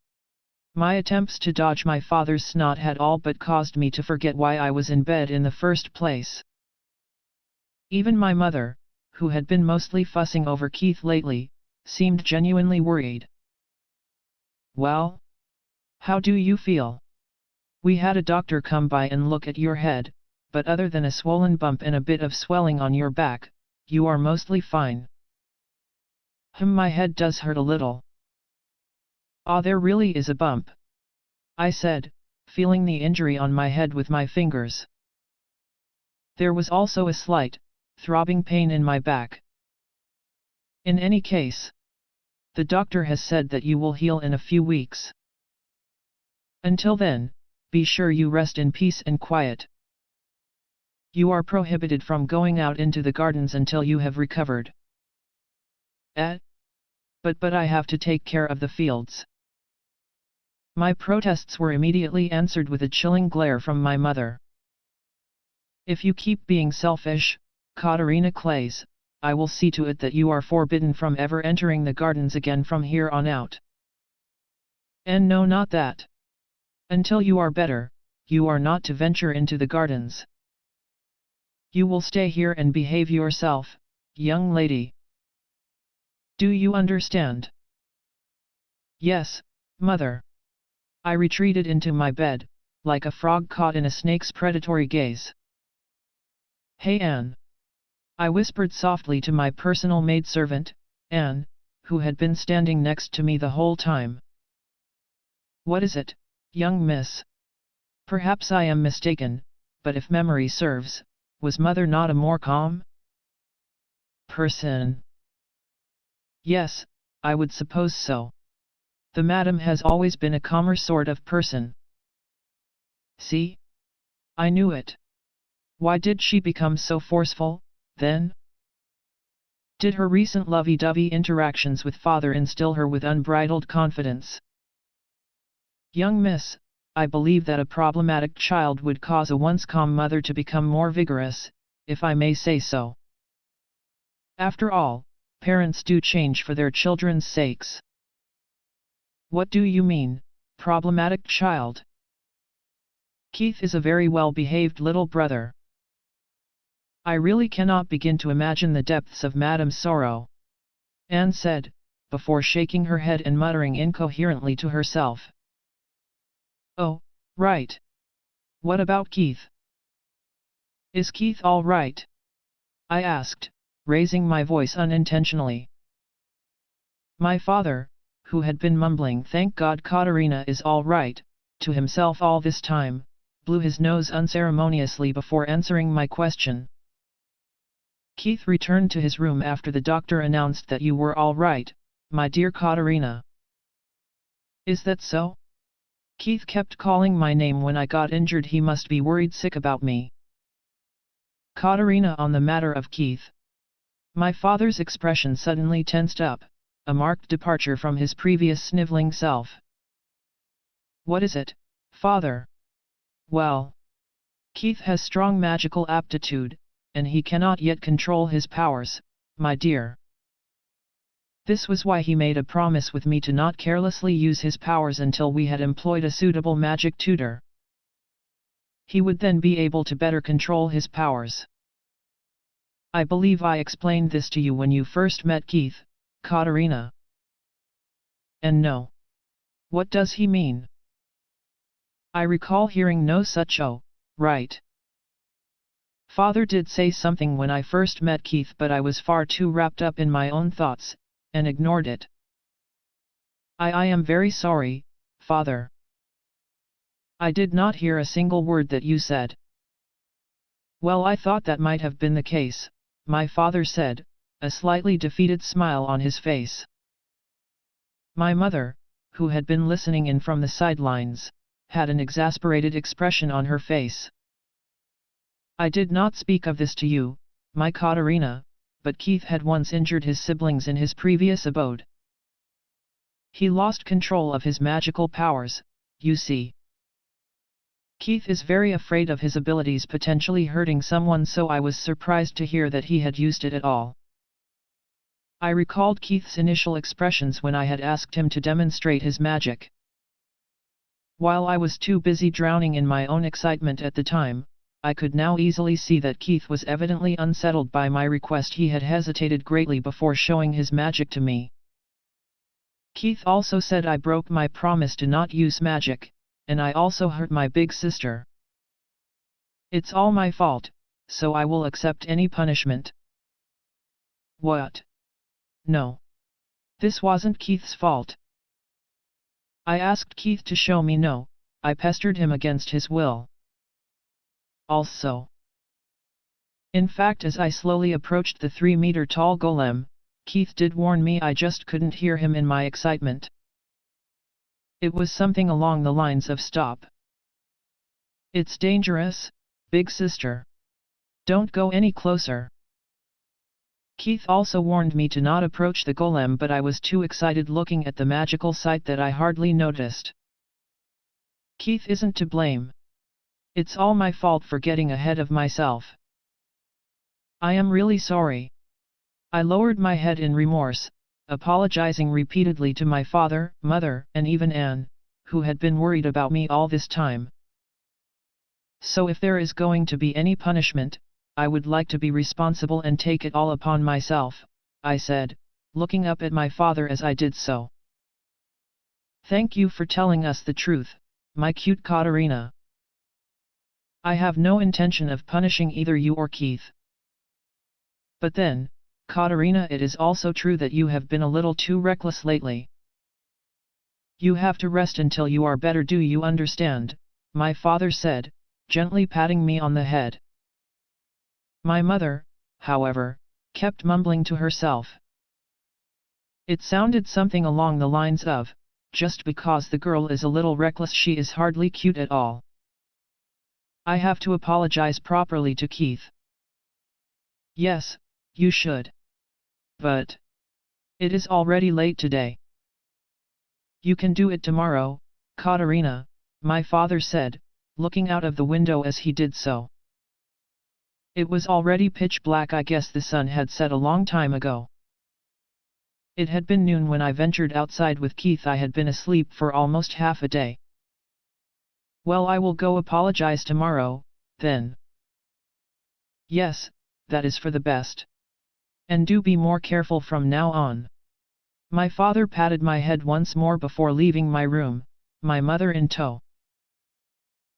My attempts to dodge my father's snot had all but caused me to forget why I was in bed in the first place. Even my mother, who had been mostly fussing over Keith lately, seemed genuinely worried. Well? How do you feel? We had a doctor come by and look at your head, but other than a swollen bump and a bit of swelling on your back, you are mostly fine. My head does hurt a little. Ah, there really is a bump, I said, feeling the injury on my head with my fingers. There was also a slight, throbbing pain in my back. In any case, the doctor has said that you will heal in a few weeks. Until then, be sure you rest in peace and quiet. You are prohibited from going out into the gardens until you have recovered. But I have to take care of the fields. My protests were immediately answered with a chilling glare from my mother. If you keep being selfish, Catarina Claes, I will see to it that you are forbidden from ever entering the gardens again from here on out. And no, not that. Until you are better, you are not to venture into the gardens. You will stay here and behave yourself, young lady. Do you understand? Yes, mother. I retreated into my bed, like a frog caught in a snake's predatory gaze. Hey Anne. I whispered softly to my personal maidservant, Anne, who had been standing next to me the whole time. What is it, young miss? Perhaps I am mistaken, but if memory serves, was mother not a more calm person? Yes, I would suppose so. The madam has always been a calmer sort of person. See? I knew it. Why did she become so forceful, then? Did her recent lovey-dovey interactions with father instill her with unbridled confidence? Young miss, I believe that a problematic child would cause a once calm mother to become more vigorous, if I may say so. After all, parents do change for their children's sakes. What do you mean, problematic child? Keith is a very well-behaved little brother. I really cannot begin to imagine the depths of Madame's sorrow, Anne said, before shaking her head and muttering incoherently to herself. Oh, right. What about Keith? Is Keith all right? I asked, raising my voice unintentionally. My father, who had been mumbling "Thank God Catarina is all right," to himself all this time, blew his nose unceremoniously before answering my question. Keith returned to his room after the doctor announced that you were all right, my dear Catarina. Is that so? Keith kept calling my name when I got injured. He must be worried sick about me. Catarina, on the matter of Keith. My father's expression suddenly tensed up, a marked departure from his previous sniveling self. What is it, father? Well, Keith has strong magical aptitude, and he cannot yet control his powers, my dear. This was why he made a promise with me to not carelessly use his powers until we had employed a suitable magic tutor. He would then be able to better control his powers. I believe I explained this to you when you first met Keith, Catarina. And no. What does he mean? I recall hearing no such. Oh, right. Father did say something when I first met Keith, but I was far too wrapped up in my own thoughts, and ignored it. I am very sorry, Father. I did not hear a single word that you said. Well, I thought that might have been the case, my father said, a slightly defeated smile on his face. My mother, who had been listening in from the sidelines, had an exasperated expression on her face. I did not speak of this to you, my Catarina, but Keith had once injured his siblings in his previous abode. He lost control of his magical powers, you see. Keith is very afraid of his abilities potentially hurting someone, so I was surprised to hear that he had used it at all. I recalled Keith's initial expressions when I had asked him to demonstrate his magic. While I was too busy drowning in my own excitement at the time, I could now easily see that Keith was evidently unsettled by my request. He had hesitated greatly before showing his magic to me. Keith also said I broke my promise to not use magic, and I also hurt my big sister. It's all my fault, so I will accept any punishment. What? No. This wasn't Keith's fault. I asked Keith to show me no, I pestered him against his will. Also. In fact, as I slowly approached the 3-meter-tall golem, Keith did warn me. I just couldn't hear him in my excitement. It was something along the lines of stop. It's dangerous, big sister. Don't go any closer. Keith also warned me to not approach the golem, but I was too excited looking at the magical sight that I hardly noticed. Keith isn't to blame. It's all my fault for getting ahead of myself. I am really sorry. I lowered my head in remorse, apologizing repeatedly to my father, mother, and even Anne, who had been worried about me all this time. So if there is going to be any punishment, I would like to be responsible and take it all upon myself, I said, looking up at my father as I did so. Thank you for telling us the truth, my cute Catarina. I have no intention of punishing either you or Keith. But then, Catarina, it is also true that you have been a little too reckless lately. You have to rest until you are better, do you understand? My father said, gently patting me on the head. My mother, however, kept mumbling to herself. It sounded something along the lines of, just because the girl is a little reckless, she is hardly cute at all. I have to apologize properly to Keith. Yes, you should. But it is already late today. You can do it tomorrow, Catarina, my father said, looking out of the window as he did so. It was already pitch black. I guess the sun had set a long time ago. It had been noon when I ventured outside with Keith. I had been asleep for almost half a day. Well, I will go apologize tomorrow, then. Yes, that is for the best. And do be more careful from now on. My father patted my head once more before leaving my room, my mother in tow.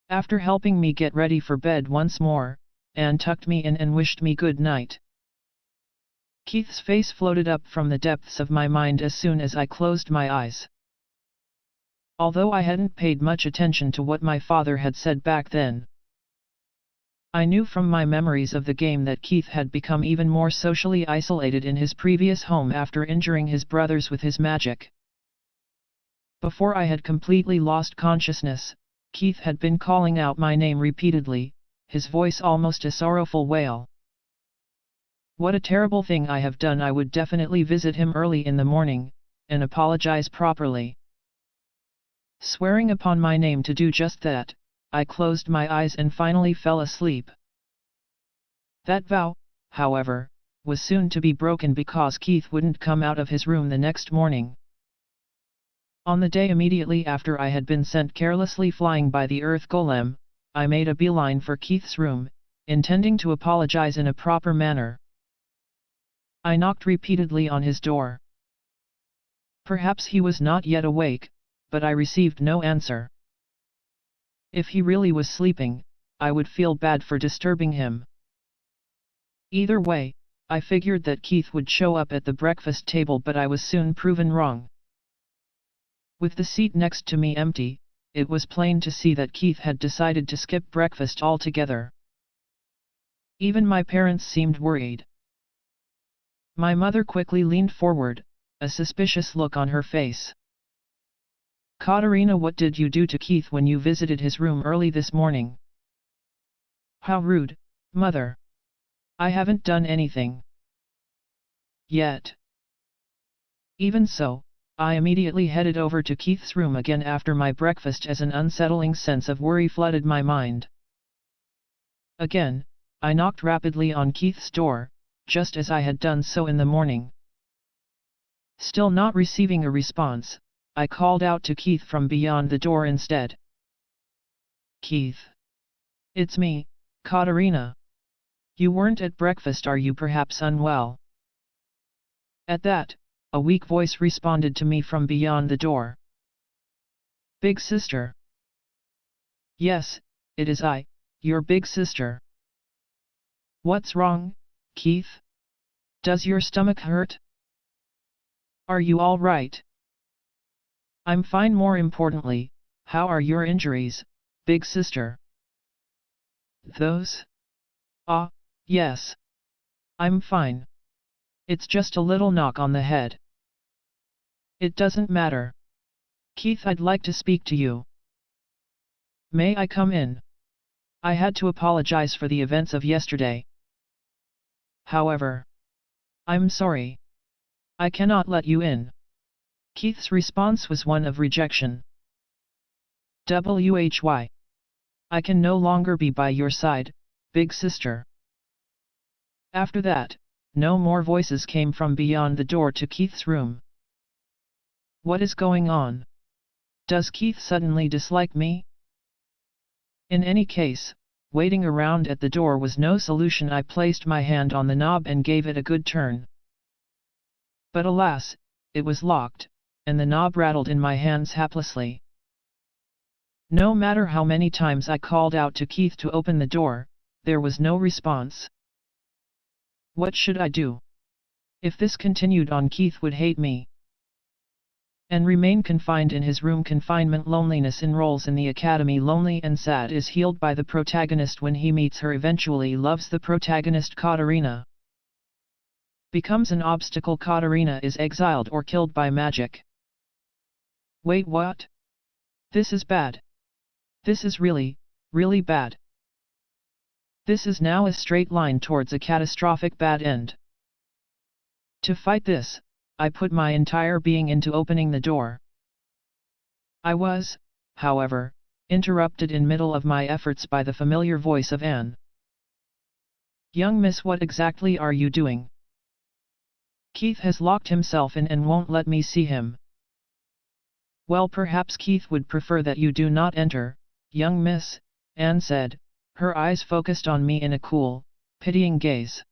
After helping me get ready for bed once more, Anne tucked me in and wished me good night. Keith's face floated up from the depths of my mind as soon as I closed my eyes. Although I hadn't paid much attention to what my father had said back then, I knew from my memories of the game that Keith had become even more socially isolated in his previous home after injuring his brothers with his magic. Before I had completely lost consciousness, Keith had been calling out my name repeatedly, his voice almost a sorrowful wail. What a terrible thing I have done! I would definitely visit him early in the morning, and apologize properly. Swearing upon my name to do just that, I closed my eyes and finally fell asleep. That vow, however, was soon to be broken because Keith wouldn't come out of his room the next morning. On the day immediately after I had been sent carelessly flying by the earth golem, I made a beeline for Keith's room, intending to apologize in a proper manner. I knocked repeatedly on his door. Perhaps he was not yet awake, but I received no answer. If he really was sleeping, I would feel bad for disturbing him. Either way, I figured that Keith would show up at the breakfast table, but I was soon proven wrong. With the seat next to me empty, it was plain to see that Keith had decided to skip breakfast altogether. Even my parents seemed worried. My mother quickly leaned forward, a suspicious look on her face. "Catarina, what did you do to Keith when you visited his room early this morning?" "How rude, Mother. I haven't done anything. Yet." Even so, I immediately headed over to Keith's room again after my breakfast as an unsettling sense of worry flooded my mind. Again, I knocked rapidly on Keith's door, just as I had done so in the morning. Still not receiving a response, I called out to Keith from beyond the door instead. "Keith. It's me, Catarina. You weren't at breakfast, are you perhaps unwell?" At that, a weak voice responded to me from beyond the door. "Big sister." "Yes, it is I, your big sister." "What's wrong, Keith? Does your stomach hurt? Are you all right?" "I'm fine. More importantly, how are your injuries, big sister?" "Those? Ah, yes. I'm fine. It's just a little knock on the head." "It doesn't matter. Keith, I'd like to speak to you." "May I come in?" I had to apologize for the events of yesterday. "However, I'm sorry. I cannot let you in." Keith's response was one of rejection. "Why? I can no longer be by your side, big sister." After that, no more voices came from beyond the door to Keith's room. What is going on? Does Keith suddenly dislike me? In any case, waiting around at the door was no solution. I placed my hand on the knob and gave it a good turn. But alas, it was locked, and the knob rattled in my hands haplessly. No matter how many times I called out to Keith to open the door, there was no response. What should I do? If this continued on, Keith would hate me and remain confined in his room. Confinement. Loneliness enrolls in the academy. Lonely and sad is healed by the protagonist when he meets her. Eventually loves the protagonist. Catarina becomes an obstacle. Catarina is exiled or killed by magic. Wait, what? This is bad. This is really, really bad. This is now a straight line towards a catastrophic bad end. To fight this, I put my entire being into opening the door. I was, however, interrupted in middle of my efforts by the familiar voice of Anne. "Young miss, what exactly are you doing? Keith has locked himself in and won't let me see him." "Well, perhaps Keith would prefer that you do not enter, young miss," Anne said, her eyes focused on me in a cool, pitying gaze.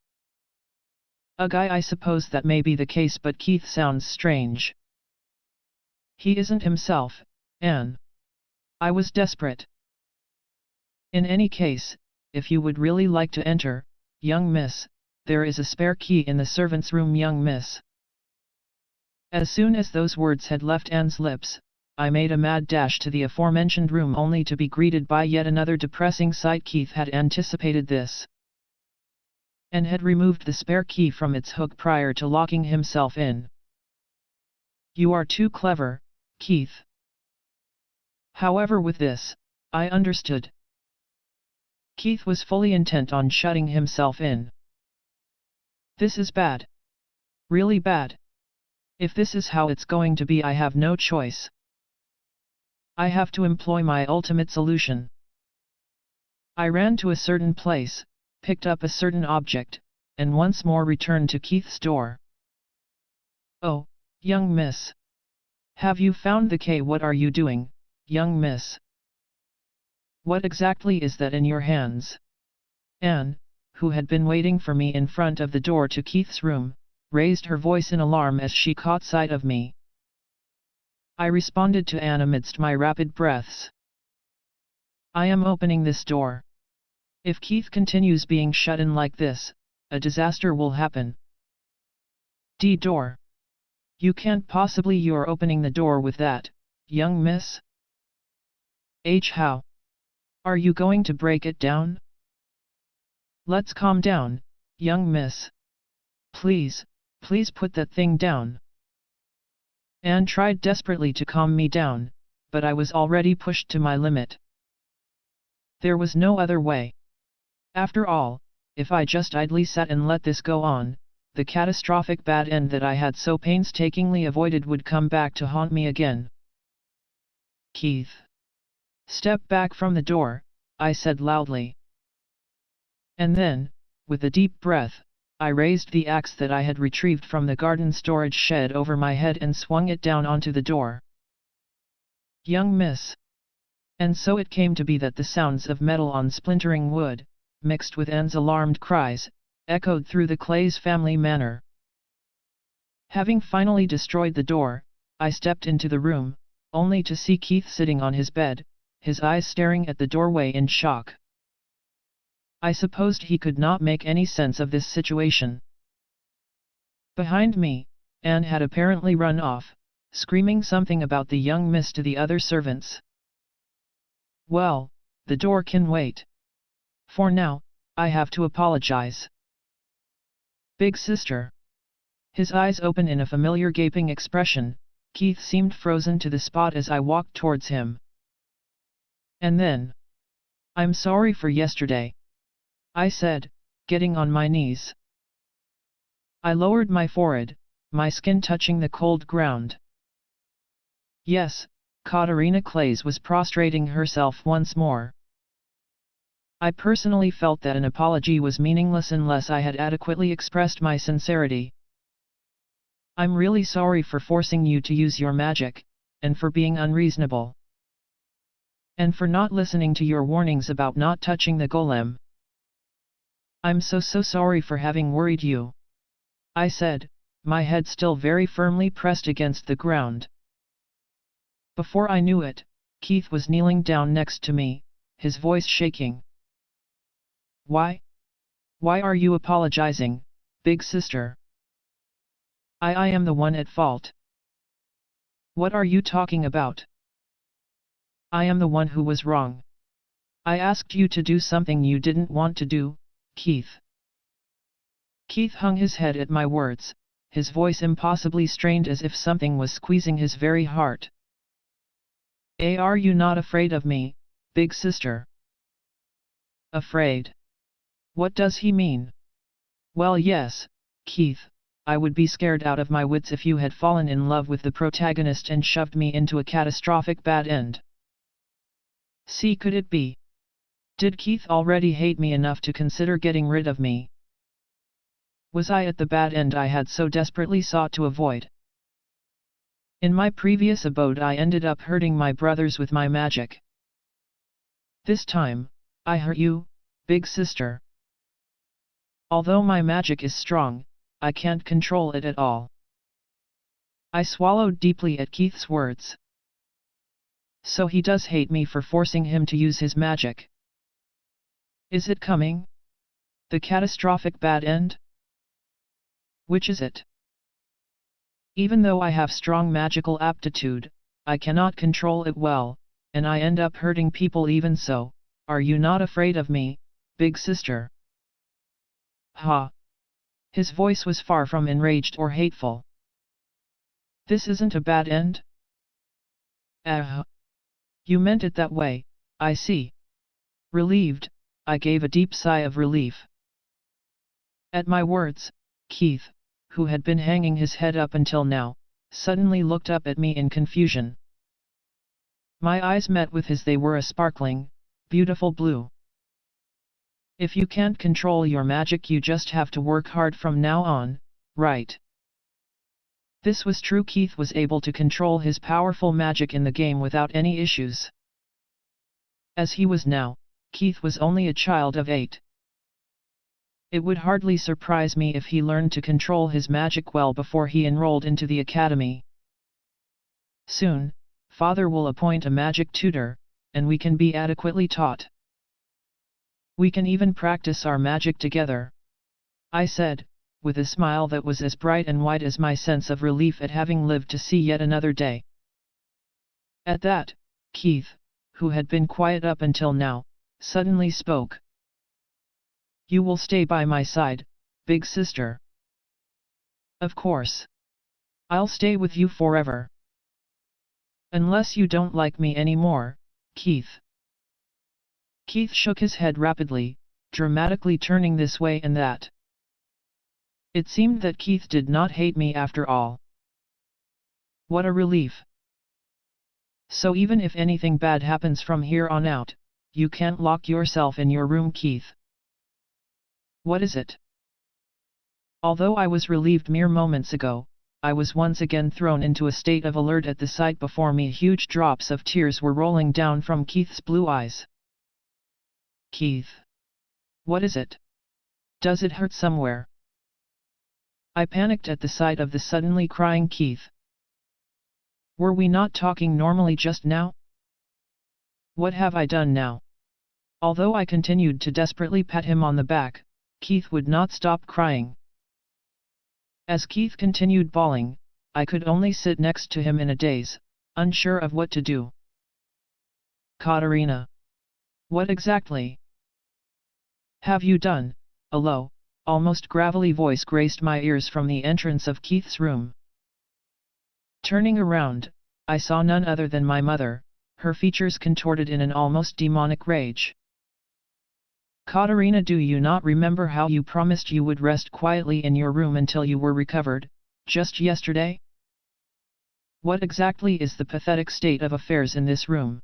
"Ugh, I suppose that may be the case, but Keith sounds strange." "He isn't himself, Anne." I was desperate. "In any case, if you would really like to enter, young miss, there is a spare key in the servants' room, young miss." As soon as those words had left Anne's lips, I made a mad dash to the aforementioned room, only to be greeted by yet another depressing sight. Keith had anticipated this and had removed the spare key from its hook prior to locking himself in. "You are too clever, Keith." However, with this, I understood. Keith was fully intent on shutting himself in. This is bad. Really bad. If this is how it's going to be, I have no choice. I have to employ my ultimate solution. I ran to a certain place, picked up a certain object, and once more returned to Keith's door. "Oh, young miss. Have you found the key? What are you doing, young miss? What exactly is that in your hands?" Anne, who had been waiting for me in front of the door to Keith's room, raised her voice in alarm as she caught sight of me. I responded to Anne amidst my rapid breaths. "I am opening this door. If Keith continues being shut in like this, a disaster will happen. D door. You can't possibly you're opening the door with that, young miss? H how? Are you going to break it down? Let's calm down, young miss. Please, please put that thing down. Anne tried desperately to calm me down, but I was already pushed to my limit. There was no other way. After all, if I just idly sat and let this go on, the catastrophic bad end that I had so painstakingly avoided would come back to haunt me again. Keith. Step back from the door, I said loudly. And then, with a deep breath, I raised the axe that I had retrieved from the garden storage shed over my head and swung it down onto the door. Young miss. And so it came to be that the sounds of metal on splintering wood, mixed with Anne's alarmed cries, echoed through the Claes family manor. Having finally destroyed the door, I stepped into the room, only to see Keith sitting on his bed, his eyes staring at the doorway in shock. I supposed he could not make any sense of this situation. Behind me, Anne had apparently run off, screaming something about the young miss to the other servants. Well, the door can wait. For now, I have to apologize. Big sister. His eyes open in a familiar gaping expression, Keith seemed frozen to the spot as I walked towards him. And then, I'm sorry for yesterday, I said, getting on my knees. I lowered my forehead, my skin touching the cold ground. Yes, Catarina Claes was prostrating herself once more. I personally felt that an apology was meaningless unless I had adequately expressed my sincerity. I'm really sorry for forcing you to use your magic, and for being unreasonable. And for not listening to your warnings about not touching the golem. I'm so sorry for having worried you, I said, my head still very firmly pressed against the ground. Before I knew it, Keith was kneeling down next to me, his voice shaking. Why? Why are you apologizing, big sister? I am the one at fault. What are you talking about? I am the one who was wrong. I asked you to do something you didn't want to do, Keith. Keith hung his head at my words, his voice impossibly strained as if something was squeezing his very heart. Are you not afraid of me, big sister? Afraid? What does he mean? Well, yes, Keith, I would be scared out of my wits if you had fallen in love with the protagonist and shoved me into a catastrophic bad end. See, could it be? Did Keith already hate me enough to consider getting rid of me? Was I at the bad end I had so desperately sought to avoid? In my previous abode I ended up hurting my brothers with my magic. This time, I hurt you, big sister. Although my magic is strong, I can't control it at all. I swallowed deeply at Keith's words. So he does hate me for forcing him to use his magic. Is it coming? The catastrophic bad end? Which is it? Even though I have strong magical aptitude, I cannot control it well, and I end up hurting people even so. Are you not afraid of me, big sister? Ha! His voice was far from enraged or hateful. This isn't a bad end? You meant it that way, I see. Relieved, I gave a deep sigh of relief. At my words, Keith, who had been hanging his head up until now, suddenly looked up at me in confusion. My eyes met with his. They were a sparkling, beautiful blue. If you can't control your magic, you just have to work hard from now on, right? This was true. Keith was able to control his powerful magic in the game without any issues. As he was now, Keith was only a child of 8. It would hardly surprise me if he learned to control his magic well before he enrolled into the academy. Soon, Father will appoint a magic tutor, and we can be adequately taught. We can even practice our magic together. I said, with a smile that was as bright and wide as my sense of relief at having lived to see yet another day. At that, Keith, who had been quiet up until now, suddenly spoke. "You will stay by my side, big sister." "Of course. I'll stay with you forever. Unless you don't like me anymore, Keith." Keith shook his head rapidly, dramatically turning this way and that. It seemed that Keith did not hate me after all. What a relief. "So even if anything bad happens from here on out, you can't lock yourself in your room, Keith." "What is it?" Although I was relieved mere moments ago, I was once again thrown into a state of alert at the sight before me. Huge drops of tears were rolling down from Keith's blue eyes. "Keith. What is it? Does it hurt somewhere?" I panicked at the sight of the suddenly crying Keith. "Were we not talking normally just now? What have I done now?" Although I continued to desperately pat him on the back, Keith would not stop crying. As Keith continued bawling, I could only sit next to him in a daze, unsure of what to do. "Catarina. What exactly have you done?" A low, almost gravelly voice graced my ears from the entrance of Keith's room. Turning around, I saw none other than my mother, her features contorted in an almost demonic rage. "Catarina, do you not remember how you promised you would rest quietly in your room until you were recovered, just yesterday? What exactly is the pathetic state of affairs in this room?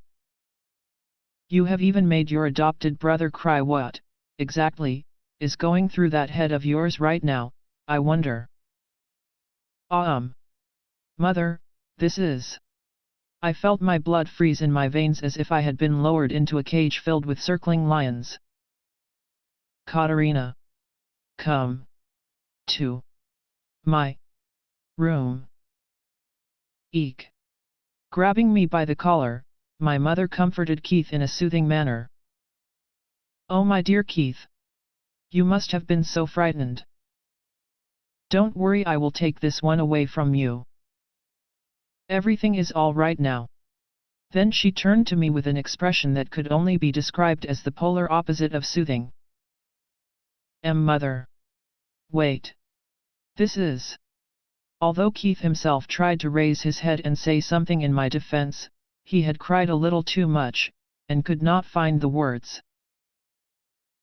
You have even made your adopted brother cry. What, exactly, is going through that head of yours right now, I wonder?" Mother, this is..." I felt my blood freeze in my veins as if I had been lowered into a cage filled with circling lions. "Catarina. Come to my room." Eek. Grabbing me by the collar, my mother comforted Keith in a soothing manner. "Oh my dear Keith. You must have been so frightened. Don't worry, I will take this one away from you. Everything is all right now." Then she turned to me with an expression that could only be described as the polar opposite of soothing. Mother. Wait. This is..." Although Keith himself tried to raise his head and say something in my defense, he had cried a little too much, and could not find the words.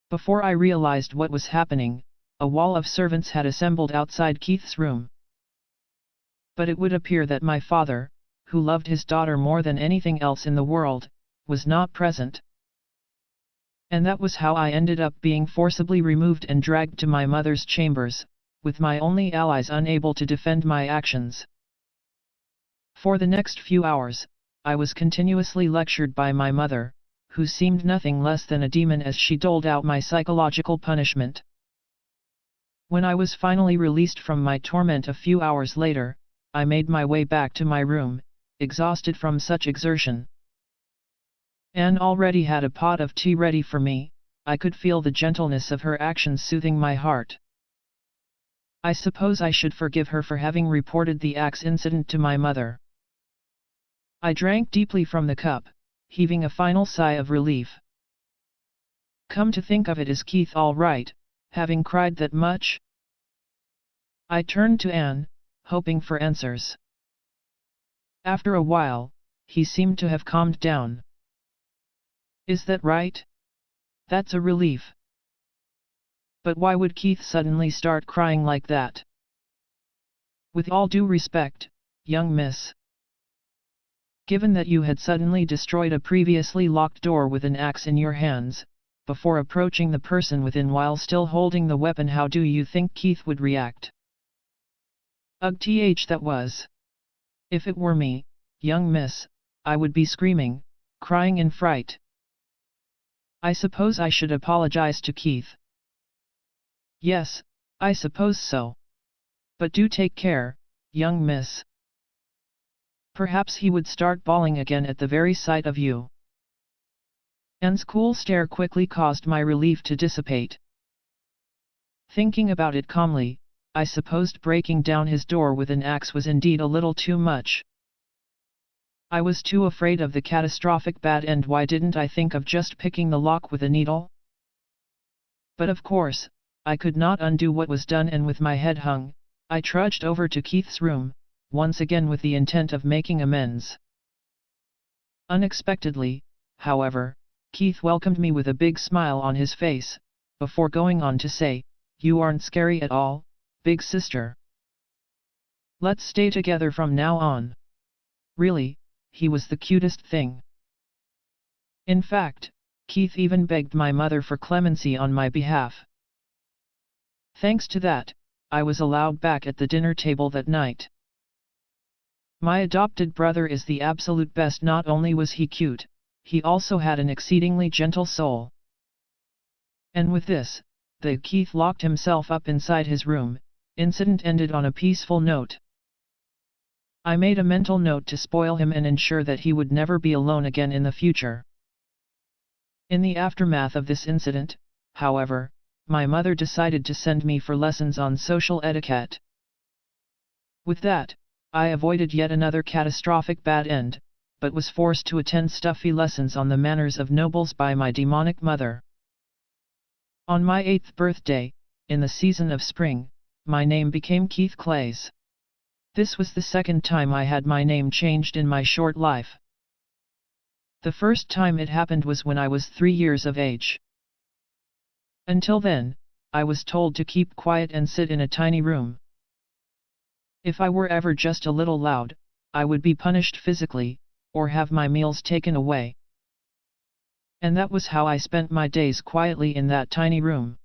Before I realized what was happening, a wall of servants had assembled outside Keith's room. But it would appear that my father, who loved his daughter more than anything else in the world, was not present. And that was how I ended up being forcibly removed and dragged to my mother's chambers, with my only allies unable to defend my actions. For the next few hours, I was continuously lectured by my mother, who seemed nothing less than a demon as she doled out my psychological punishment. When I was finally released from my torment a few hours later, I made my way back to my room, exhausted from such exertion. Anne already had a pot of tea ready for me. I could feel the gentleness of her actions soothing my heart. I suppose I should forgive her for having reported the axe incident to my mother. I drank deeply from the cup, heaving a final sigh of relief. Come to think of it, is Keith all right, having cried that much? I turned to Anne, hoping for answers. After a while, he seemed to have calmed down. Is that right? That's a relief. But why would Keith suddenly start crying like that? With all due respect, young miss. Given that you had suddenly destroyed a previously locked door with an axe in your hands, before approaching the person within while still holding the weapon, how do you think Keith would react? Ugh, that was. If it were me, young miss, I would be screaming, crying in fright. I suppose I should apologize to Keith. Yes, I suppose so. But do take care, young miss. Perhaps he would start bawling again at the very sight of you. Anne's cool stare quickly caused my relief to dissipate. Thinking about it calmly, I supposed breaking down his door with an axe was indeed a little too much. I was too afraid of the catastrophic bad end. Why didn't I think of just picking the lock with a needle? But of course, I could not undo what was done, and with my head hung, I trudged over to Keith's room, once again with the intent of making amends. Unexpectedly, however, Keith welcomed me with a big smile on his face, before going on to say, "You aren't scary at all, big sister. Let's stay together from now on." Really, he was the cutest thing. In fact, Keith even begged my mother for clemency on my behalf. Thanks to that, I was allowed back at the dinner table that night. My adopted brother is the absolute best. Not only was he cute, he also had an exceedingly gentle soul. And with this, the Keith locked himself up inside his room. Incident ended on a peaceful note. I made a mental note to spoil him and ensure that he would never be alone again in the future. In the aftermath of this incident, however, my mother decided to send me for lessons on social etiquette. With that, I avoided yet another catastrophic bad end, but was forced to attend stuffy lessons on the manners of nobles by my demonic mother. On my 8th birthday, in the season of spring, my name became Keith Claes. This was the second time I had my name changed in my short life. The first time it happened was when I was 3 years of age. Until then, I was told to keep quiet and sit in a tiny room. If I were ever just a little loud, I would be punished physically, or have my meals taken away. And that was how I spent my days, quietly in that tiny room.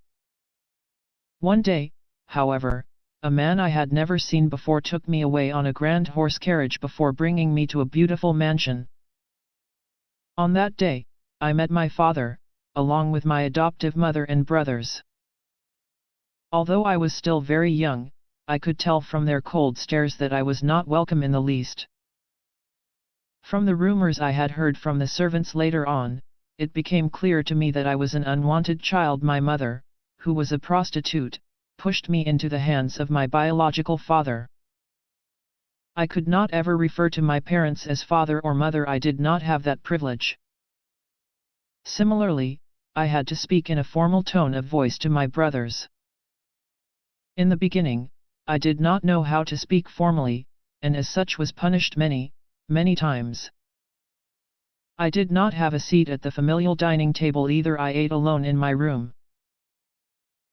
One day, however, a man I had never seen before took me away on a grand horse carriage before bringing me to a beautiful mansion. On that day, I met my father, along with my adoptive mother and brothers. Although I was still very young, I could tell from their cold stares that I was not welcome in the least. From the rumors I had heard from the servants later on, it became clear to me that I was an unwanted child. My mother, who was a prostitute, pushed me into the hands of my biological father. I could not ever refer to my parents as father or mother. I did not have that privilege. Similarly, I had to speak in a formal tone of voice to my brothers. In the beginning, I did not know how to speak formally, and as such was punished many, many times. I did not have a seat at the familial dining table either. I ate alone in my room.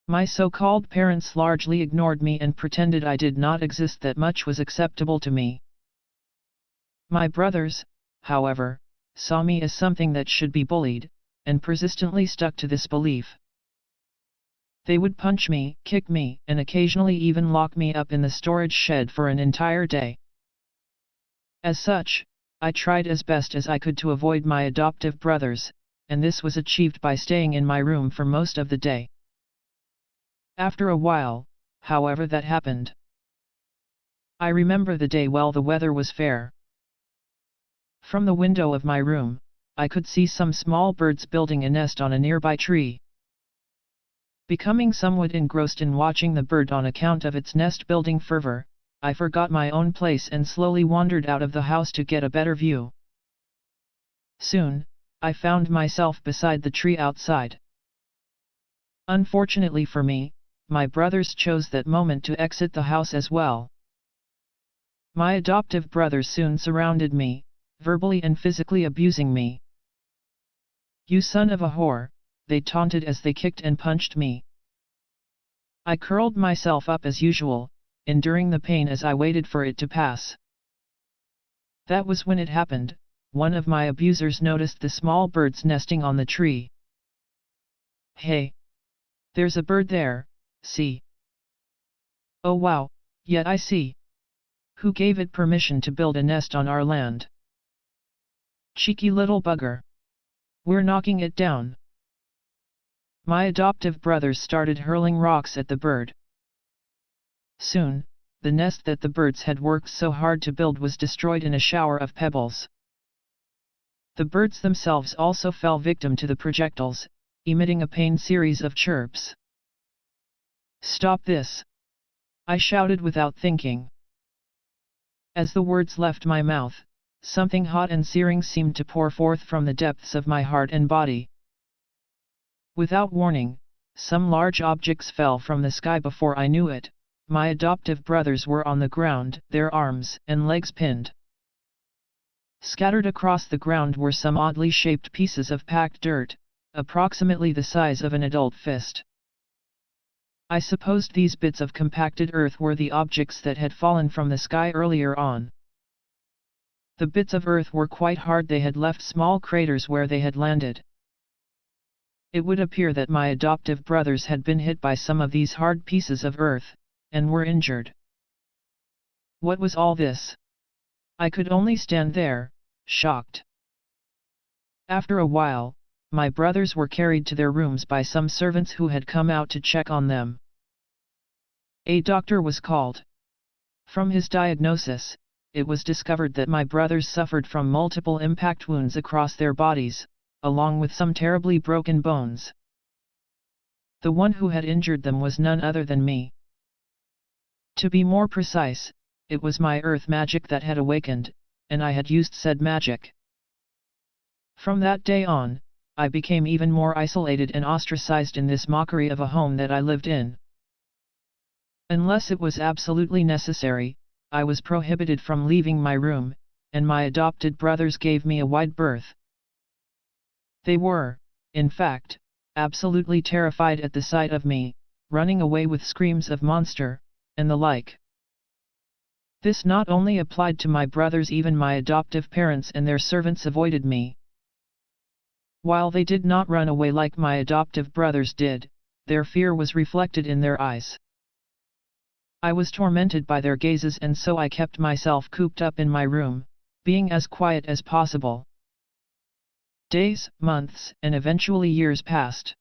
My so-called parents largely ignored me and pretended I did not exist. That much was acceptable to me. My brothers, however, saw me as something that should be bullied, and persistently stuck to this belief. They would punch me, kick me, and occasionally even lock me up in the storage shed for an entire day. As such, I tried as best as I could to avoid my adoptive brothers, and this was achieved by staying in my room for most of the day. After a while, however, that happened. I remember the day well. The weather was fair. From the window of my room, I could see some small birds building a nest on a nearby tree. Becoming somewhat engrossed in watching the bird on account of its nest-building fervor, I forgot my own place and slowly wandered out of the house to get a better view. Soon, I found myself beside the tree outside. Unfortunately for me, my brothers chose that moment to exit the house as well. My adoptive brothers soon surrounded me, verbally and physically abusing me. "You son of a whore," they taunted as they kicked and punched me. I curled myself up as usual, enduring the pain as I waited for it to pass. That was when it happened. One of my abusers noticed the small birds nesting on the tree. "Hey! There's a bird there, see?" "Oh wow, yet I see. Who gave it permission to build a nest on our land? Cheeky little bugger. We're knocking it down." My adoptive brothers started hurling rocks at the bird. Soon, the nest that the birds had worked so hard to build was destroyed in a shower of pebbles. The birds themselves also fell victim to the projectiles, emitting a pained series of chirps. Stop this! I shouted without thinking. As the words left my mouth, something hot and searing seemed to pour forth from the depths of my heart and body. Without warning, some large objects fell from the sky before I knew it. My adoptive brothers were on the ground, their arms and legs pinned. Scattered across the ground were some oddly shaped pieces of packed dirt, approximately the size of an adult fist. I supposed these bits of compacted earth were the objects that had fallen from the sky earlier on. The bits of earth were quite hard, they had left small craters where they had landed. It would appear that my adoptive brothers had been hit by some of these hard pieces of earth, and were injured. What was all this? I could only stand there, shocked. After a while, my brothers were carried to their rooms by some servants who had come out to check on them. A doctor was called. From his diagnosis, it was discovered that my brothers suffered from multiple impact wounds across their bodies, along with some terribly broken bones. The one who had injured them was none other than me. To be more precise, it was my earth magic that had awakened, and I had used said magic. From that day on, I became even more isolated and ostracized in this mockery of a home that I lived in. Unless it was absolutely necessary, I was prohibited from leaving my room, and my adopted brothers gave me a wide berth. They were, in fact, absolutely terrified at the sight of me, running away with screams of monster, and the like. This not only applied to my brothers, even my adoptive parents and their servants avoided me. While they did not run away like my adoptive brothers did, their fear was reflected in their eyes. I was tormented by their gazes, and so I kept myself cooped up in my room, being as quiet as possible. Days, months, and eventually years passed.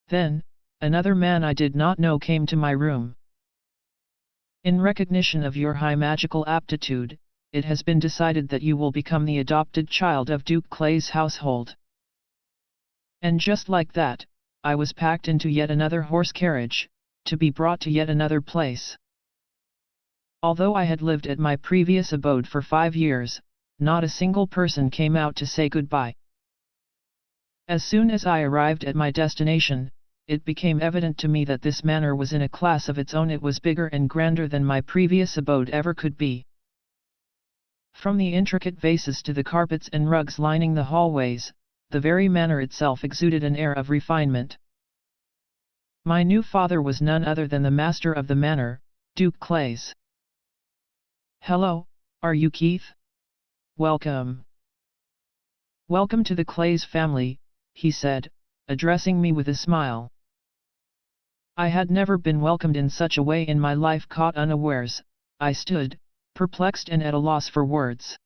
Then, another man I did not know came to my room. In recognition of your high magical aptitude, it has been decided that you will become the adopted child of Duke Claes' household. And just like that, I was packed into yet another horse carriage, to be brought to yet another place. Although I had lived at my previous abode for 5 years, not a single person came out to say goodbye. As soon as I arrived at my destination, it became evident to me that this manor was in a class of its own. It was bigger and grander than my previous abode ever could be. From the intricate vases to the carpets and rugs lining the hallways, the very manor itself exuded an air of refinement. My new father was none other than the master of the manor, Duke Claes. "Hello, are you Keith? Welcome. Welcome to the Claes family," he said, addressing me with a smile. I had never been welcomed in such a way in my life. Caught unawares, I stood, perplexed and at a loss for words.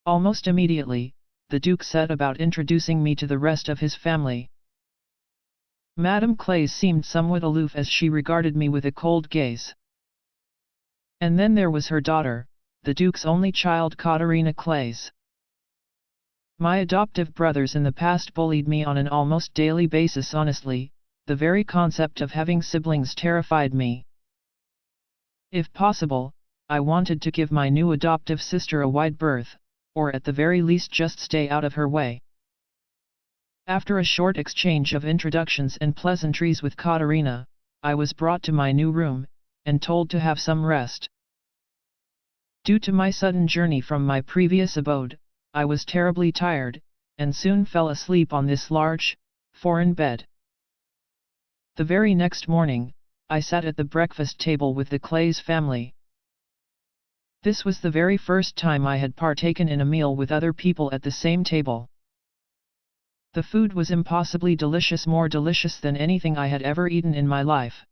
Almost immediately, the Duke set about introducing me to the rest of his family. Madame Claes seemed somewhat aloof as she regarded me with a cold gaze. And then there was her daughter, the Duke's only child, Catarina Claes. My adoptive brothers in the past bullied me on an almost daily basis. Honestly, the very concept of having siblings terrified me. If possible, I wanted to give my new adoptive sister a wide berth, or at the very least just stay out of her way. After a short exchange of introductions and pleasantries with Catarina, I was brought to my new room, and told to have some rest. Due to my sudden journey from my previous abode, I was terribly tired, and soon fell asleep on this large, foreign bed. The very next morning, I sat at the breakfast table with the Claes family. This was the very first time I had partaken in a meal with other people at the same table. The food was impossibly delicious, more delicious than anything I had ever eaten in my life.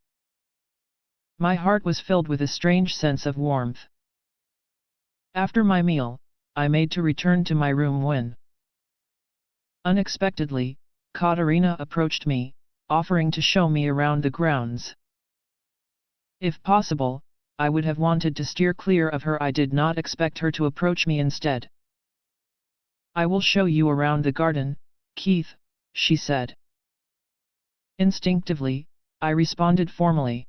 My heart was filled with a strange sense of warmth. After my meal, I made to return to my room when, unexpectedly, Catarina approached me, offering to show me around the grounds. If possible, I would have wanted to steer clear of her. I did not expect her to approach me instead. "I will show you around the garden, Keith," she said. Instinctively, I responded formally.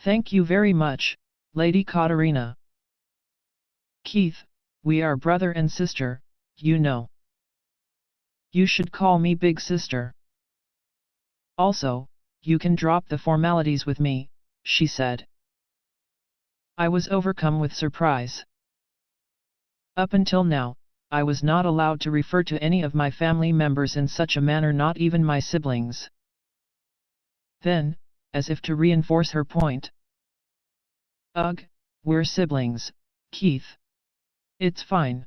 Thank you very much, Lady Catarina. Keith, we are brother and sister, you know. You should call me Big Sister. Also, you can drop the formalities with me, she said. I was overcome with surprise. Up until now, I was not allowed to refer to any of my family members in such a manner, not even my siblings. Then, as if to reinforce her point, ugh, we're siblings, Keith. It's fine.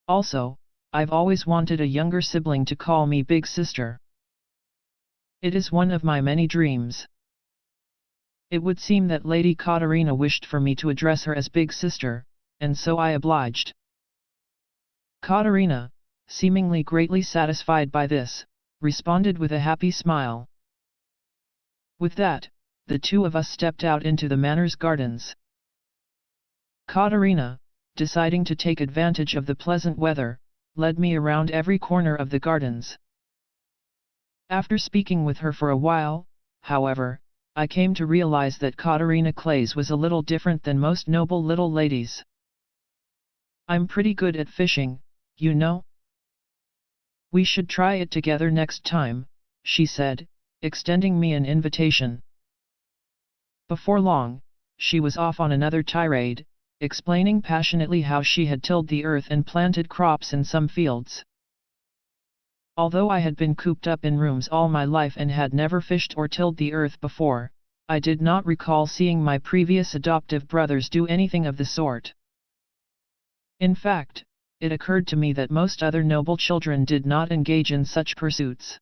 Also, I've always wanted a younger sibling to call me Big Sister. It is one of my many dreams. It would seem that Lady Catarina wished for me to address her as Big Sister, and so I obliged. Catarina, seemingly greatly satisfied by this, responded with a happy smile. With that, the two of us stepped out into the manor's gardens. Catarina, deciding to take advantage of the pleasant weather, led me around every corner of the gardens. After speaking with her for a while, however, I came to realize that Catarina Claes was a little different than most noble little ladies. I'm pretty good at fishing, you know. We should try it together next time, she said, extending me an invitation. Before long, she was off on another tirade, explaining passionately how she had tilled the earth and planted crops in some fields. Although I had been cooped up in rooms all my life and had never fished or tilled the earth before, I did not recall seeing my previous adoptive brothers do anything of the sort. In fact, it occurred to me that most other noble children did not engage in such pursuits.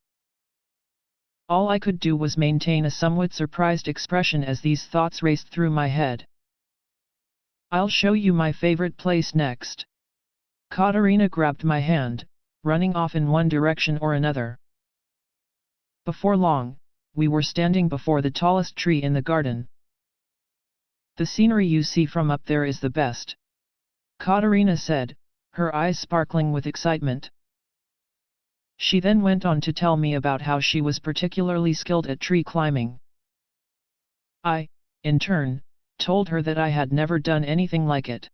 All I could do was maintain a somewhat surprised expression as these thoughts raced through my head. I'll show you my favorite place next. Catarina grabbed my hand, running off in one direction or another. Before long, we were standing before the tallest tree in the garden. The scenery you see from up there is the best, Catarina said, her eyes sparkling with excitement. She then went on to tell me about how she was particularly skilled at tree climbing. I, in turn, told her that I had never done anything like it.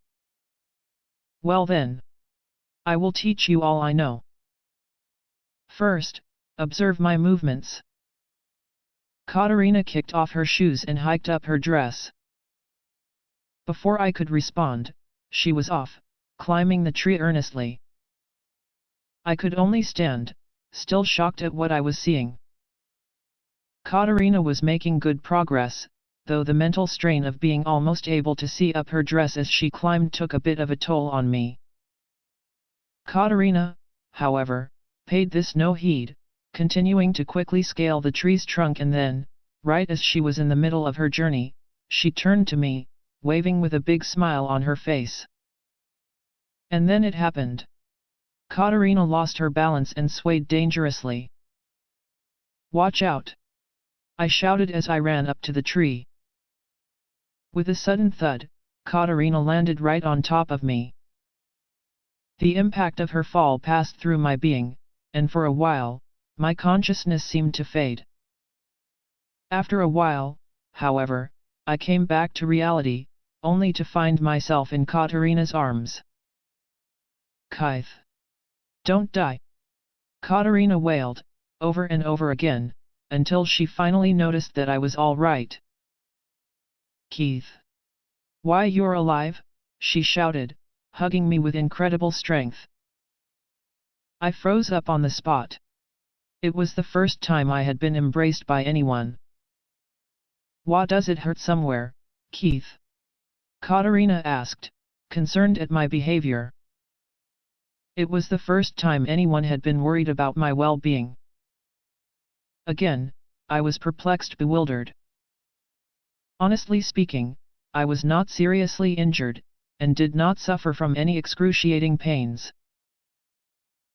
Well then, I will teach you all I know. First, observe my movements. Catarina kicked off her shoes and hiked up her dress. Before I could respond, she was off, climbing the tree earnestly. I could only stand, still shocked at what I was seeing. Catarina was making good progress, though the mental strain of being almost able to see up her dress as she climbed took a bit of a toll on me. Catarina, however, paid this no heed, continuing to quickly scale the tree's trunk, and then, right as she was in the middle of her journey, she turned to me, waving with a big smile on her face. And then it happened. Catarina lost her balance and swayed dangerously. Watch out! I shouted as I ran up to the tree. With a sudden thud, Catarina landed right on top of me. The impact of her fall passed through my being, and for a while, my consciousness seemed to fade. After a while, however, I came back to reality, only to find myself in Catarina's arms. Keith! Don't die! Catarina wailed, over and over again, until she finally noticed that I was all right. Keith! Why, you're alive, she shouted, hugging me with incredible strength. I froze up on the spot. It was the first time I had been embraced by anyone. Why does it hurt somewhere, Keith? Catarina asked, concerned at my behavior. It was the first time anyone had been worried about my well-being. Again, I was perplexed, bewildered. Honestly speaking, I was not seriously injured, and did not suffer from any excruciating pains.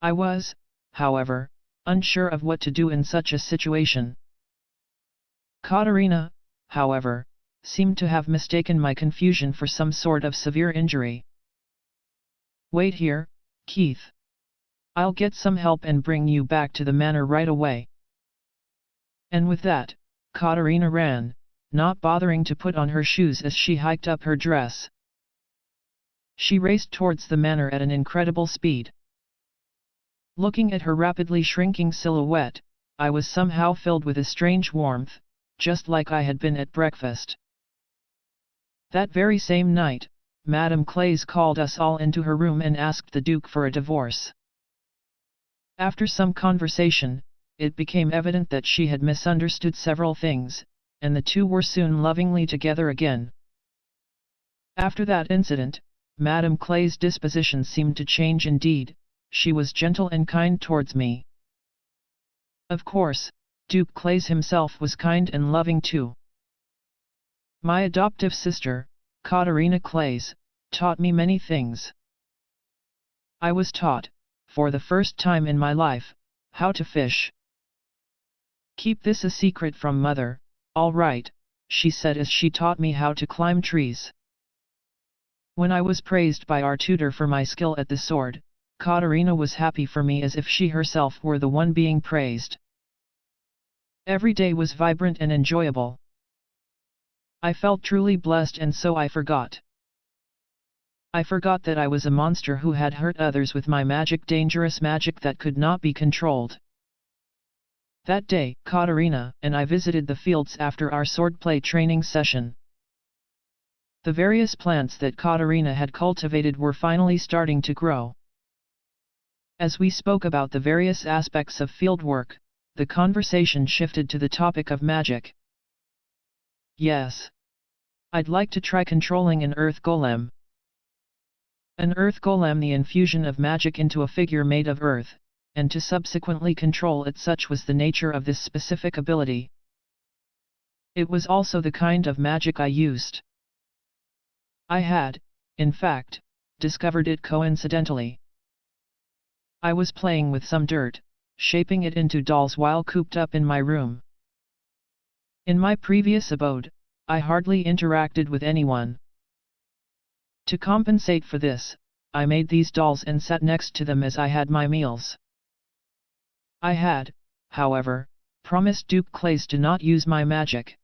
I was, however, unsure of what to do in such a situation. Catarina, however, seemed to have mistaken my confusion for some sort of severe injury. Wait here, Keith. I'll get some help and bring you back to the manor right away. And with that, Catarina ran, not bothering to put on her shoes as she hiked up her dress. She raced towards the manor at an incredible speed. Looking at her rapidly shrinking silhouette, I was somehow filled with a strange warmth, just like I had been at breakfast. That very same night, Madame Claes called us all into her room and asked the Duke for a divorce. After some conversation, it became evident that she had misunderstood several things, and the two were soon lovingly together again. After that incident, Madame Claes' disposition seemed to change indeed. She was gentle and kind towards me. Of course, Duke Claes himself was kind and loving too. My adoptive sister, Catarina Claes, taught me many things. I was taught, for the first time in my life, how to fish. "Keep this a secret from mother, all right," she said as she taught me how to climb trees. When I was praised by our tutor for my skill at the sword, Catarina was happy for me as if she herself were the one being praised. Every day was vibrant and enjoyable. I felt truly blessed, and so I forgot. I forgot that I was a monster who had hurt others with my magic, dangerous magic that could not be controlled. That day, Catarina and I visited the fields after our swordplay training session. The various plants that Catarina had cultivated were finally starting to grow. As we spoke about the various aspects of fieldwork, the conversation shifted to the topic of magic. "Yes. I'd like to try controlling an earth golem." An earth golem, the infusion of magic into a figure made of earth, and to subsequently control it. Such was the nature of this specific ability. It was also the kind of magic I used. I had, in fact, discovered it coincidentally. I was playing with some dirt, shaping it into dolls while cooped up in my room. In my previous abode, I hardly interacted with anyone. To compensate for this, I made these dolls and sat next to them as I had my meals. I had, however, promised Duke Claes to not use my magic.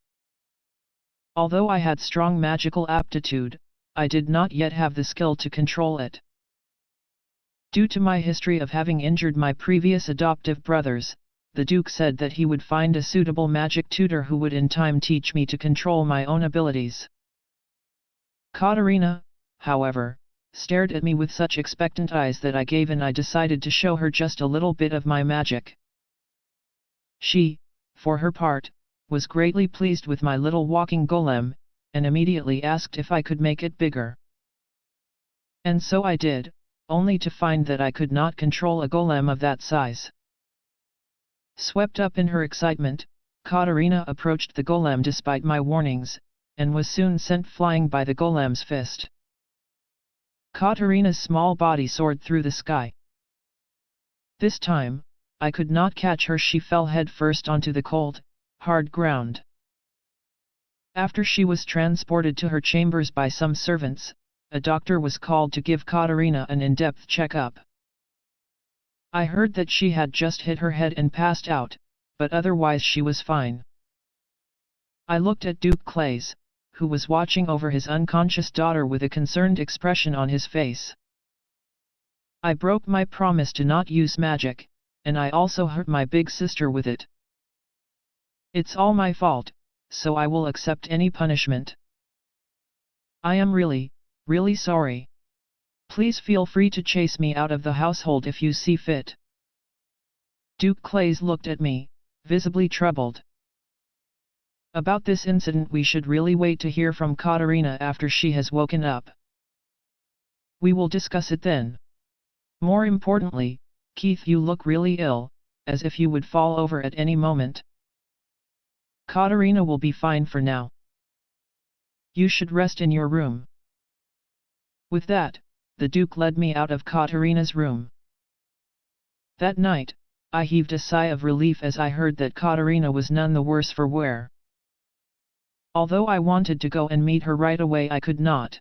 Although I had strong magical aptitude, I did not yet have the skill to control it. Due to my history of having injured my previous adoptive brothers, the Duke said that he would find a suitable magic tutor who would in time teach me to control my own abilities. Catarina, however, stared at me with such expectant eyes that I gave in. I decided to show her just a little bit of my magic. She, for her part, was greatly pleased with my little walking golem, and immediately asked if I could make it bigger. And so I did, only to find that I could not control a golem of that size. Swept up in her excitement, Catarina approached the golem despite my warnings, and was soon sent flying by the golem's fist. Catarina's small body soared through the sky. This time, I could not catch her. She fell head first onto the cold, hard ground. After she was transported to her chambers by some servants, a doctor was called to give Catarina an in-depth check-up. I heard that she had just hit her head and passed out, but otherwise she was fine. I looked at Duke Claes, who was watching over his unconscious daughter with a concerned expression on his face. I broke my promise to not use magic, and I also hurt my big sister with it. It's all my fault, so I will accept any punishment. I am really, really sorry. Please feel free to chase me out of the household if you see fit. Duke Claes looked at me, visibly troubled. About this incident we should really wait to hear from Catarina after she has woken up. We will discuss it then. More importantly, Keith, you look really ill, as if you would fall over at any moment. Catarina will be fine for now. You should rest in your room. With that, the Duke led me out of Catarina's room. That night, I heaved a sigh of relief as I heard that Catarina was none the worse for wear. Although I wanted to go and meet her right away, I could not.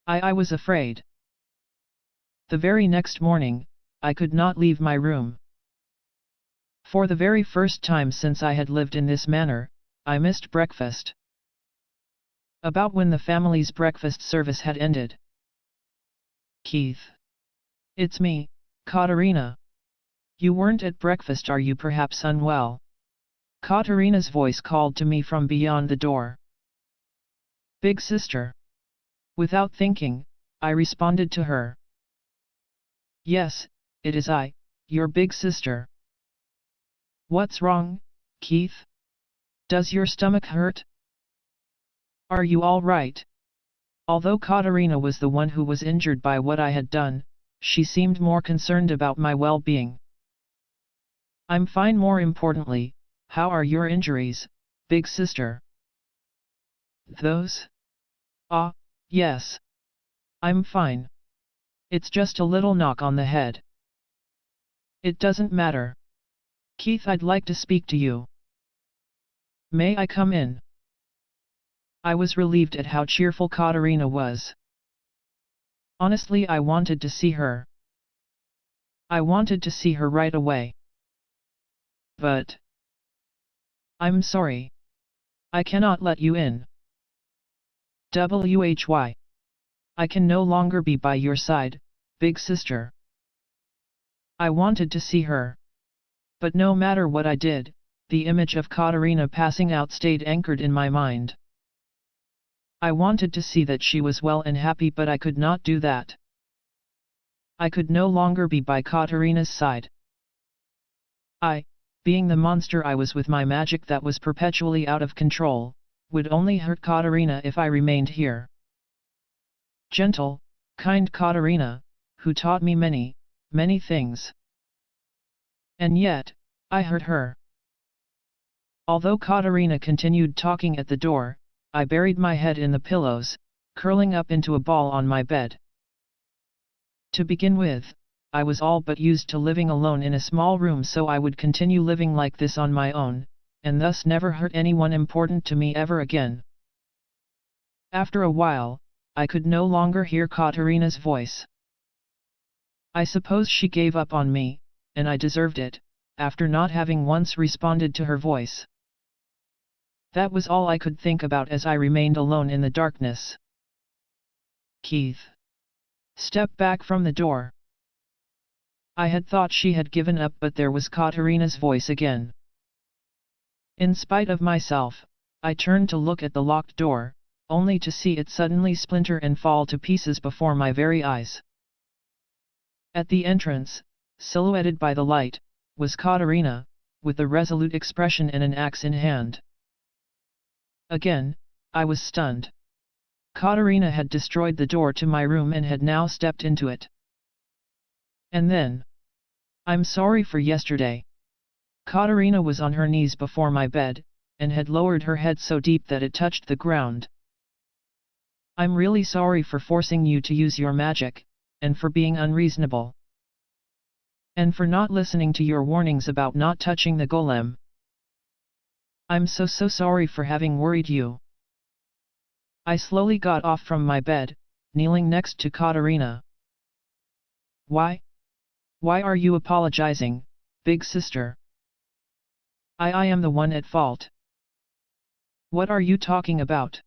I was afraid. The very next morning, I could not leave my room. For the very first time since I had lived in this manner, I missed breakfast. About when the family's breakfast service had ended. Keith. It's me, Catarina. You weren't at breakfast, are you perhaps unwell? Catarina's voice called to me from beyond the door. Big sister. Without thinking, I responded to her. Yes, it is I, your big sister. What's wrong, Keith? Does your stomach hurt? Are you all right? Although Catarina was the one who was injured by what I had done, she seemed more concerned about my well-being. I'm fine. More importantly, how are your injuries, big sister? Those? Ah, yes. I'm fine. It's just a little knock on the head. It doesn't matter. Keith, I'd like to speak to you. May I come in? I was relieved at how cheerful Catarina was. Honestly, I wanted to see her. I wanted to see her right away. But I'm sorry. I cannot let you in. Why? I can no longer be by your side, big sister. I wanted to see her. But no matter what I did, the image of Catarina passing out stayed anchored in my mind. I wanted to see that she was well and happy, but I could not do that. I could no longer be by Catarina's side. I, being the monster I was with my magic that was perpetually out of control, would only hurt Catarina if I remained here. Gentle, kind Catarina, who taught me many, many things. And yet, I hurt her. Although Catarina continued talking at the door, I buried my head in the pillows, curling up into a ball on my bed. To begin with, I was all but used to living alone in a small room, so I would continue living like this on my own, and thus never hurt anyone important to me ever again. After a while, I could no longer hear Catarina's voice. I suppose she gave up on me, and I deserved it, after not having once responded to her voice. That was all I could think about as I remained alone in the darkness. Keith. Step back from the door. I had thought she had given up, but there was Catarina's voice again. In spite of myself, I turned to look at the locked door, only to see it suddenly splinter and fall to pieces before my very eyes. At the entrance, silhouetted by the light, was Catarina, with a resolute expression and an axe in hand. Again, I was stunned. Catarina had destroyed the door to my room and had now stepped into it. And then, I'm sorry for yesterday. Catarina was on her knees before my bed, and had lowered her head so deep that it touched the ground. I'm really sorry for forcing you to use your magic, and for being unreasonable. And for not listening to your warnings about not touching the golem. I'm so sorry for having worried you. I slowly got off from my bed, kneeling next to Catarina. Why? Why are you apologizing, big sister? I am the one at fault. What are you talking about?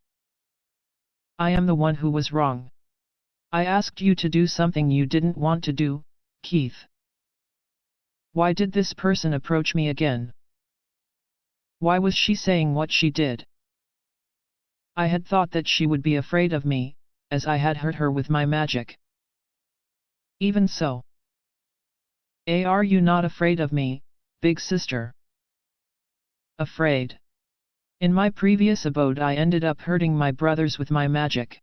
I am the one who was wrong. I asked you to do something you didn't want to do, Keith. Why did this person approach me again? Why was she saying what she did? I had thought that she would be afraid of me, as I had hurt her with my magic. Even so. Are you not afraid of me, big sister? Afraid? In my previous abode I ended up hurting my brothers with my magic.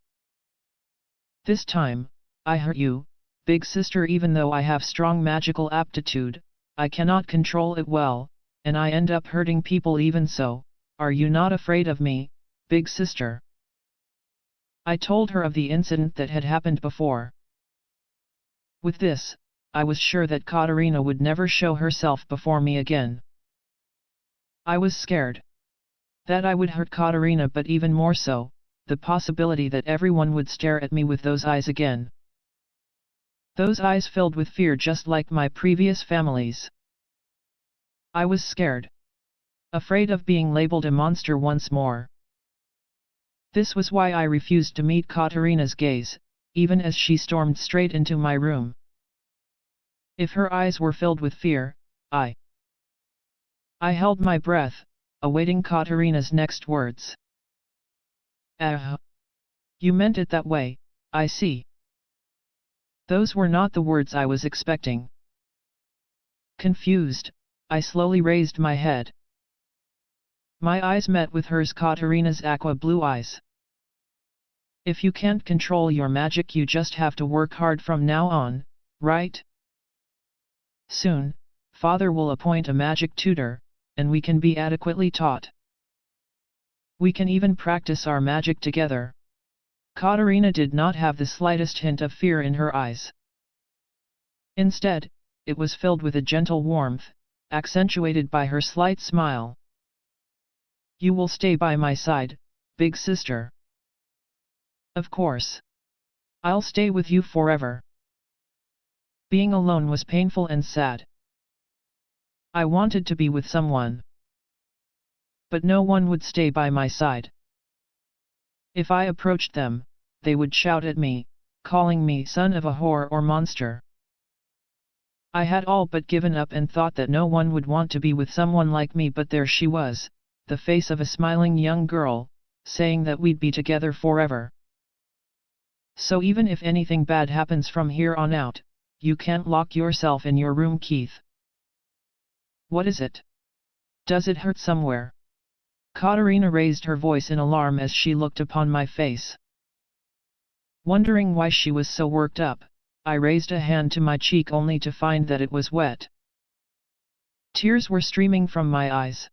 This time, I hurt you, big sister. Even though I have strong magical aptitude, I cannot control it well, and I end up hurting people. Even so, are you not afraid of me, big sister? I told her of the incident that had happened before. With this, I was sure that Catarina would never show herself before me again. I was scared. That I would hurt Catarina, but even more so, the possibility that everyone would stare at me with those eyes again. Those eyes filled with fear, just like my previous families. I was scared. Afraid of being labeled a monster once more. This was why I refused to meet Catarina's gaze, even as she stormed straight into my room. If her eyes were filled with fear, I held my breath, awaiting Catarina's next words. You meant it that way, I see. Those were not the words I was expecting. Confused, I slowly raised my head. My eyes met with hers, Catarina's aqua blue eyes. If you can't control your magic, you just have to work hard from now on, right? Soon, Father will appoint a magic tutor, and we can be adequately taught. We can even practice our magic together. Catarina did not have the slightest hint of fear in her eyes. Instead, it was filled with a gentle warmth, accentuated by her slight smile. You will stay by my side, big sister. Of course. I'll stay with you forever. Being alone was painful and sad. I wanted to be with someone. But no one would stay by my side. If I approached them, they would shout at me, calling me son of a whore or monster. I had all but given up and thought that no one would want to be with someone like me, but there she was, the face of a smiling young girl, saying that we'd be together forever. So even if anything bad happens from here on out, you can't lock yourself in your room, Keith. What is it? Does it hurt somewhere? Catarina raised her voice in alarm as she looked upon my face. Wondering why she was so worked up, I raised a hand to my cheek only to find that it was wet. Tears were streaming from my eyes.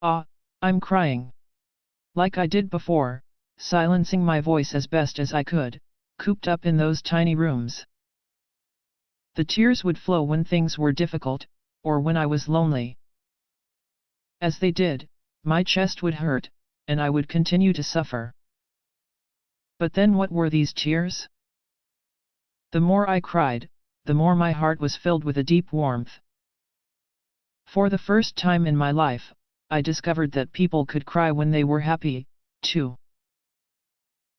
I'm crying. Like I did before, silencing my voice as best as I could, cooped up in those tiny rooms. The tears would flow when things were difficult, or when I was lonely. As they did, my chest would hurt, and I would continue to suffer. But then what were these tears? The more I cried, the more my heart was filled with a deep warmth. For the first time in my life, I discovered that people could cry when they were happy, too.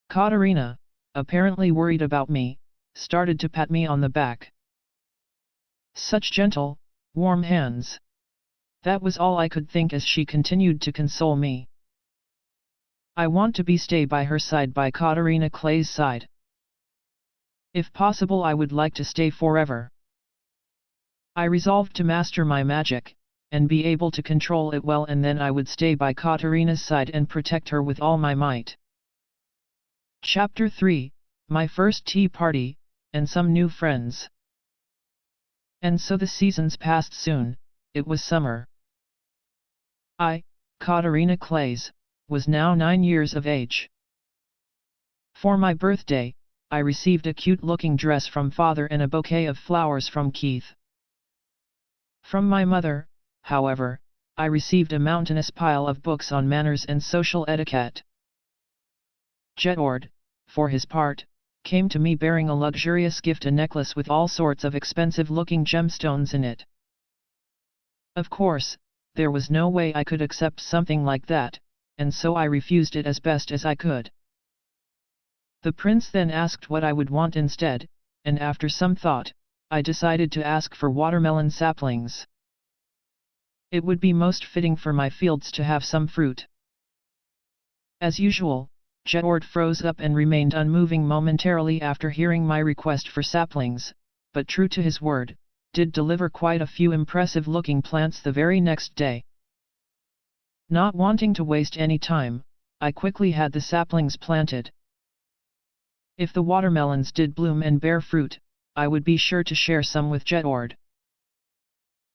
Catarina, apparently worried about me, started to pat me on the back. Such gentle, warm hands. That was all I could think as she continued to console me. I want to stay by her side, by Catarina Claes' side. If possible, I would like to stay forever. I resolved to master my magic, and be able to control it well, and then I would stay by Catarina's side and protect her with all my might. Chapter 3, My First Tea Party, and Some New Friends. And so the seasons passed soon. It was summer. I, Catarina Claes, was now 9 years of age. For my birthday, I received a cute-looking dress from Father and a bouquet of flowers from Keith. From my mother, however, I received a mountainous pile of books on manners and social etiquette. Jedward, for his part, came to me bearing a luxurious gift, a necklace with all sorts of expensive-looking gemstones in it. Of course, there was no way I could accept something like that, and so I refused it as best as I could. The prince then asked what I would want instead, and after some thought, I decided to ask for watermelon saplings. It would be most fitting for my fields to have some fruit. As usual, Jedward froze up and remained unmoving momentarily after hearing my request for saplings, but true to his word, did deliver quite a few impressive-looking plants the very next day. Not wanting to waste any time, I quickly had the saplings planted. If the watermelons did bloom and bear fruit, I would be sure to share some with Jedward.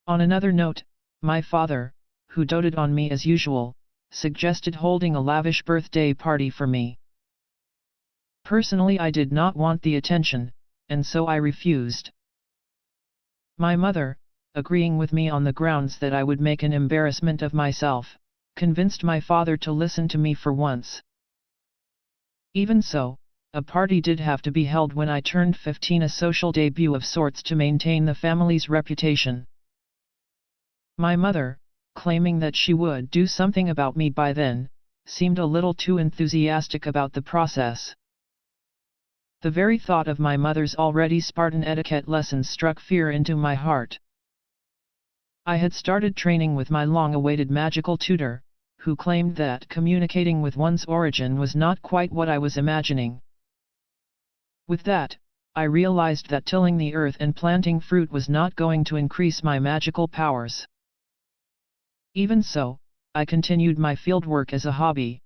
On another note, my father, who doted on me as usual, suggested holding a lavish birthday party for me. Personally, I did not want the attention, and so I refused. My mother, agreeing with me on the grounds that I would make an embarrassment of myself, convinced my father to listen to me for once. Even so, a party did have to be held when I turned 15, a social debut of sorts to maintain the family's reputation. My mother, claiming that she would do something about me by then, seemed a little too enthusiastic about the process. The very thought of my mother's already Spartan etiquette lessons struck fear into my heart. I had started training with my long-awaited magical tutor, who claimed that communicating with one's origin was not quite what I was imagining. With that, I realized that tilling the earth and planting fruit was not going to increase my magical powers. Even so, I continued my fieldwork as a hobby.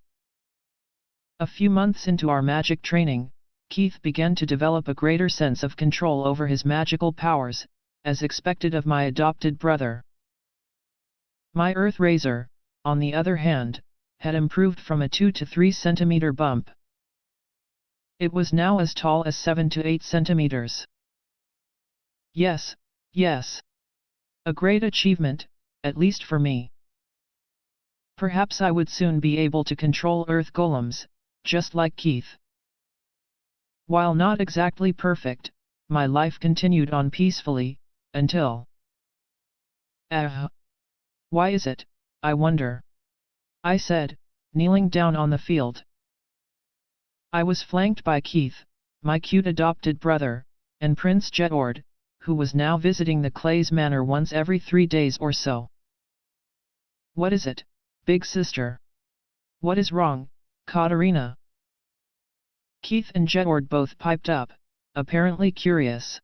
A few months into our magic training, Keith began to develop a greater sense of control over his magical powers, as expected of my adopted brother. My Earth Razor, on the other hand, had improved from a 2 to 3 centimeter bump. It was now as tall as 7 to 8 centimeters. Yes, yes. A great achievement, at least for me. Perhaps I would soon be able to control earth golems, just like Keith. While not exactly perfect, my life continued on peacefully, until... Why is it, I wonder? I said, kneeling down on the field. I was flanked by Keith, my cute adopted brother, and Prince Jedward, who was now visiting the Claes manor once every 3 days or so. What is it, big sister? What is wrong, Catarina? Keith and Jedward both piped up, apparently curious.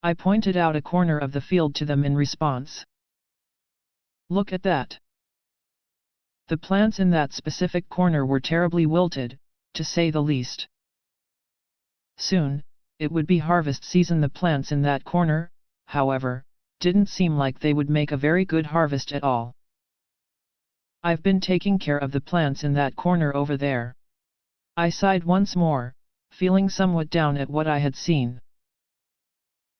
I pointed out a corner of the field to them in response. Look at that. The plants in that specific corner were terribly wilted, to say the least. Soon, it would be harvest season. The plants in that corner, however, didn't seem like they would make a very good harvest at all. I've been taking care of the plants in that corner over there. I sighed once more, feeling somewhat down at what I had seen.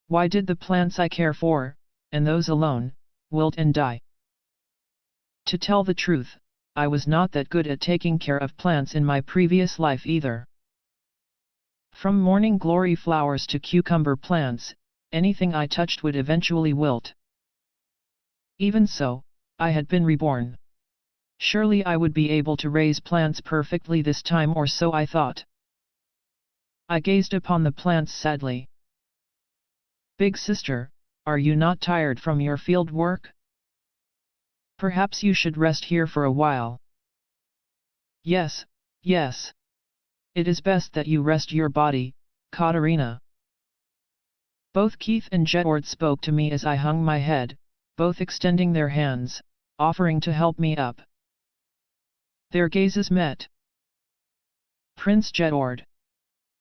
Why did the plants I care for, and those alone, wilt and die? To tell the truth, I was not that good at taking care of plants in my previous life either. From morning glory flowers to cucumber plants, anything I touched would eventually wilt. Even so, I had been reborn. Surely I would be able to raise plants perfectly this time, or so I thought. I gazed upon the plants sadly. Big sister, are you not tired from your field work? Perhaps you should rest here for a while. Yes, yes. It is best that you rest your body, Catarina. Both Keith and Jedward spoke to me as I hung my head, both extending their hands, offering to help me up. Their gazes met. Prince Jedward.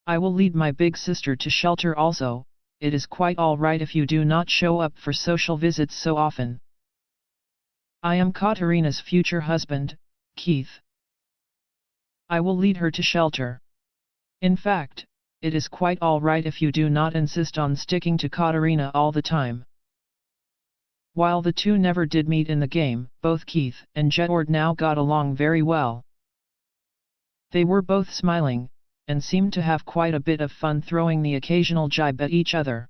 I will lead my big sister to shelter also. It is quite all right if you do not show up for social visits so often. I am Catarina's future husband, Keith. I will lead her to shelter. In fact, it is quite all right if you do not insist on sticking to Catarina all the time. While the two never did meet in the game, both Keith and Jedward now got along very well. They were both smiling, and seemed to have quite a bit of fun throwing the occasional jibe at each other.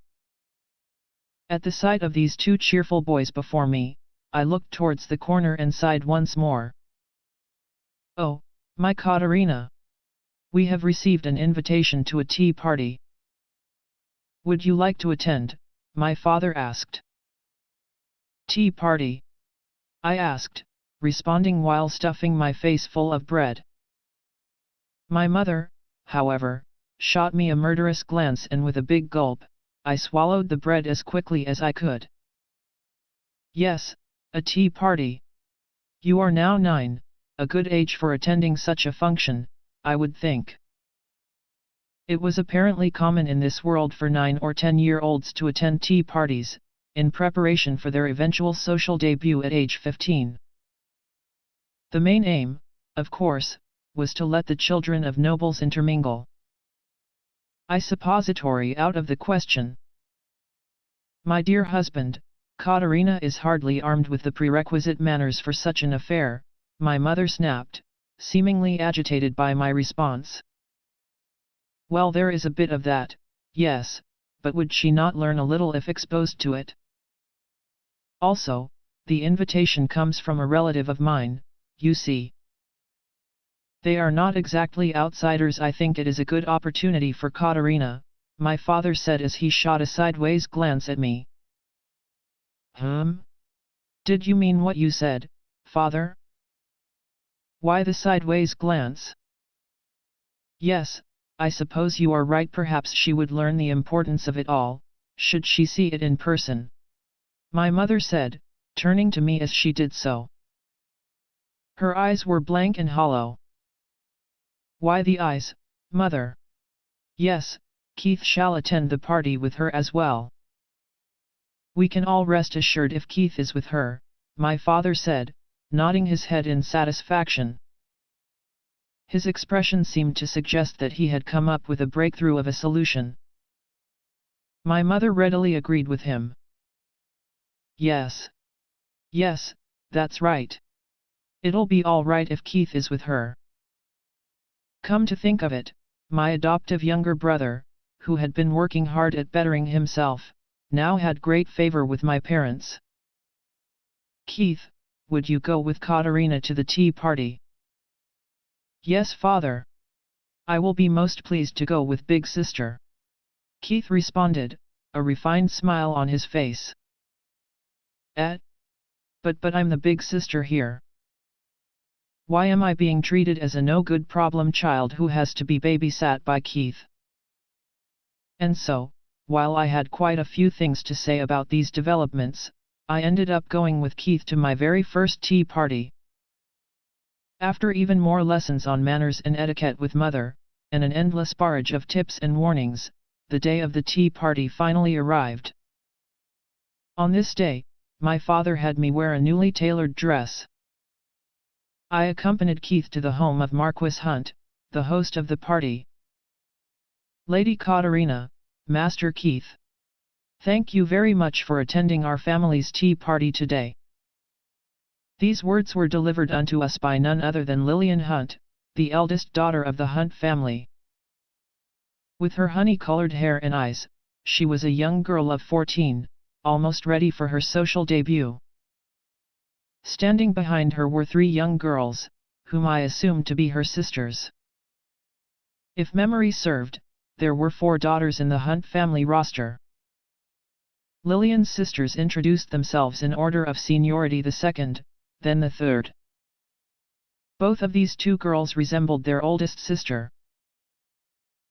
At the sight of these two cheerful boys before me, I looked towards the corner and sighed once more. Oh, my Catarina! We have received an invitation to a tea party. Would you like to attend? My father asked. Tea party? I asked, responding while stuffing my face full of bread. My mother, however, shot me a murderous glance, and with a big gulp, I swallowed the bread as quickly as I could. Yes, a tea party. You are now 9, a good age for attending such a function, I would think. It was apparently common in this world for 9 or 10-year-olds to attend tea parties, in preparation for their eventual social debut at age 15. The main aim, of course, was to let the children of nobles intermingle. I suppository out of the question. My dear husband, Catarina is hardly armed with the prerequisite manners for such an affair, my mother snapped, seemingly agitated by my response. Well, there is a bit of that, yes, but would she not learn a little if exposed to it? Also, the invitation comes from a relative of mine, you see. They are not exactly outsiders. I think it is a good opportunity for Catarina, my father said as he shot a sideways glance at me. Did you mean what you said, father? Why the sideways glance? Yes, I suppose you are right. Perhaps she would learn the importance of it all, should she see it in person. My mother said, turning to me as she did so. Her eyes were blank and hollow. Why the eyes, mother? Yes, Keith shall attend the party with her as well. We can all rest assured if Keith is with her, my father said, nodding his head in satisfaction. His expression seemed to suggest that he had come up with a breakthrough of a solution. My mother readily agreed with him. Yes. Yes, that's right. It'll be all right if Keith is with her. Come to think of it, my adoptive younger brother, who had been working hard at bettering himself, now had great favor with my parents. Keith, would you go with Catarina to the tea party? Yes, father. I will be most pleased to go with big sister. Keith responded, a refined smile on his face. But I'm the big sister here. Why am I being treated as a no-good problem child who has to be babysat by Keith? And so, while I had quite a few things to say about these developments, I ended up going with Keith to my very first tea party. After even more lessons on manners and etiquette with mother, and an endless barrage of tips and warnings, the day of the tea party finally arrived. On this day, my father had me wear a newly tailored dress. I accompanied Keith to the home of Marquis Hunt, the host of the party. Lady Catarina, Master Keith. Thank you very much for attending our family's tea party today. These words were delivered unto us by none other than Lillian Hunt, the eldest daughter of the Hunt family. With her honey-colored hair and eyes, she was a young girl of 14, almost ready for her social debut. Standing behind her were 3 young girls, whom I assumed to be her sisters. If memory served, there were 4 daughters in the Hunt family roster. Lillian's sisters introduced themselves in order of seniority, the second, then the third. Both of these 2 girls resembled their oldest sister.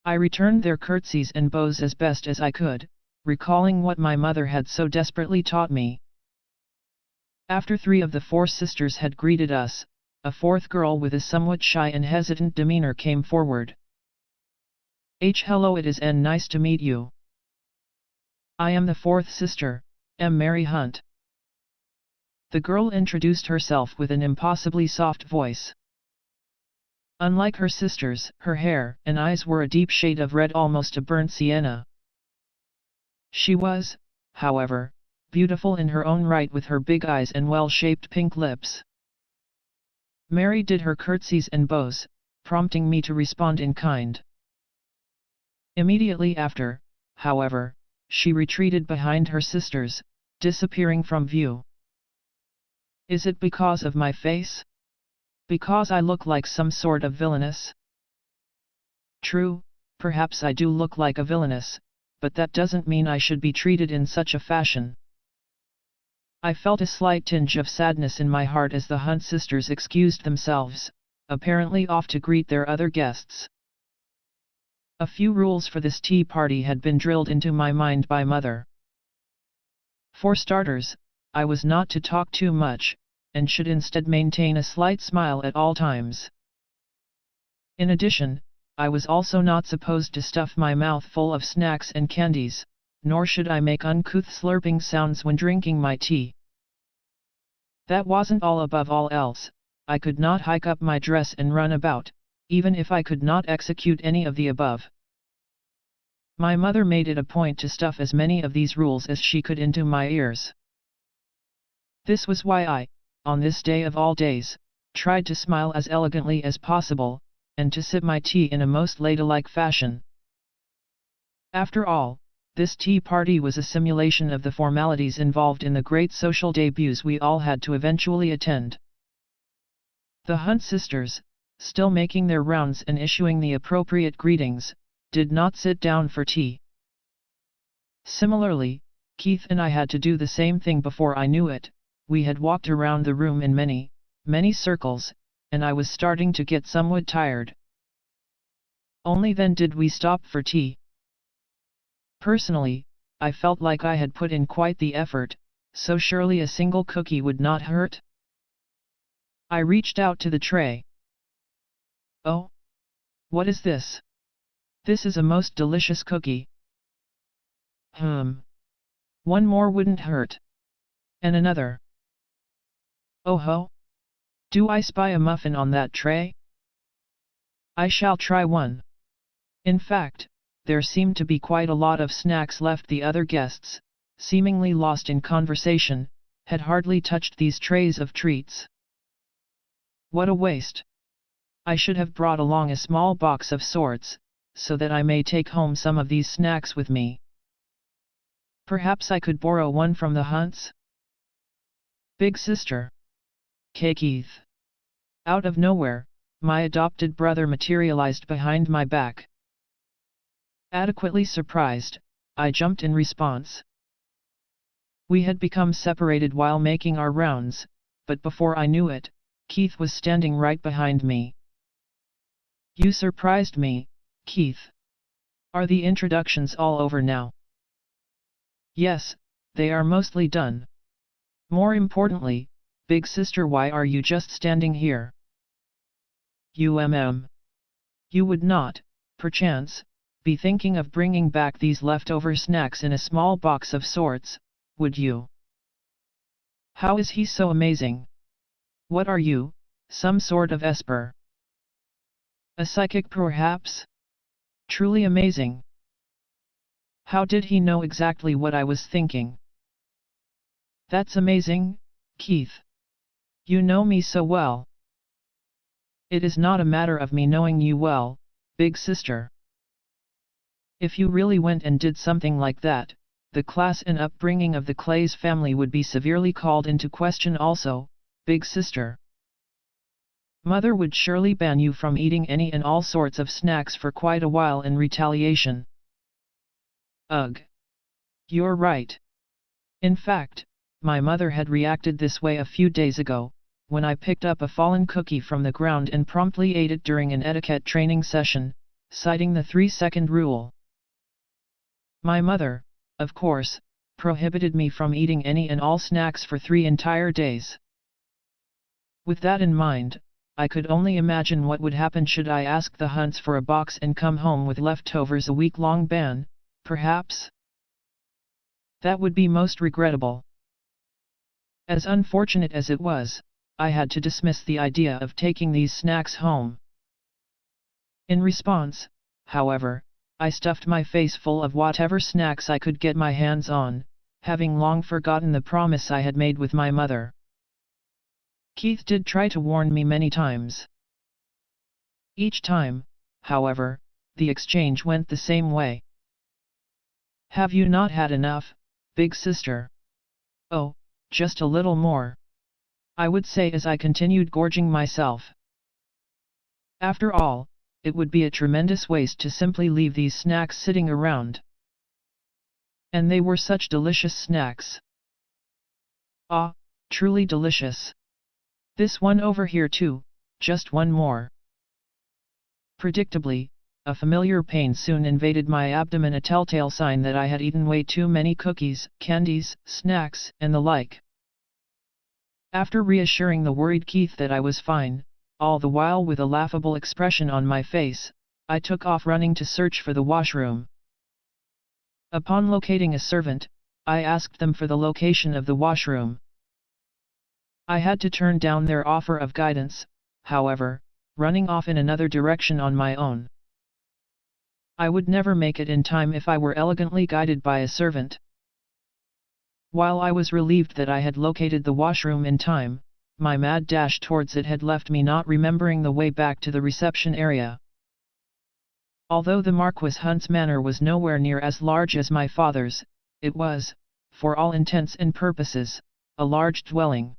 I returned their curtsies and bows as best as I could, recalling what my mother had so desperately taught me. After 3 of the 4 sisters had greeted us, a 4th girl with a somewhat shy and hesitant demeanor came forward. Hello, it is nice to meet you. I am the 4th sister, Mary Hunt. The girl introduced herself with an impossibly soft voice. Unlike her sisters, her hair and eyes were a deep shade of red, almost a burnt sienna. She was, however, beautiful in her own right, with her big eyes and well-shaped pink lips. Mary did her curtsies and bows, prompting me to respond in kind. Immediately after, however, she retreated behind her sisters, disappearing from view. Is it because of my face? Because I look like some sort of villainess? True, perhaps I do look like a villainess, but that doesn't mean I should be treated in such a fashion. I felt a slight tinge of sadness in my heart as the Hunt sisters excused themselves, apparently off to greet their other guests. A few rules for this tea party had been drilled into my mind by mother. For starters, I was not to talk too much, and should instead maintain a slight smile at all times. In addition, I was also not supposed to stuff my mouth full of snacks and candies, nor should I make uncouth slurping sounds when drinking my tea. That wasn't all. Above all else, I could not hike up my dress and run about, even if I could not execute any of the above. My mother made it a point to stuff as many of these rules as she could into my ears. This was why I, on this day of all days, tried to smile as elegantly as possible, and to sip my tea in a most ladylike fashion. After all, this tea party was a simulation of the formalities involved in the great social debuts we all had to eventually attend. The Hunt sisters, still making their rounds and issuing the appropriate greetings, did not sit down for tea. Similarly, Keith and I had to do the same thing before I knew it. We had walked around the room in many, many circles, and I was starting to get somewhat tired. Only then did we stop for tea. Personally, I felt like I had put in quite the effort, so surely a single cookie would not hurt. I reached out to the tray. "Oh? What is this? This is a most delicious cookie." One more wouldn't hurt. And another. "Oh ho! Do I spy a muffin on that tray? I shall try one." In fact, there seemed to be quite a lot of snacks left. The other guests, seemingly lost in conversation, had hardly touched these trays of treats. What a waste! I should have brought along a small box of sorts, so that I may take home some of these snacks with me. Perhaps I could borrow one from the Hunts? Big sister. Keith. Out of nowhere, my adopted brother materialized behind my back. Adequately surprised, I jumped in response. We had become separated while making our rounds, but before I knew it, Keith was standing right behind me. "You surprised me, Keith. Are the introductions all over now?" "Yes, they are mostly done. More importantly, big sister, why are you just standing here?" You would not, perchance, be thinking of bringing back these leftover snacks in a small box of sorts, would you? How is he so amazing? What are you, some sort of esper? A psychic perhaps? Truly amazing. How did he know exactly what I was thinking? That's amazing, Keith. You know me so well. It is not a matter of me knowing you well, big sister. If you really went and did something like that, the class and upbringing of the Claes family would be severely called into question also, big sister. Mother would surely ban you from eating any and all sorts of snacks for quite a while in retaliation. Ugh. You're right. In fact, my mother had reacted this way a few days ago, when I picked up a fallen cookie from the ground and promptly ate it during an etiquette training session, citing the 3-second rule. My mother, of course, prohibited me from eating any and all snacks for 3 entire days. With that in mind, I could only imagine what would happen should I ask the Hunts for a box and come home with leftovers. A week-long ban, perhaps? That would be most regrettable. As unfortunate as it was, I had to dismiss the idea of taking these snacks home. In response, however, I stuffed my face full of whatever snacks I could get my hands on, having long forgotten the promise I had made with my mother. Keith did try to warn me many times. Each time, however, the exchange went the same way. "Have you not had enough, big sister?" "Oh, just a little more," I would say as I continued gorging myself. After all, it would be a tremendous waste to simply leave these snacks sitting around. And they were such delicious snacks. Ah, truly delicious. This one over here too, just one more. Predictably, a familiar pain soon invaded my abdomen, a telltale sign that I had eaten way too many cookies, candies, snacks, and the like. After reassuring the worried Keith that I was fine, all the while with a laughable expression on my face, I took off running to search for the washroom. Upon locating a servant, I asked them for the location of the washroom. I had to turn down their offer of guidance, however, running off in another direction on my own. I would never make it in time if I were elegantly guided by a servant. While I was relieved that I had located the washroom in time, my mad dash towards it had left me not remembering the way back to the reception area. Although the Marquis Hunt's manor was nowhere near as large as my father's, it was, for all intents and purposes, a large dwelling.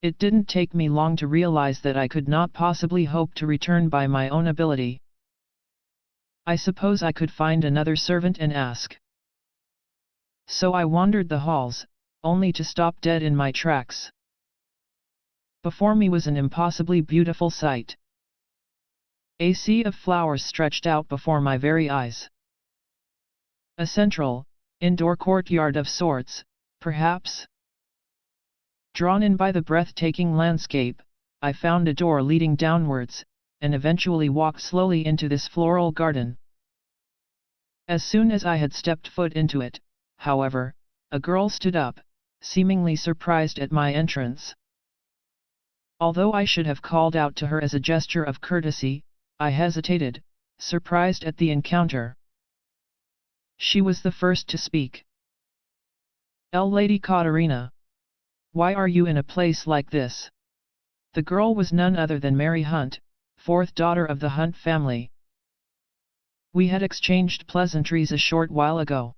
It didn't take me long to realize that I could not possibly hope to return by my own ability. I suppose I could find another servant and ask. So I wandered the halls, only to stop dead in my tracks. Before me was an impossibly beautiful sight. A sea of flowers stretched out before my very eyes. A central, indoor courtyard of sorts, perhaps. Drawn in by the breathtaking landscape, I found a door leading downwards, and eventually walked slowly into this floral garden. As soon as I had stepped foot into it, however, a girl stood up, seemingly surprised at my entrance. Although I should have called out to her as a gesture of courtesy, I hesitated, surprised at the encounter. She was the first to speak. Lady Catarina. Why are you in a place like this? The girl was none other than Mary Hunt, fourth daughter of the Hunt family. We had exchanged pleasantries a short while ago.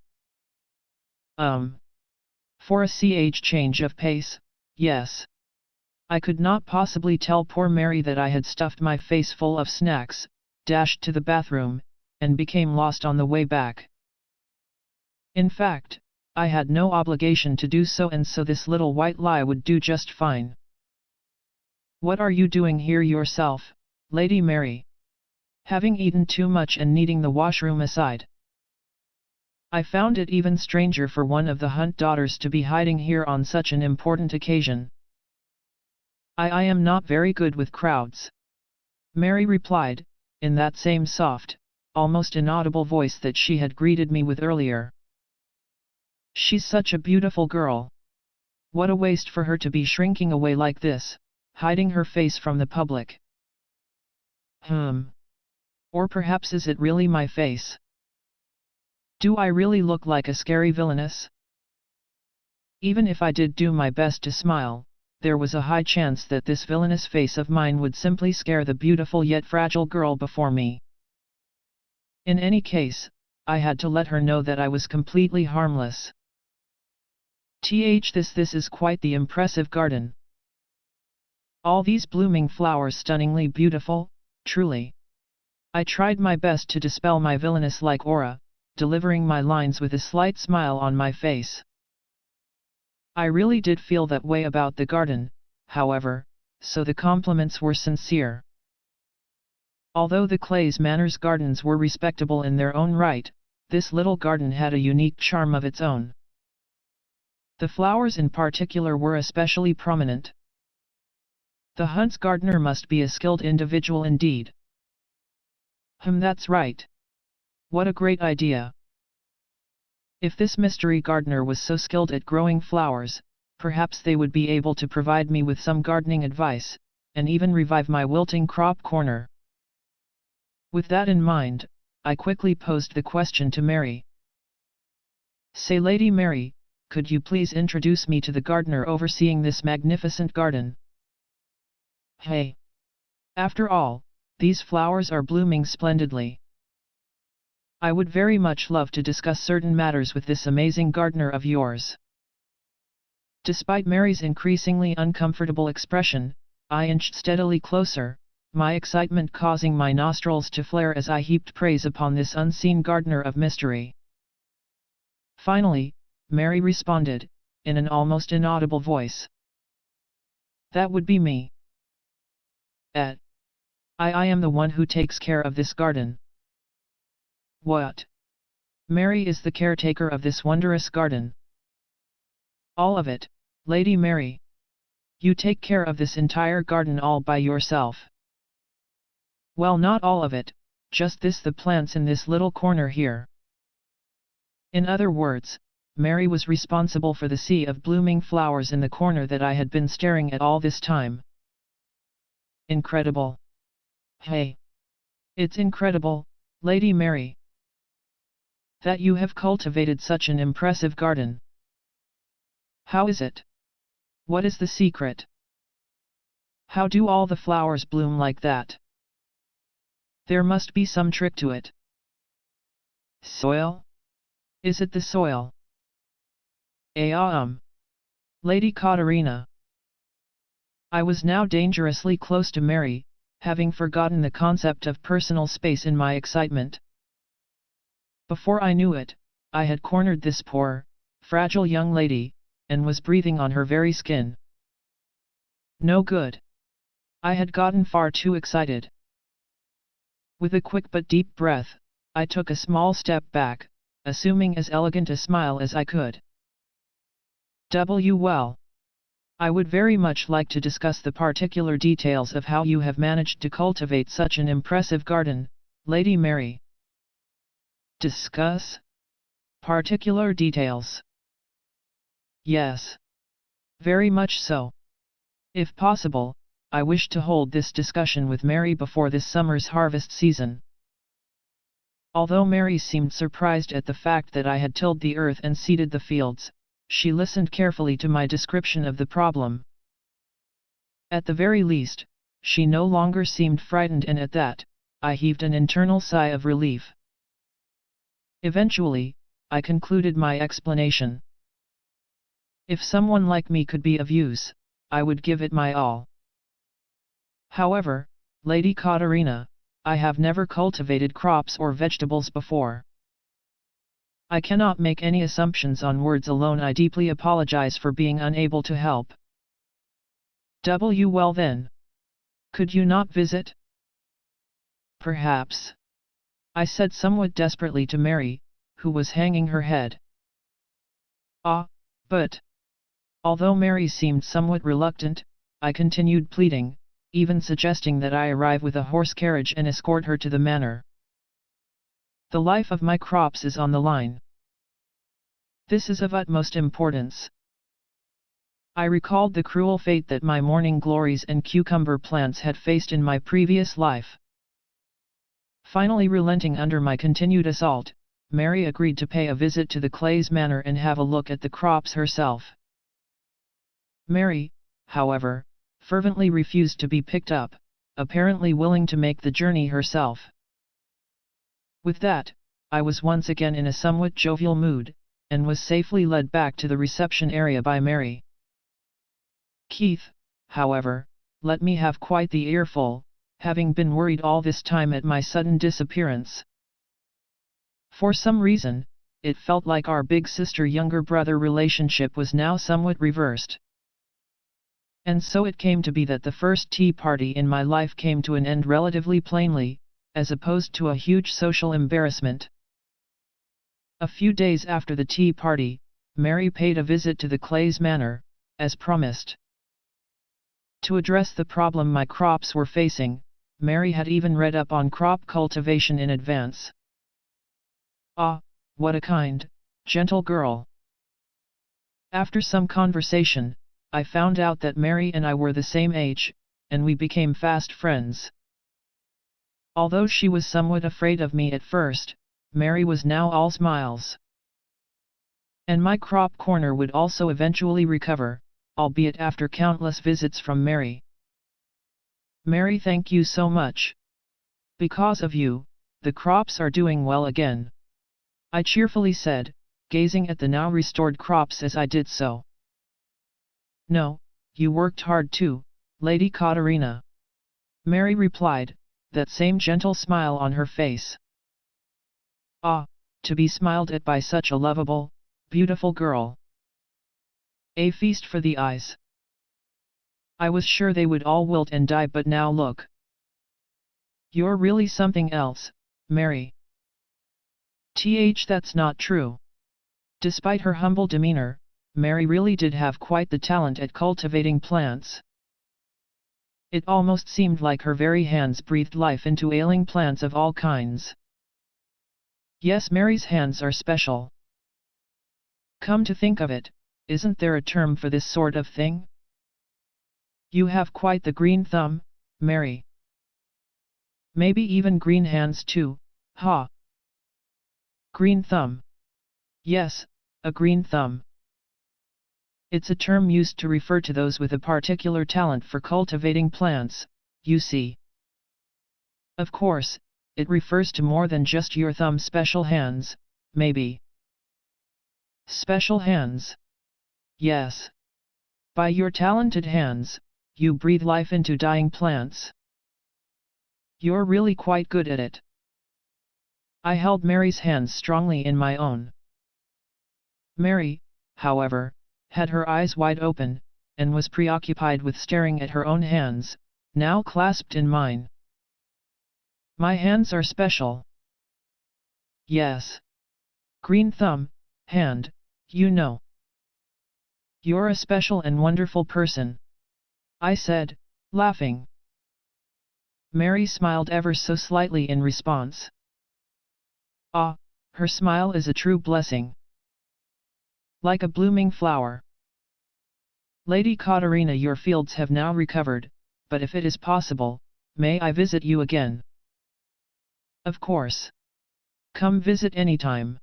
For a change of pace, yes. I could not possibly tell poor Mary that I had stuffed my face full of snacks, dashed to the bathroom, and became lost on the way back. In fact, I had no obligation to do so, and so this little white lie would do just fine. What are you doing here yourself, Lady Mary? Having eaten too much and needing the washroom aside. I found it even stranger for one of the Hunt daughters to be hiding here on such an important occasion. I am not very good with crowds. Mary replied, in that same soft, almost inaudible voice that she had greeted me with earlier. She's such a beautiful girl. What a waste for her to be shrinking away like this, hiding her face from the public. Or perhaps is it really my face? Do I really look like a scary villainess? Even if I did do my best to smile, there was a high chance that this villainous face of mine would simply scare the beautiful yet fragile girl before me. In any case, I had to let her know that I was completely harmless. This is quite the impressive garden. All these blooming flowers stunningly beautiful, truly. I tried my best to dispel my villainous-like aura, delivering my lines with a slight smile on my face. I really did feel that way about the garden, however, so the compliments were sincere. Although the Claes Manor's gardens were respectable in their own right, this little garden had a unique charm of its own. The flowers in particular were especially prominent. The Hunt's gardener must be a skilled individual indeed. That's right. What a great idea. If this mystery gardener was so skilled at growing flowers, perhaps they would be able to provide me with some gardening advice, and even revive my wilting crop corner. With that in mind, I quickly posed the question to Mary. Say, Lady Mary, could you please introduce me to the gardener overseeing this magnificent garden? Hey! After all, these flowers are blooming splendidly. I would very much love to discuss certain matters with this amazing gardener of yours. Despite Mary's increasingly uncomfortable expression, I inched steadily closer, my excitement causing my nostrils to flare as I heaped praise upon this unseen gardener of mystery. Finally, Mary responded, in an almost inaudible voice. That would be me. I am the one who takes care of this garden. What? Mary is the caretaker of this wondrous garden. All of it, Lady Mary. You take care of this entire garden all by yourself. Well, not all of it, just the plants in this little corner here. In other words, Mary was responsible for the sea of blooming flowers in the corner that I had been staring at all this time. Incredible. Hey! It's incredible, Lady Mary, that you have cultivated such an impressive garden. How is it? What is the secret? How do all the flowers bloom like that? There must be some trick to it. Soil? Is it the soil? Lady Catarina. I was now dangerously close to Mary, having forgotten the concept of personal space in my excitement. Before I knew it, I had cornered this poor, fragile young lady, and was breathing on her very skin. No good. I had gotten far too excited. With a quick but deep breath, I took a small step back, assuming as elegant a smile as I could. Well. I would very much like to discuss the particular details of how you have managed to cultivate such an impressive garden, Lady Mary. Discuss? Particular details? Yes. Very much so. If possible, I wish to hold this discussion with Mary before this summer's harvest season. Although Mary seemed surprised at the fact that I had tilled the earth and seeded the fields, she listened carefully to my description of the problem. At the very least, she no longer seemed frightened, and at that, I heaved an internal sigh of relief. Eventually, I concluded my explanation. If someone like me could be of use, I would give it my all. However, Lady Catarina, I have never cultivated crops or vegetables before. I cannot make any assumptions on words alone. I deeply apologize for being unable to help. Well then. Could you not visit? Perhaps. I said somewhat desperately to Mary, who was hanging her head. But. Although Mary seemed somewhat reluctant, I continued pleading, even suggesting that I arrive with a horse carriage and escort her to the manor. The life of my crops is on the line. This is of utmost importance. I recalled the cruel fate that my morning glories and cucumber plants had faced in my previous life. Finally relenting under my continued assault, Mary agreed to pay a visit to the Claes manor and have a look at the crops herself. Mary, however, fervently refused to be picked up, apparently willing to make the journey herself. With that, I was once again in a somewhat jovial mood, and was safely led back to the reception area by Mary. Keith, however, let me have quite the earful, having been worried all this time at my sudden disappearance. For some reason, it felt like our big sister-younger brother relationship was now somewhat reversed. And so it came to be that the first tea party in my life came to an end relatively plainly, as opposed to a huge social embarrassment. A few days after the tea party, Mary paid a visit to the Claes manor, as promised. To address the problem my crops were facing, Mary had even read up on crop cultivation in advance. What a kind, gentle girl. After some conversation, I found out that Mary and I were the same age, and we became fast friends. Although she was somewhat afraid of me at first, Mary was now all smiles. And my crop corner would also eventually recover, albeit after countless visits from Mary. Mary, thank you so much. Because of you, the crops are doing well again, I cheerfully said, gazing at the now restored crops as I did so. No, you worked hard too, Lady Catarina. Mary replied, that same gentle smile on her face. To be smiled at by such a lovable, beautiful girl. A feast for the eyes. I was sure they would all wilt and die, but now look. You're really something else, Mary. That's not true. Despite her humble demeanor, Mary really did have quite the talent at cultivating plants. It almost seemed like her very hands breathed life into ailing plants of all kinds. Yes, Mary's hands are special. Come to think of it, isn't there a term for this sort of thing? You have quite the green thumb, Mary. Maybe even green hands too, ha! Green thumb. Yes, a green thumb. It's a term used to refer to those with a particular talent for cultivating plants, you see. Of course, it refers to more than just your thumb. Special hands, maybe. Special hands? Yes. By your talented hands, you breathe life into dying plants. You're really quite good at it. I held Mary's hands strongly in my own. Mary, however, had her eyes wide open, and was preoccupied with staring at her own hands, now clasped in mine. My hands are special. Yes. Green thumb, hand, you know. You're a special and wonderful person, I said, laughing. Mary smiled ever so slightly in response. Ah, her smile is a true blessing. Like a blooming flower. Lady Catarina, your fields have now recovered, but if it is possible, may I visit you again? Of course. Come visit anytime,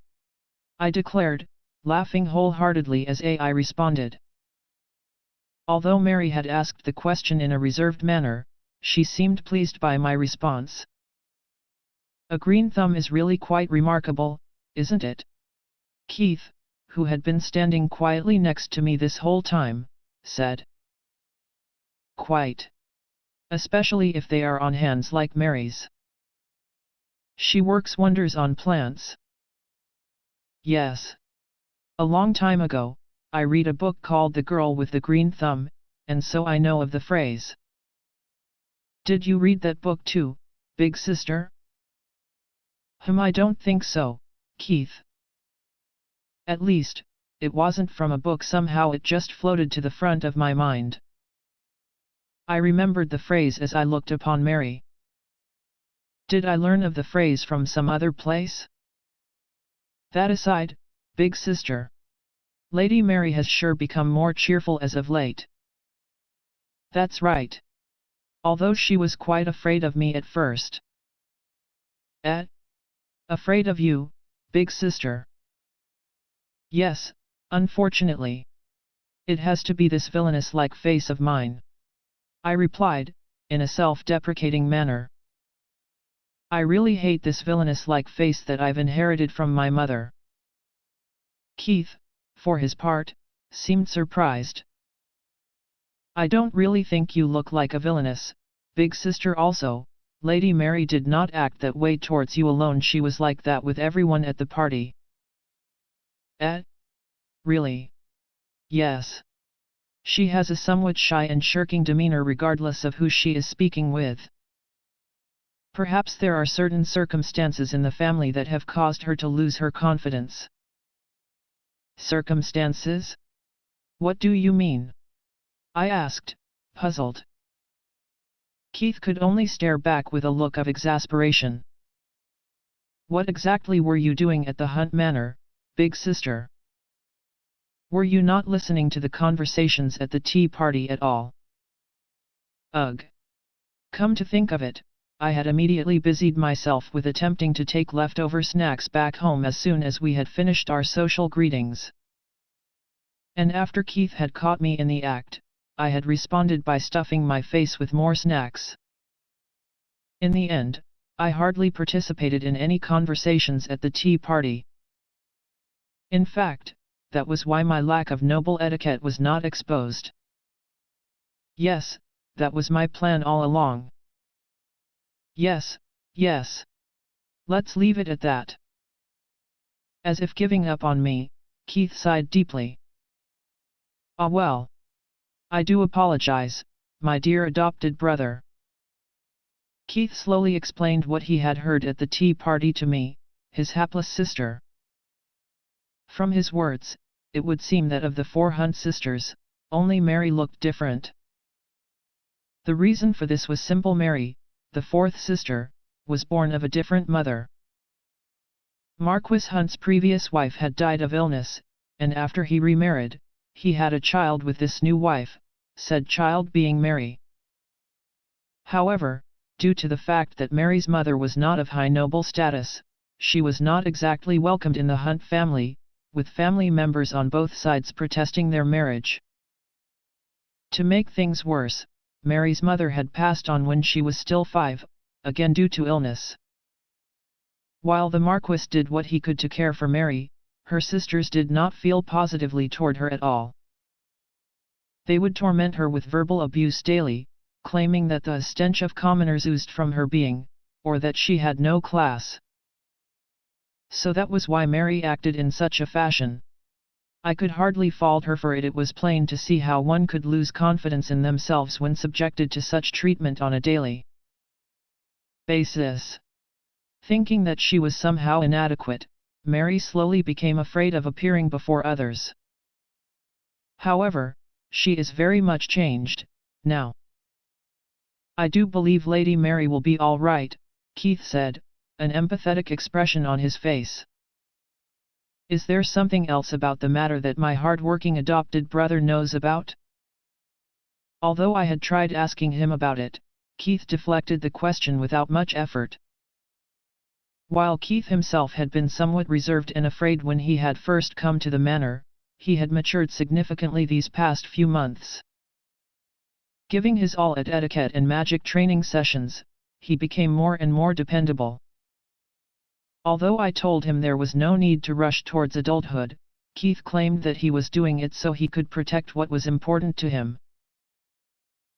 I declared, laughing wholeheartedly as I responded. Although Mary had asked the question in a reserved manner, she seemed pleased by my response. A green thumb is really quite remarkable, isn't it? Keith, who had been standing quietly next to me this whole time, said. Quite. Especially if they are on hands like Mary's. She works wonders on plants. Yes. A long time ago, I read a book called The Girl with the Green Thumb, and so I know of the phrase. Did you read that book too, big sister? I don't think so, Keith. At least, it wasn't from a book. Somehow it just floated to the front of my mind. I remembered the phrase as I looked upon Mary. Did I learn of the phrase from some other place? That aside, big sister. Lady Mary has sure become more cheerful as of late. That's right. Although she was quite afraid of me at first. Afraid of you, big sister? Yes, unfortunately. It has to be this villainous-like face of mine, I replied, in a self-deprecating manner. I really hate this villainous-like face that I've inherited from my mother. Keith, for his part, seemed surprised. I don't really think you look like a villainess, big sister. Also, Lady Mary did not act that way towards you alone. She was like that with everyone at the party. Really? Yes. She has a somewhat shy and shirking demeanor regardless of who she is speaking with. Perhaps there are certain circumstances in the family that have caused her to lose her confidence. Circumstances? What do you mean? I asked, puzzled. Keith could only stare back with a look of exasperation. What exactly were you doing at the Hunt Manor, big sister? Were you not listening to the conversations at the tea party at all? Ugh. Come to think of it, I had immediately busied myself with attempting to take leftover snacks back home as soon as we had finished our social greetings. And after Keith had caught me in the act, I had responded by stuffing my face with more snacks. In the end, I hardly participated in any conversations at the tea party. In fact, that was why my lack of noble etiquette was not exposed. Yes, that was my plan all along. Yes. Let's leave it at that. As if giving up on me, Keith sighed deeply. Ah well. I do apologize, my dear adopted brother. Keith slowly explained what he had heard at the tea party to me, his hapless sister. From his words, it would seem that of the 4 Hunt sisters, only Mary looked different. The reason for this was simple. Mary, the 4th sister, was born of a different mother. Marquis Hunt's previous wife had died of illness, and after he remarried, he had a child with this new wife, said child being Mary. However, due to the fact that Mary's mother was not of high noble status, she was not exactly welcomed in the Hunt family, with family members on both sides protesting their marriage. To make things worse, Mary's mother had passed on when she was still 5, again due to illness. While the Marquis did what he could to care for Mary, her sisters did not feel positively toward her at all. They would torment her with verbal abuse daily, claiming that the stench of commoners oozed from her being, or that she had no class. So that was why Mary acted in such a fashion. I could hardly fault her for it. It was plain to see how one could lose confidence in themselves when subjected to such treatment on a daily basis. Thinking that she was somehow inadequate, Mary slowly became afraid of appearing before others. However, she is very much changed, now. "I do believe Lady Mary will be all right," Keith said, an empathetic expression on his face. "Is there something else about the matter that my hard-working adopted brother knows about?" Although I had tried asking him about it, Keith deflected the question without much effort. While Keith himself had been somewhat reserved and afraid when he had first come to the manor, he had matured significantly these past few months. Giving his all at etiquette and magic training sessions, he became more and more dependable. Although I told him there was no need to rush towards adulthood, Keith claimed that he was doing it so he could protect what was important to him.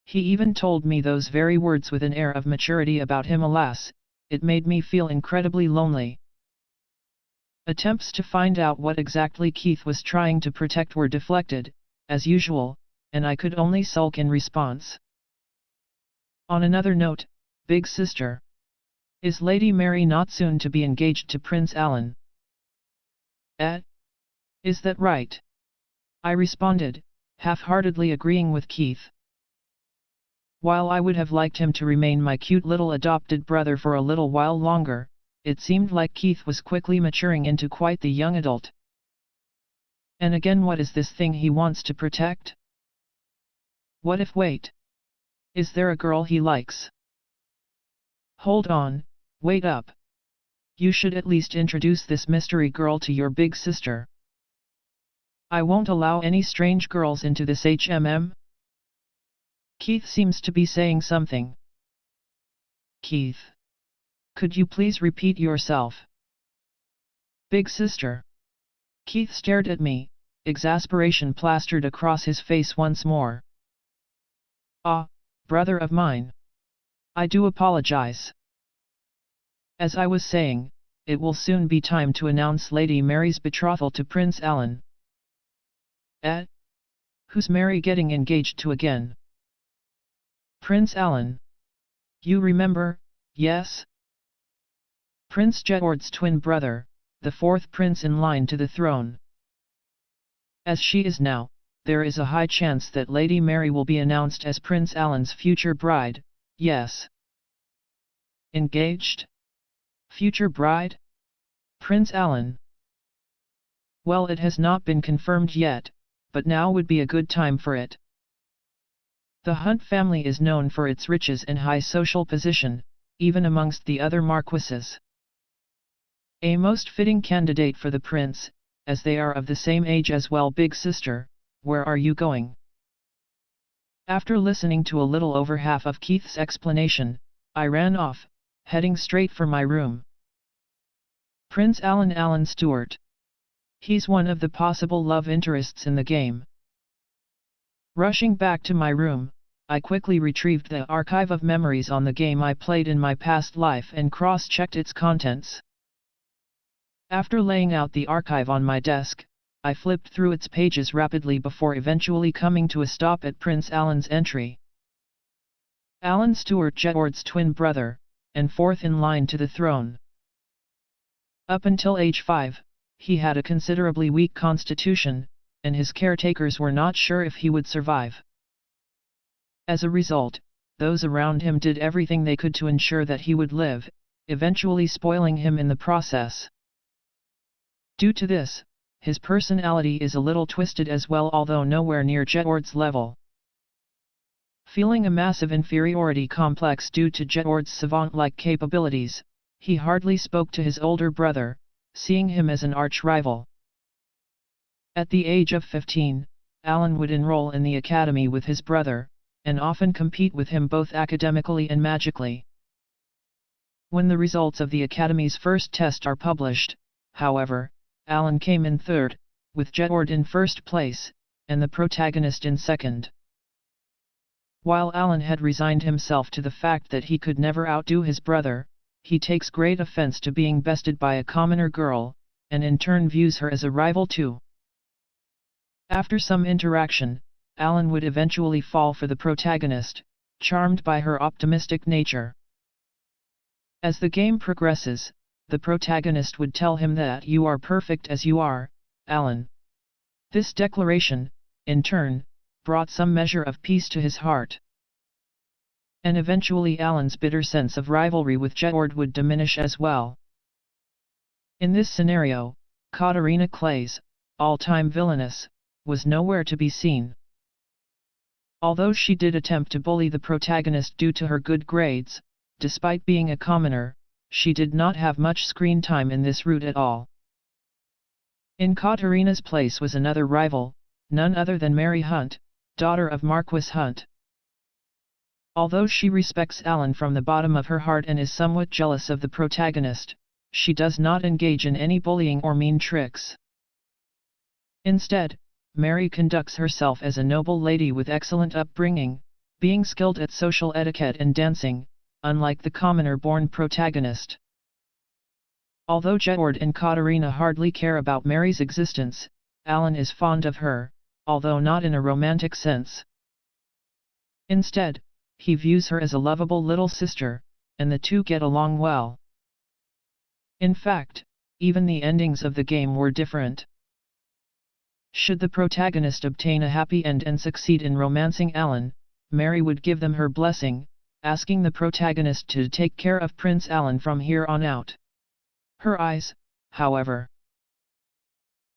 He even told me those very words with an air of maturity about him. Alas, it made me feel incredibly lonely. Attempts to find out what exactly Keith was trying to protect were deflected, as usual, and I could only sulk in response. On another note, Big Sister. Is Lady Mary not soon to be engaged to Prince Alan? Is that right? I responded, half-heartedly agreeing with Keith. While I would have liked him to remain my cute little adopted brother for a little while longer, it seemed like Keith was quickly maturing into quite the young adult. And again, what is this thing he wants to protect? What if wait? Is there a girl he likes? Hold on, wait up. You should at least introduce this mystery girl to your big sister. I won't allow any strange girls into this HMM. Keith seems to be saying something. Keith. Could you please repeat yourself? Big sister. Keith stared at me, exasperation plastered across his face once more. Ah, brother of mine. I do apologize. As I was saying, it will soon be time to announce Lady Mary's betrothal to Prince Alan. Who's Mary getting engaged to again? Prince Alan. You remember, yes? Prince Jedward's twin brother, the fourth prince in line to the throne. As she is now, there is a high chance that Lady Mary will be announced as Prince Alan's future bride, yes. Engaged? Future bride? Prince Alan. Well, it has not been confirmed yet, but now would be a good time for it. The Hunt family is known for its riches and high social position, even amongst the other marquises. A most fitting candidate for the prince, as they are of the same age as well. Big sister, where are you going? After listening to a little over half of Keith's explanation, I ran off, heading straight for my room. Prince Alan Stewart. He's one of the possible love interests in the game. Rushing back to my room, I quickly retrieved the archive of memories on the game I played in my past life and cross-checked its contents. After laying out the archive on my desk, I flipped through its pages rapidly before eventually coming to a stop at Prince Alan's entry. Alan Stewart, Jedward's twin brother, and fourth in line to the throne. Up until age 5, he had a considerably weak constitution, and his caretakers were not sure if he would survive. As a result, those around him did everything they could to ensure that he would live, eventually spoiling him in the process. Due to this, his personality is a little twisted as well, although nowhere near Jedward's level. Feeling a massive inferiority complex due to Jedward's savant-like capabilities, he hardly spoke to his older brother, seeing him as an arch-rival. At the age of 15, Alan would enroll in the academy with his brother, and often compete with him both academically and magically. When the results of the Academy's first test are published, however, Alan came in third, with Jedward in first place, and the protagonist in second. While Alan had resigned himself to the fact that he could never outdo his brother, he takes great offense to being bested by a commoner girl, and in turn views her as a rival too. After some interaction, Alan would eventually fall for the protagonist, charmed by her optimistic nature. As the game progresses, the protagonist would tell him that "You are perfect as you are, Alan." This declaration, in turn, brought some measure of peace to his heart. And eventually Alan's bitter sense of rivalry with Jedward would diminish as well. In this scenario, Catarina Claes, all-time villainess, was nowhere to be seen. Although she did attempt to bully the protagonist due to her good grades, despite being a commoner, she did not have much screen time in this route at all. In Catarina's place was another rival, none other than Mary Hunt, daughter of Marquis Hunt. Although she respects Alan from the bottom of her heart and is somewhat jealous of the protagonist, she does not engage in any bullying or mean tricks. Instead, Mary conducts herself as a noble lady with excellent upbringing, being skilled at social etiquette and dancing, unlike the commoner-born protagonist. Although Jedward and Catarina hardly care about Mary's existence, Alan is fond of her, although not in a romantic sense. Instead, he views her as a lovable little sister, and the two get along well. In fact, even the endings of the game were different. Should the protagonist obtain a happy end and succeed in romancing Alan, Mary would give them her blessing, asking the protagonist to take care of Prince Alan from here on out. Her eyes, however,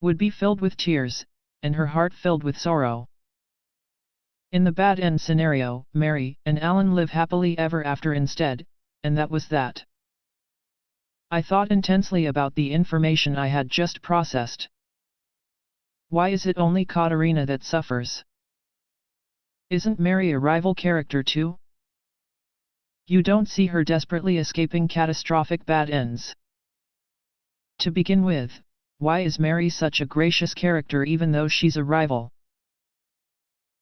would be filled with tears, and her heart filled with sorrow. In the bad end scenario, Mary and Alan live happily ever after instead, and that was that. I thought intensely about the information I had just processed. Why is it only Catarina that suffers? Isn't Mary a rival character too? You don't see her desperately escaping catastrophic bad ends. To begin with, why is Mary such a gracious character even though she's a rival?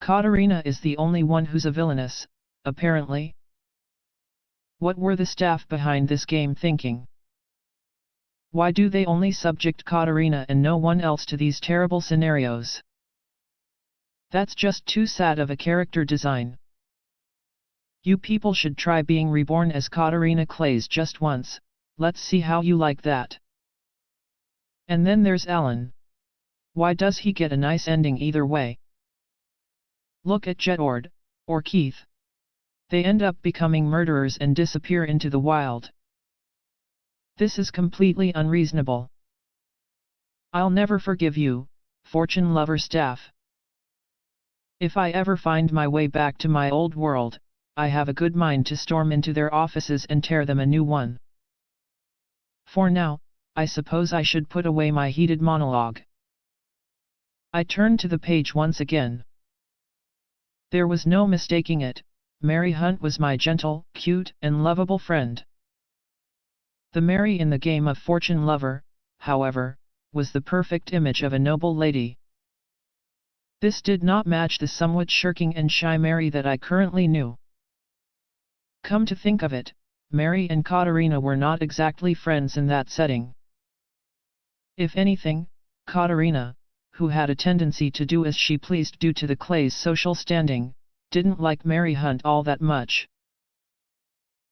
Catarina is the only one who's a villainess, apparently. What were the staff behind this game thinking? Why do they only subject Catarina and no one else to these terrible scenarios? That's just too sad of a character design. You people should try being reborn as Catarina Claes just once, let's see how you like that. And then there's Alan. Why does he get a nice ending either way? Look at Jedward, or Keith. They end up becoming murderers and disappear into the wild. This is completely unreasonable. I'll never forgive you, fortune lover staff. If I ever find my way back to my old world, I have a good mind to storm into their offices and tear them a new one. For now, I suppose I should put away my heated monologue. I turned to the page once again. There was no mistaking it, Mary Hunt was my gentle, cute, and lovable friend. The Mary in the game of fortune lover, however, was the perfect image of a noble lady. This did not match the somewhat shirking and shy Mary that I currently knew. Come to think of it, Mary and Catarina were not exactly friends in that setting. If anything, Catarina, who had a tendency to do as she pleased due to the Claes' social standing, didn't like Mary Hunt all that much.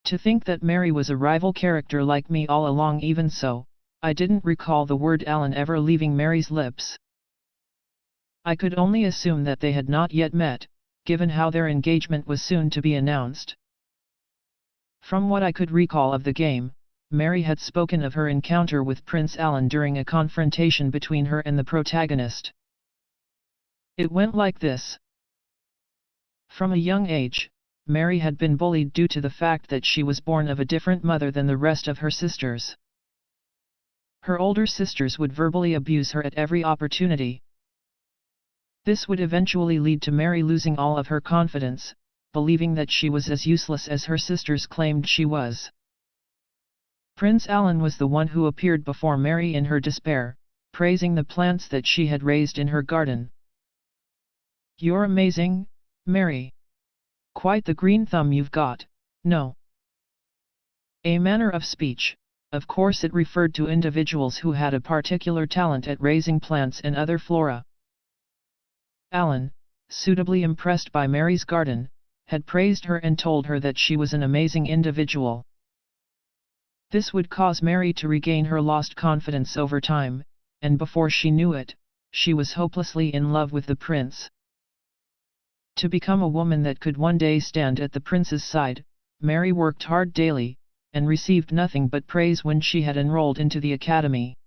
To think that Mary was a rival character like me all along. Even so, I didn't recall the word Alan ever leaving Mary's lips. I could only assume that they had not yet met, given how their engagement was soon to be announced. From what I could recall of the game, Mary had spoken of her encounter with Prince Alan during a confrontation between her and the protagonist. It went like this. From a young age, Mary had been bullied due to the fact that she was born of a different mother than the rest of her sisters. Her older sisters would verbally abuse her at every opportunity. This would eventually lead to Mary losing all of her confidence, believing that she was as useless as her sisters claimed she was. Prince Alan was the one who appeared before Mary in her despair, praising the plants that she had raised in her garden. "You're amazing, Mary. Quite the green thumb you've got, no?" A manner of speech. Of course it referred to individuals who had a particular talent at raising plants and other flora. Alan, suitably impressed by Mary's garden, had praised her and told her that she was an amazing individual. This would cause Mary to regain her lost confidence over time, and before she knew it, she was hopelessly in love with the prince. To become a woman that could one day stand at the prince's side, Mary worked hard daily, and received nothing but praise when she had enrolled into the academy.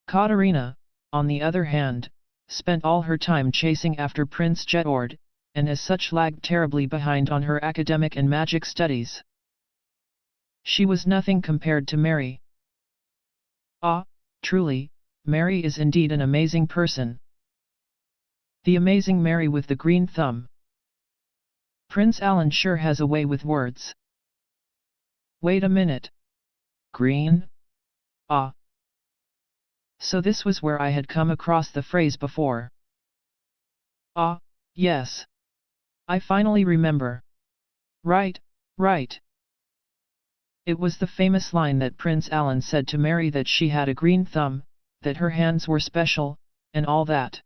Catarina, on the other hand, spent all her time chasing after Prince Jedward, and as such lagged terribly behind on her academic and magic studies. She was nothing compared to Mary. Ah, truly, Mary is indeed an amazing person. The amazing Mary with the green thumb. Prince Alan sure has a way with words. Wait a minute. Green? Ah. So this was where I had come across the phrase before. Ah, yes. I finally remember. Right, right. It was the famous line that Prince Alan said to Mary that she had a green thumb, that her hands were special, and all that.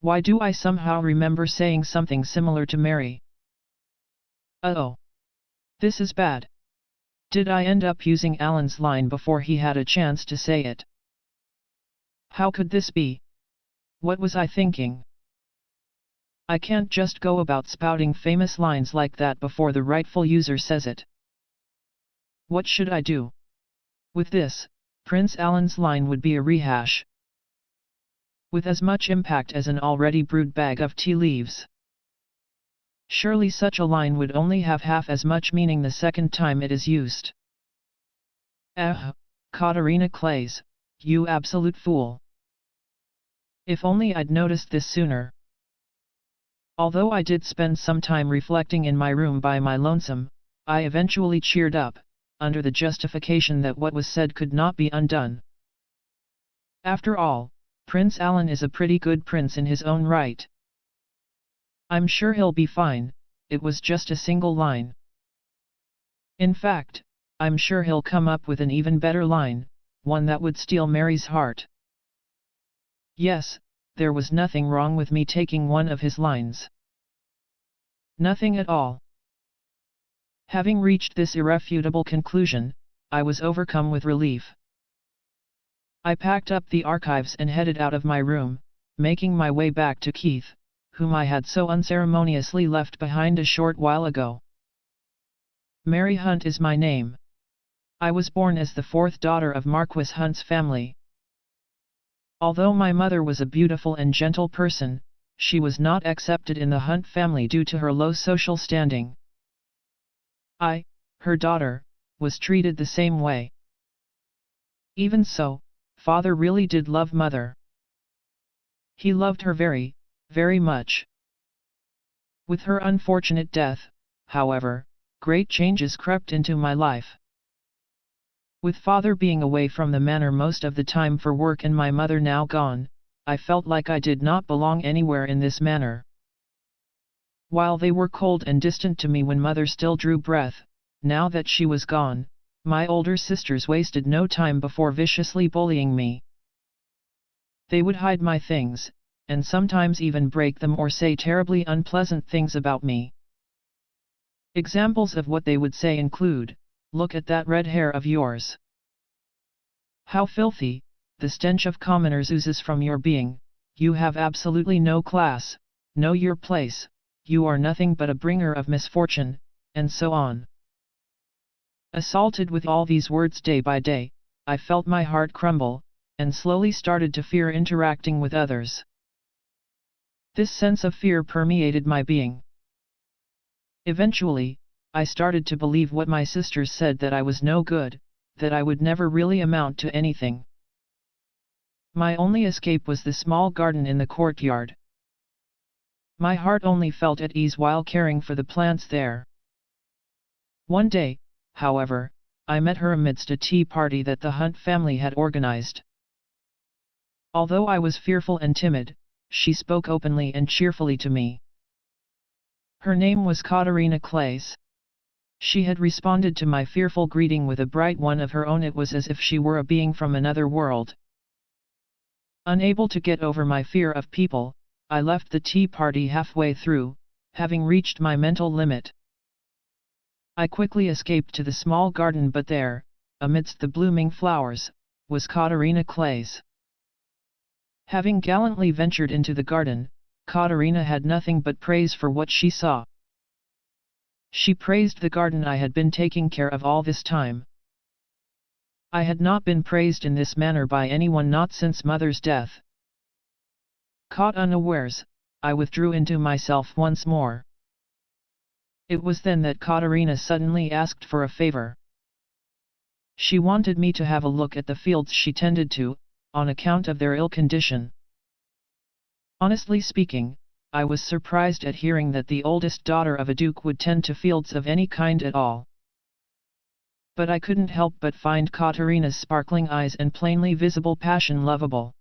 Why do I somehow remember saying something similar to Mary? Uh-oh. This is bad. Did I end up using Alan's line before he had a chance to say it? How could this be? What was I thinking? I can't just go about spouting famous lines like that before the rightful user says it. What should I do? With this, Prince Alan's line would be a rehash, with as much impact as an already brewed bag of tea leaves. Surely such a line would only have half as much meaning the second time it is used. Catarina Claes, you absolute fool. If only I'd noticed this sooner. Although I did spend some time reflecting in my room by my lonesome, I eventually cheered up, under the justification that what was said could not be undone. After all, Prince Alan is a pretty good prince in his own right. I'm sure he'll be fine, it was just a single line. In fact, I'm sure he'll come up with an even better line, one that would steal Mary's heart. Yes, there was nothing wrong with me taking one of his lines. Nothing at all. Having reached this irrefutable conclusion, I was overcome with relief. I packed up the archives and headed out of my room, making my way back to Keith, whom I had so unceremoniously left behind a short while ago. Mary Hunt is my name. I was born as the fourth daughter of Marquis Hunt's family. Although my mother was a beautiful and gentle person, she was not accepted in the Hunt family due to her low social standing. I, her daughter, was treated the same way. Even so, father really did love mother. He loved her very, very much. With her unfortunate death, however, great changes crept into my life. With father being away from the manor most of the time for work and my mother now gone, I felt like I did not belong anywhere in this manor. While they were cold and distant to me when mother still drew breath, now that she was gone, my older sisters wasted no time before viciously bullying me. They would hide my things, and sometimes even break them or say terribly unpleasant things about me. Examples of what they would say include, "Look at that red hair of yours. How filthy, the stench of commoners oozes from your being, you have absolutely no class, know your place, you are nothing but a bringer of misfortune," and so on. Assaulted with all these words day by day, I felt my heart crumble, and slowly started to fear interacting with others. This sense of fear permeated my being. Eventually, I started to believe what my sisters said, that I was no good, that I would never really amount to anything. My only escape was the small garden in the courtyard. My heart only felt at ease while caring for the plants there. One day, however, I met her amidst a tea party that the Hunt family had organized. Although I was fearful and timid, she spoke openly and cheerfully to me. Her name was Catarina Claes. She had responded to my fearful greeting with a bright one of her own. It was as if she were a being from another world. Unable to get over my fear of people, I left the tea party halfway through, having reached my mental limit. I quickly escaped to the small garden, but there, amidst the blooming flowers, was Catarina Claes. Having gallantly ventured into the garden, Catarina had nothing but praise for what she saw. She praised the garden I had been taking care of all this time. I had not been praised in this manner by anyone, not since mother's death. Caught unawares, I withdrew into myself once more. It was then that Catarina suddenly asked for a favor. She wanted me to have a look at the fields she tended to, on account of their ill condition. Honestly speaking, I was surprised at hearing that the oldest daughter of a duke would tend to fields of any kind at all. But I couldn't help but find Catarina's sparkling eyes and plainly visible passion lovable.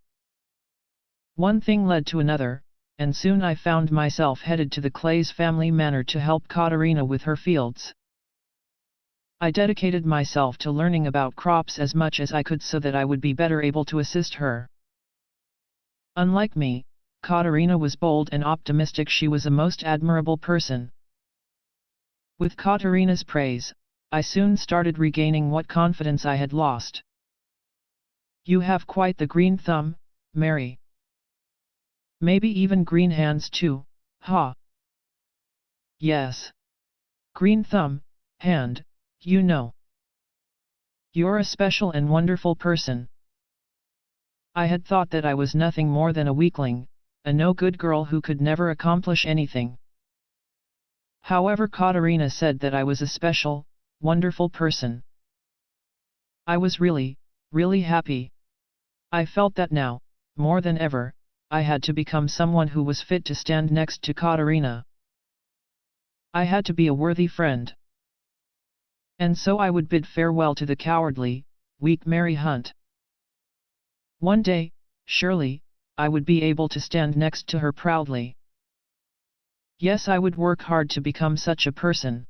One thing led to another, and soon I found myself headed to the Claes family manor to help Catarina with her fields. I dedicated myself to learning about crops as much as I could so that I would be better able to assist her. Unlike me, Catarina was bold and optimistic. She was a most admirable person. With Catarina's praise, I soon started regaining what confidence I had lost. "You have quite the green thumb, Mary. Maybe even green hands too, ha?" "Yes. Green thumb, hand, you know. You're a special and wonderful person." I had thought that I was nothing more than a weakling, a no-good girl who could never accomplish anything. However, Catarina said that I was a special, wonderful person. I was really happy. I felt that now, more than ever, I had to become someone who was fit to stand next to Catarina. I had to be a worthy friend. And so I would bid farewell to the cowardly, weak Mary Hunt. One day, surely, I would be able to stand next to her proudly. Yes, I would work hard to become such a person.